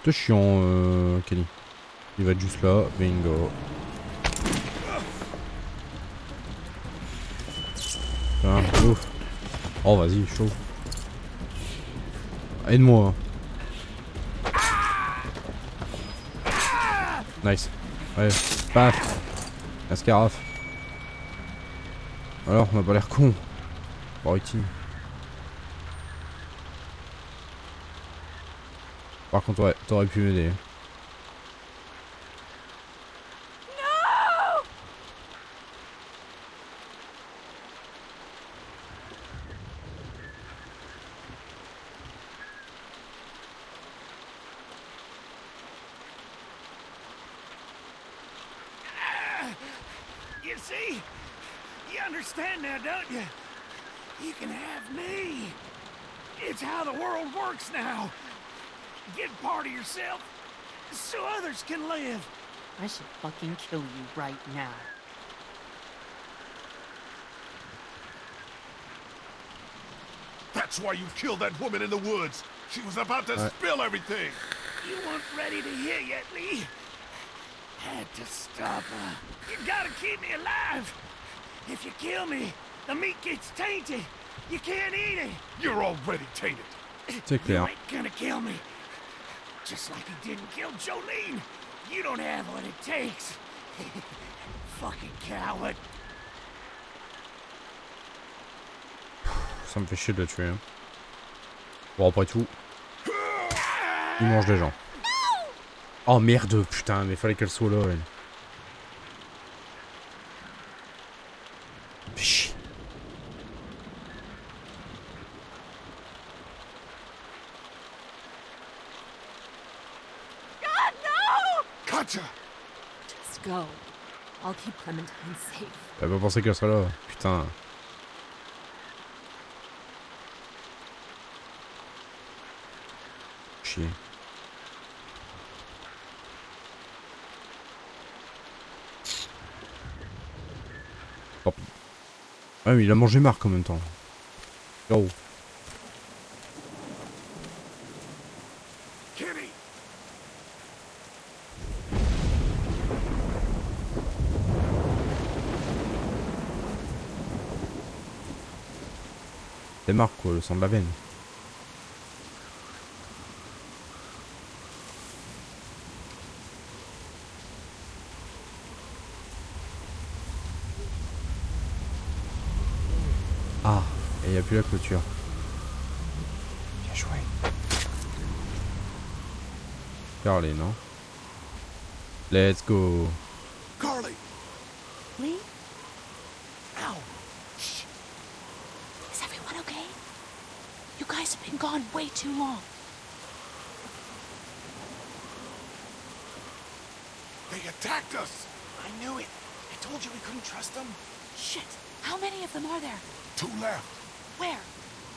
T'es chiant, Kenny. Il va être juste là. Bingo. Ah, ouf. Oh, vas-y, chaud. Aide-moi. Nice. Ouais, paf. Ascaraf. Alors, on a pas l'air con. Bon, ici. Par contre, ouais, t'aurais pu m'aider. You see? You understand now, don't you? You can have me. It's how the world works now. Get part of yourself so others can live. I should fucking kill you right now. That's why you killed that woman in the woods. She was about to spill everything. You weren't ready to hear yet, Lee. Had to stop her. You gotta keep me alive. If you kill me, the meat gets tainted. You can't eat it. You're already tainted. C'est You clair. ain't gonna kill me. Just like he didn't kill Jolene. You don't have what it takes. Fucking coward. Ça me fait chier de le tuer. Hein. Bon, après tout, il mange des gens. Oh merde, putain, mais fallait qu'elle soit là, elle. Fais chier. God, no! Katja! Just go. I'll keep Clementine safe. T'avais pas pensé qu'elle soit là, putain. Chier. Oh. Ah mais il a mangé Marc en même temps. Oh. Kitty! C'est Marc quoi, le sang de la veine. Ah, et il n'y a plus la clôture. Bien joué. Carly, non? Let's go. Carly! Lee? Ow! Shh. Is everyone okay? You guys have been gone way too long. They attacked us! I knew it. I told you we couldn't trust them. Shit! How many of them are there? 2 left. Where?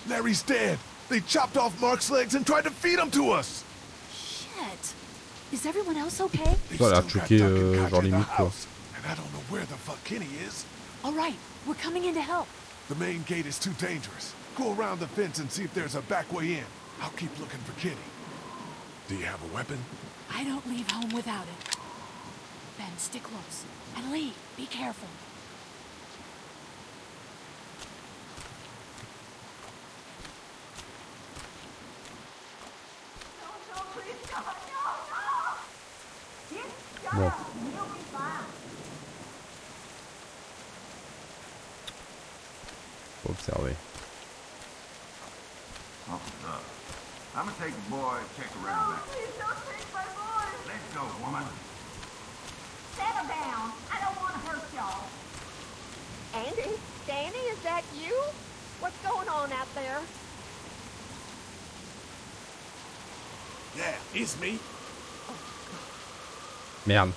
Larry's dead. They chopped off Mark's legs and tried to feed him to us. Shit! Is everyone else okay? Ça a l'air choqué, genre limite quoi. And I don't know where the fuck Kenny is. Alright, we're coming in to help. The main gate is too dangerous. Go around the fence and see if there's a back way in. I'll keep looking for Kenny. Do you have a weapon? I don't leave home without it. Ben, stick close. And Lee, be careful. Bon. Faut observer. I'm gonna take the boy and check around back. Please don't take my boy. Let's go, woman. Settle down. I don't want to hurt y'all. Andy? Danny, is that you? What's going on out there? Yeah, it's me. Merde.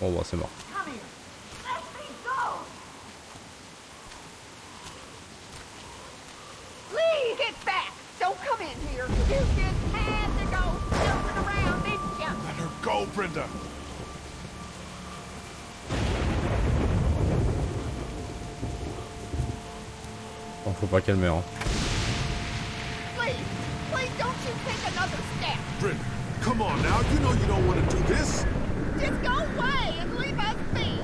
Bon bah c'est mort. Come here. Let me go. Lee, get back. Don't come in here. You just had to go jumping around, didn't you? Let her go, Brenda. Bon, faut pas qu'elle meure. Hein. Please don't you take another step. Brenda, come on now. You know you don't want to do this. Just go away and leave us be.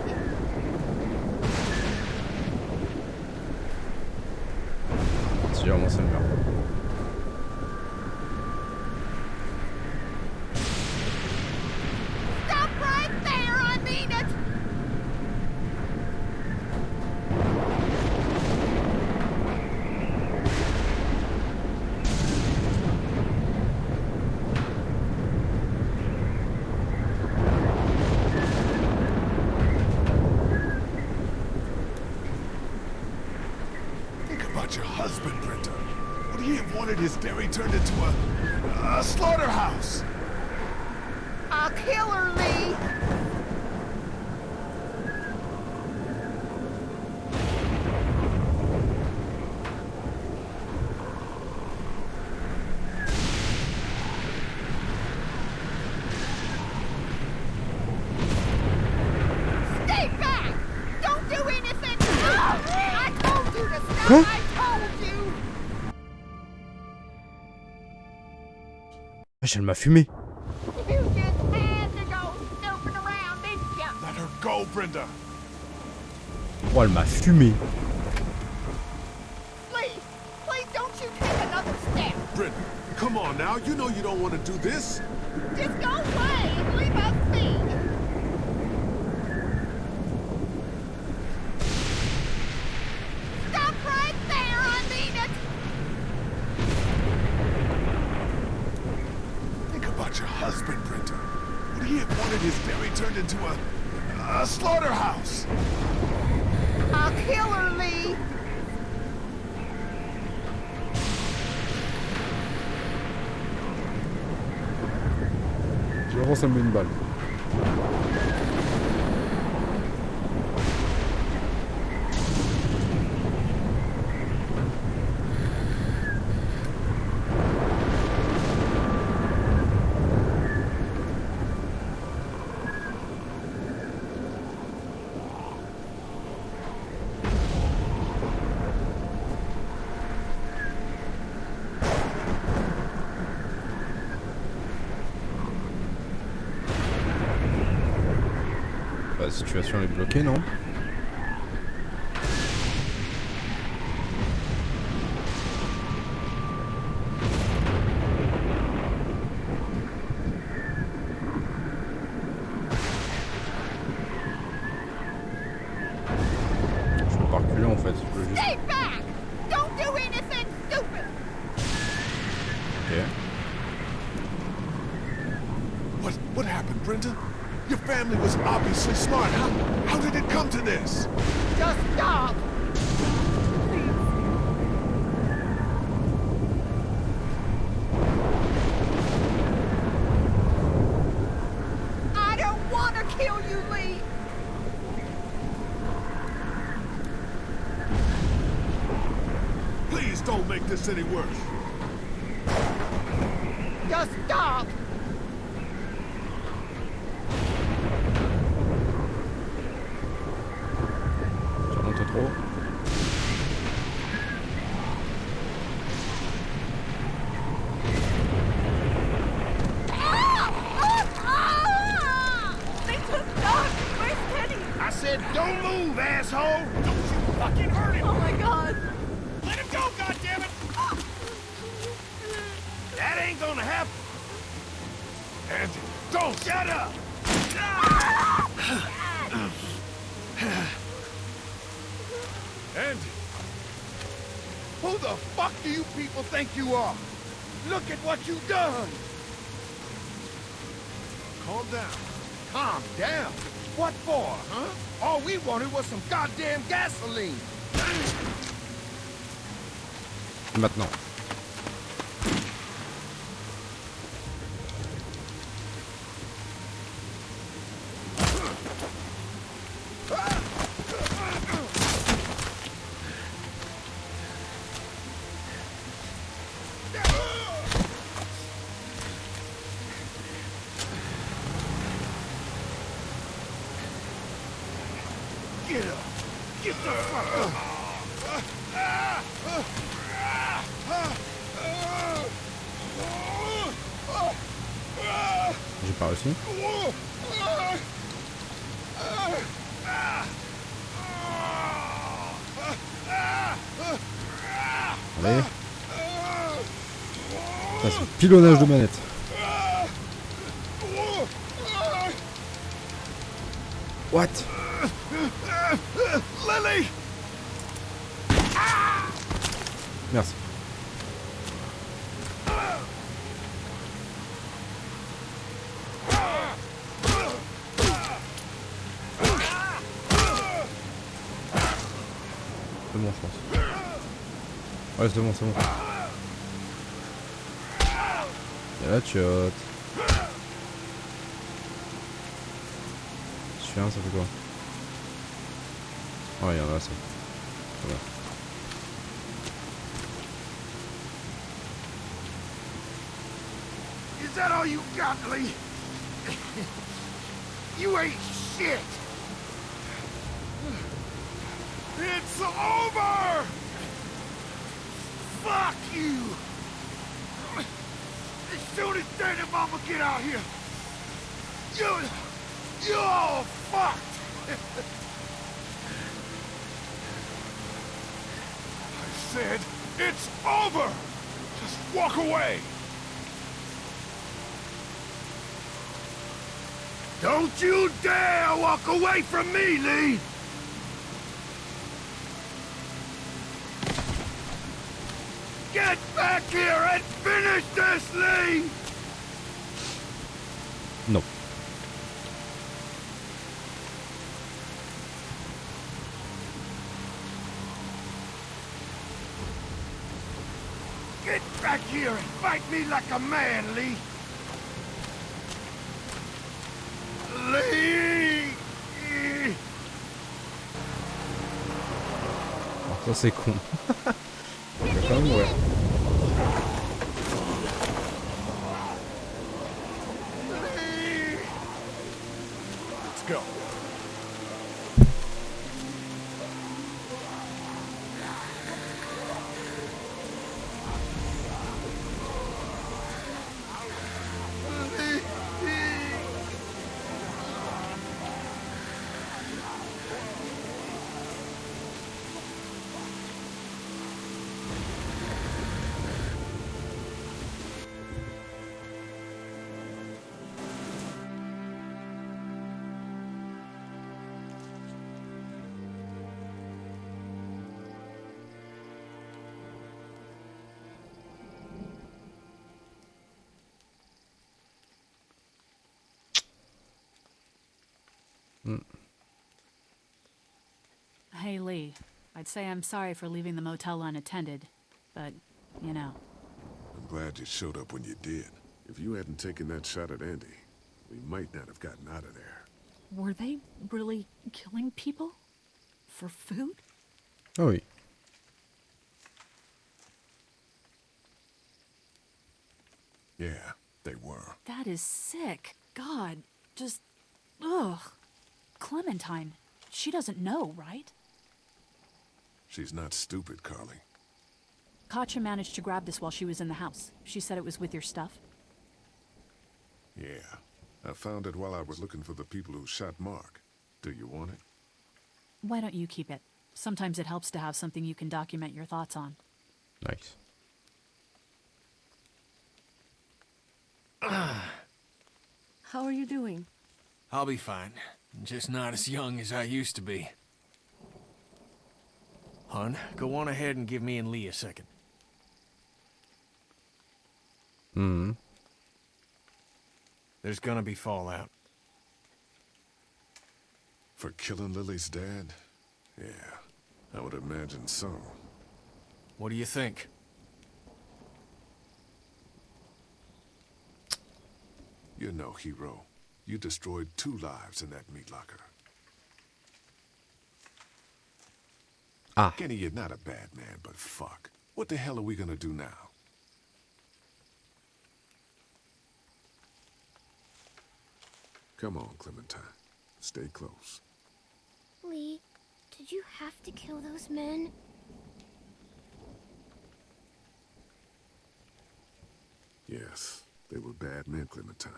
Si vraiment ça meurt. Stop right there, I mean it. Think about your husband, Brenda. Would he have wanted his dairy turned into a slaughterhouse? I'll kill her, Lee. Stay back! Don't do anything! No! I told you to stop! Huh? I told Elle m'a fumé. You just had to go snooping around, didn't ya? Let her go, Brenda. Oh, elle m'a fumé. Please, please don't you take another step. Brenda, come on now. You know you don't want to do this. Just go away and leave us be. Stop right there, I mean it. Think about your husband, Brenda. Would he have wanted his dairy turned into a slaughterhouse? I'll kill her, Lee. J'avance, elle me met une balle. La situation est bloquée, non? Je peux pas reculer en fait, je peux juste... Stay back! Don't do anything stupid! Ok. What happened, Brenda? Your family was obviously smart. How did it come to this? Just stop! I don't want to kill you, Lee! Please don't make this any worse. Just stop! Ça monte trop. They took Doc! Where's Kenny? I said, don't move, asshole! Don't you fucking hurt him! Oh my god! Let him go, goddammit! That ain't gonna happen. Andy, don't! Shut up! Andy! Who the fuck do you people think you are? Look at what you've done! Calm down. Calm down? What for, huh? All we wanted was some goddamn gasoline. Maintenant. Get up! Get the fuck up! J'ai pas réussi. Allez. Ça, c'est pilonnage de manette. What? Lily! Merci. C'est bon, je pense. Ouais, c'est bon, c'est bon. Y'a la chiotte. Je fais un, ça fait quoi? Oh, y'en a ça. Voilà. Is that all you got, Lee? You ain't shit! It's over! Fuck you! soon as Dad and Mama get out here, you're all fucked. I said, it's over. Just walk away. Don't you dare walk away from me, Lee! Get back here and finish this, Lee! Non. Get back here and fight me like a man, Lee! Lee! Alors ça c'est con. Je vais quand même mourir. Let's go. Hey, Lee. I'd say I'm sorry for leaving the motel unattended, but, you know. I'm glad you showed up when you did. If you hadn't taken that shot at Andy, we might not have gotten out of there. Were they really killing people? For food? Ah oui. Yeah, they were. That is sick. God, just... ugh. Clementine, she doesn't know, right? She's not stupid, Carly. Katja managed to grab this while she was in the house. She said it was with your stuff. Yeah. I found it while I was looking for the people who shot Mark. Do you want it? Why don't you keep it? Sometimes it helps to have something you can document your thoughts on. Nice. How are you doing? I'll be fine. Just not as young as I used to be. Hun, go on ahead and give me and Lee a second. Hmm. There's gonna be fallout. For killing Lily's dad? Yeah, I would imagine so. What do you think? You're no hero. You destroyed 2 lives in that meat locker. Ah. Kenny, you're not a bad man, but fuck. What the hell are we gonna do now? Come on, Clementine. Stay close. Lee, did you have to kill those men? Yes, they were bad men, Clementine.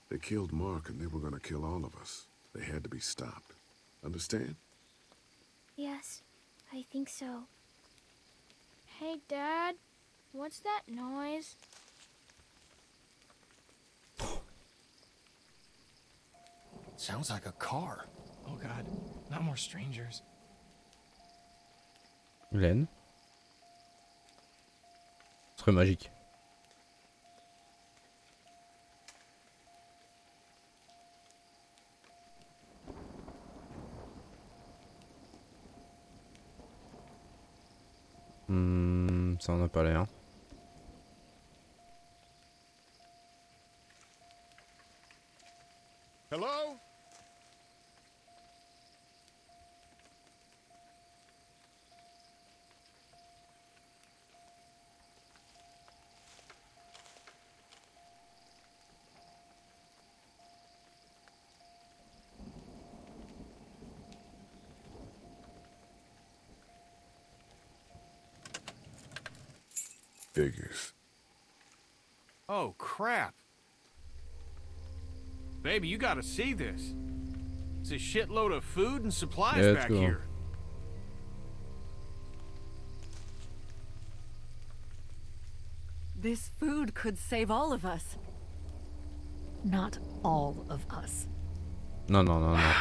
They killed Mark and they were gonna kill all of us. They had to be stopped. Understand? Yes, I think so. Hey, Dad, what's that noise? Sounds like a car. Oh God, not more strangers. Glenn. Ce serait magique. Ça en a pas l'air. Hello? Figures. Oh, crap. Baby, you gotta see this. It's a shitload of food and supplies back here. This food could save all of us. Not all of us. Non, non, non, non.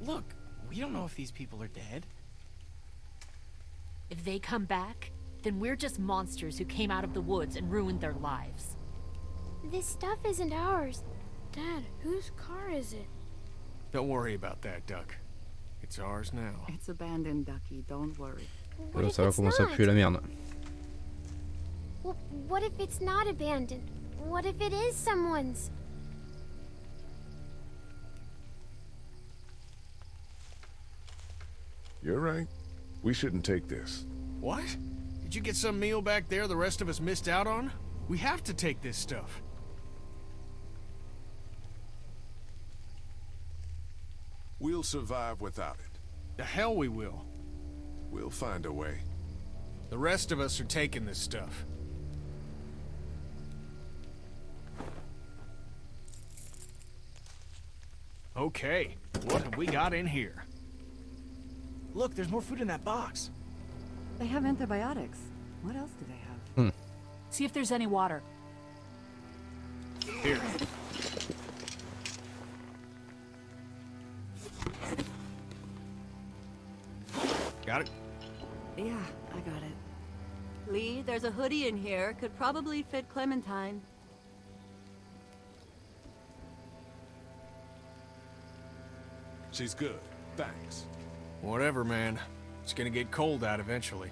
Look, we don't know if these people are dead. If they come back, then we're just monsters who came out of the woods and ruined their lives. This stuff isn't ours. Dad, whose car is it? Don't worry about that, Duck. It's ours now. It's abandoned, Ducky. Don't worry. What if Ça va it's commencer à not? puer la merde. Well, what if it's not abandoned? What if it is someone's? You're right. We shouldn't take this. What? Did you get some meal back there the rest of us missed out on? We have to take this stuff. We'll survive without it. The hell we will. We'll find a way. The rest of us are taking this stuff. Okay, what have we got in here? Look, there's more food in that box. They have antibiotics. What else do they have? See if there's any water. Here. Got it? Yeah, I got it. Lee, there's a hoodie in here. Could probably fit Clementine. She's good. Thanks. Whatever, man. It's gonna get cold out eventually.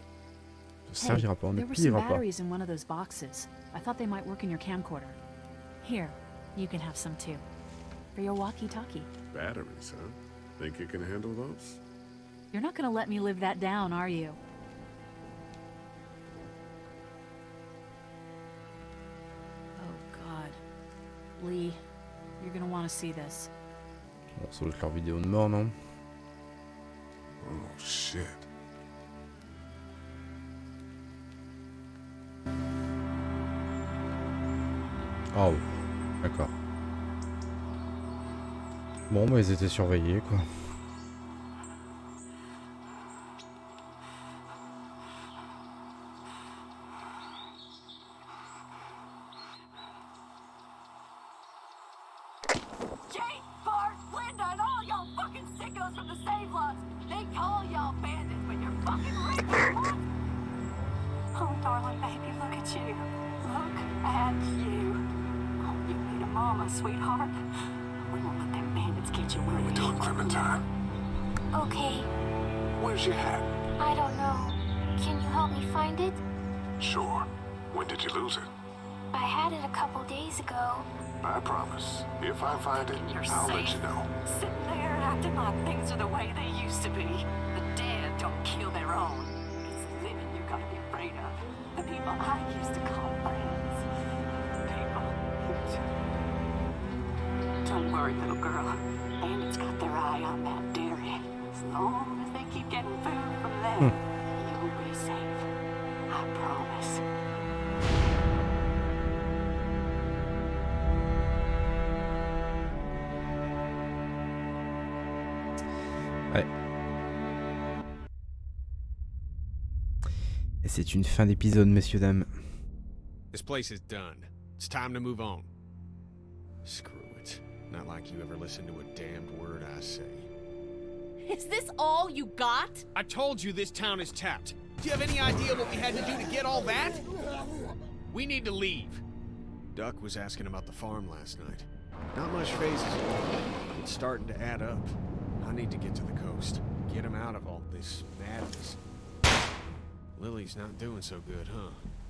Ça servira pas, on ne There were some pliera pas. batteries in one of those boxes. I thought they might work in your camcorder. Here, you can have some too. For your walkie-talkie. Batteries, huh? Think you can handle those? You're not gonna let me live that down, are you? Oh, God. Lee, you're gonna want to see this. Bon, ça doit être leur vidéo de mort, non? Oh, shit. Oh, d'accord. Bon, bah ils étaient surveillés, quoi. Jake, Bart, Linda, and all y'all fucking sickos from the save lots. They call y'all bandits, but you're fucking raping. Oh, darling baby, look at you. Look at you. Oh, you need a mama, sweetheart. We won't let them bandits get you where We talk Clementine. Okay, Where's your hat? I don't know. Can you help me find it? Sure. When did you lose it? I had it a couple days ago. I promise. If I find it, You're I'll let safe. you know. Sitting there acting like things are the way they used to be. The dead don't kill their own. It's the living you gotta be afraid of. The people I used to call friends. People. Don't worry, little girl. Bandits got their eye on that dairy. As long as they keep getting food from them, you'll be safe. I promise. Ouais. Et c'est une fin d'épisode, messieurs, dames. This place is done. It's time to move on. Screw it. Not like you ever listen to a damned word I say. Is this all you got? I told you this town is tapped. Do you have any idea what we had to do to get all that? We need to leave. Duck was asking about the farm last night. Not much phases at all. It's starting to add up. I need to get to the coast. Get him out of all this madness. Lily's not doing so good, huh?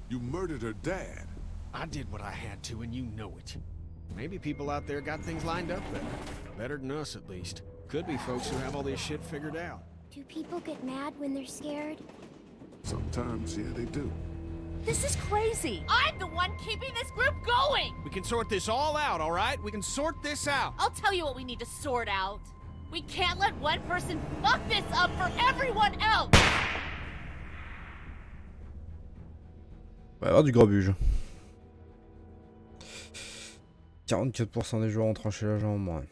You murdered her dad. I did what I had to, and you know it. Maybe people out there got things lined up better. Better than us, at least. Could be folks who have all this shit figured out. Do people get mad when they're scared? Sometimes, yeah, they do. This is crazy. I'm the one keeping this group going. We can sort this all out, all right? We can sort this out. I'll tell you what we need to sort out. We can't let one person fuck this up for everyone else. va y avoir du grabuge. 44% des joueurs ont tranché la jambe, ouais.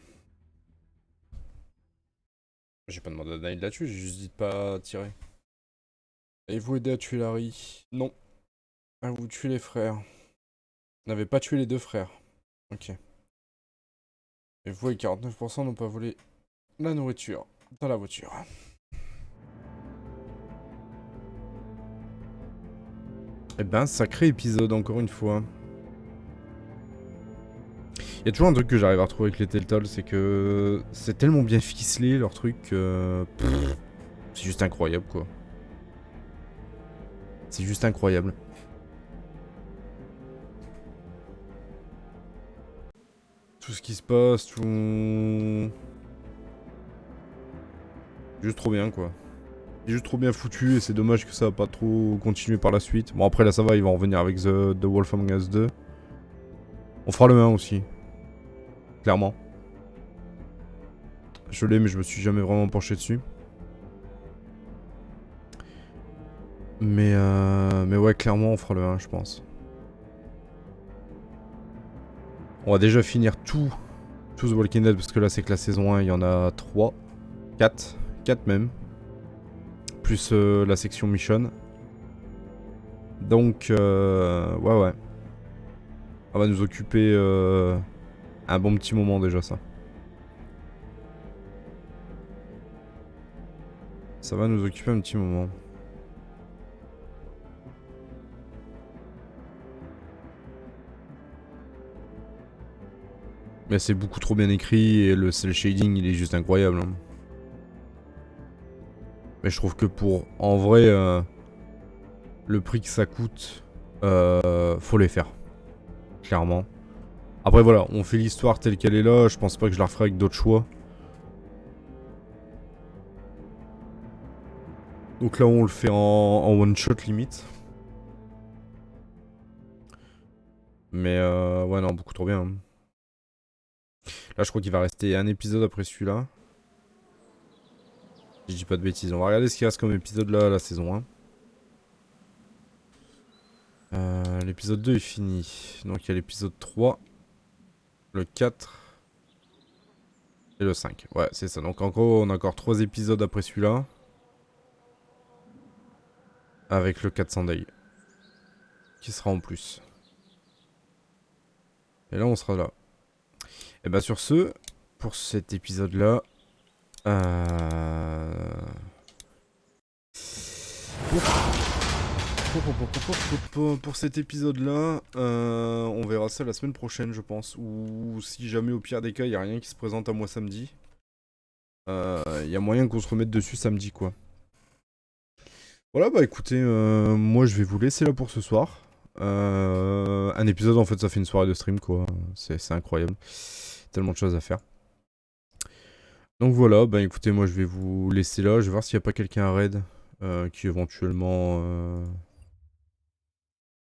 J'ai pas demandé à Daniel de la tuer, j'ai juste dit de pas tirer. Avez-vous aidé à tuer Larry? Non. Avez-vous tué les frères? Vous n'avez pas tué les deux frères. Ok. Et vous et 49% n'ont pas volé la nourriture dans la voiture. Eh ben, sacré épisode encore une fois. Il y a toujours un truc que j'arrive à retrouver avec les Telltale, c'est que c'est tellement bien ficelé leur truc que... c'est juste incroyable quoi. C'est juste incroyable. Tout ce qui se passe, tout... Juste trop bien quoi. C'est juste trop bien foutu et c'est dommage que ça va pas trop continuer par la suite. Bon après là ça va, ils vont revenir avec The Wolf Among Us 2. On fera le 1 aussi. Clairement. Je l'ai mais je me suis jamais vraiment penché dessus. Mais ouais clairement on fera le 1 je pense. On va déjà finir tout The Walking Dead parce que là c'est que la saison 1 il y en a 3. 4 même. Plus la section Mission. Donc ouais. On va nous occuper un bon petit moment déjà ça. Ça va nous occuper un petit moment. Mais c'est beaucoup trop bien écrit et le cel shading il est juste incroyable. Hein. Mais je trouve que pour en vrai le prix que ça coûte, faut les faire. Clairement. Après voilà, on fait l'histoire telle qu'elle est là, je pense pas que je la referai avec d'autres choix. Donc là on le fait en one shot limite. Mais ouais non, beaucoup trop bien. Hein. Là je crois qu'il va rester un épisode après celui-là. Je dis pas de bêtises, on va regarder ce qu'il reste comme épisode là, la saison 1. L'épisode 2 est fini. Donc il y a l'épisode 3, le 4 et le 5. Ouais c'est ça, donc en gros on a encore 3 épisodes après celui-là. Avec le 400 Day. Qui sera en plus. Et là on sera là. Et bah sur ce, pour cet épisode là, pour cet épisode là, on verra ça la semaine prochaine je pense. Ou si jamais au pire des cas il n'y a rien qui se présente à moi samedi. Il y a moyen qu'on se remette dessus samedi quoi. Voilà bah écoutez, moi je vais vous laisser là pour ce soir. Un épisode en fait ça fait une soirée de stream quoi. C'est incroyable. Tellement de choses à faire. Donc voilà, bah écoutez, moi je vais vous laisser là. Je vais voir s'il n'y a pas quelqu'un à raid qui éventuellement...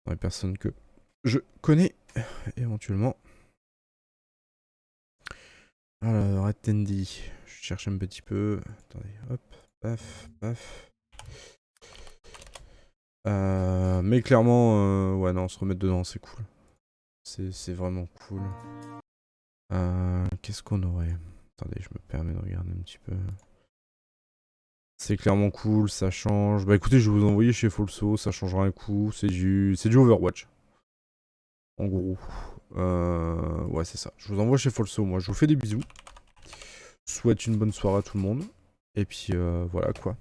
dans les personnes que je connais éventuellement. Alors, Red Tendy. Je cherche un petit peu. Attendez, hop, paf, paf. Mais clairement, ouais non, se remettre dedans, c'est cool. C'est vraiment cool. Qu'est-ce qu'on aurait? Attendez, je me permets de regarder un petit peu. C'est clairement cool, ça change. Bah écoutez, je vais vous envoyer chez Folso, ça changera un coup. C'est du Overwatch. En gros. Ouais, c'est ça. Je vous envoie chez Folso, moi. Je vous fais des bisous. Souhaite une bonne soirée à tout le monde. Et puis voilà quoi.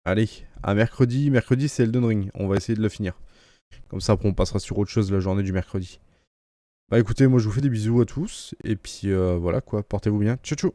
Allez, à mercredi. Mercredi, c'est Elden Ring. On va essayer de le finir. Comme ça, après, on passera sur autre chose la journée du mercredi. Bah écoutez, moi je vous fais des bisous à tous. Et puis voilà quoi. Portez-vous bien. Ciao ciao.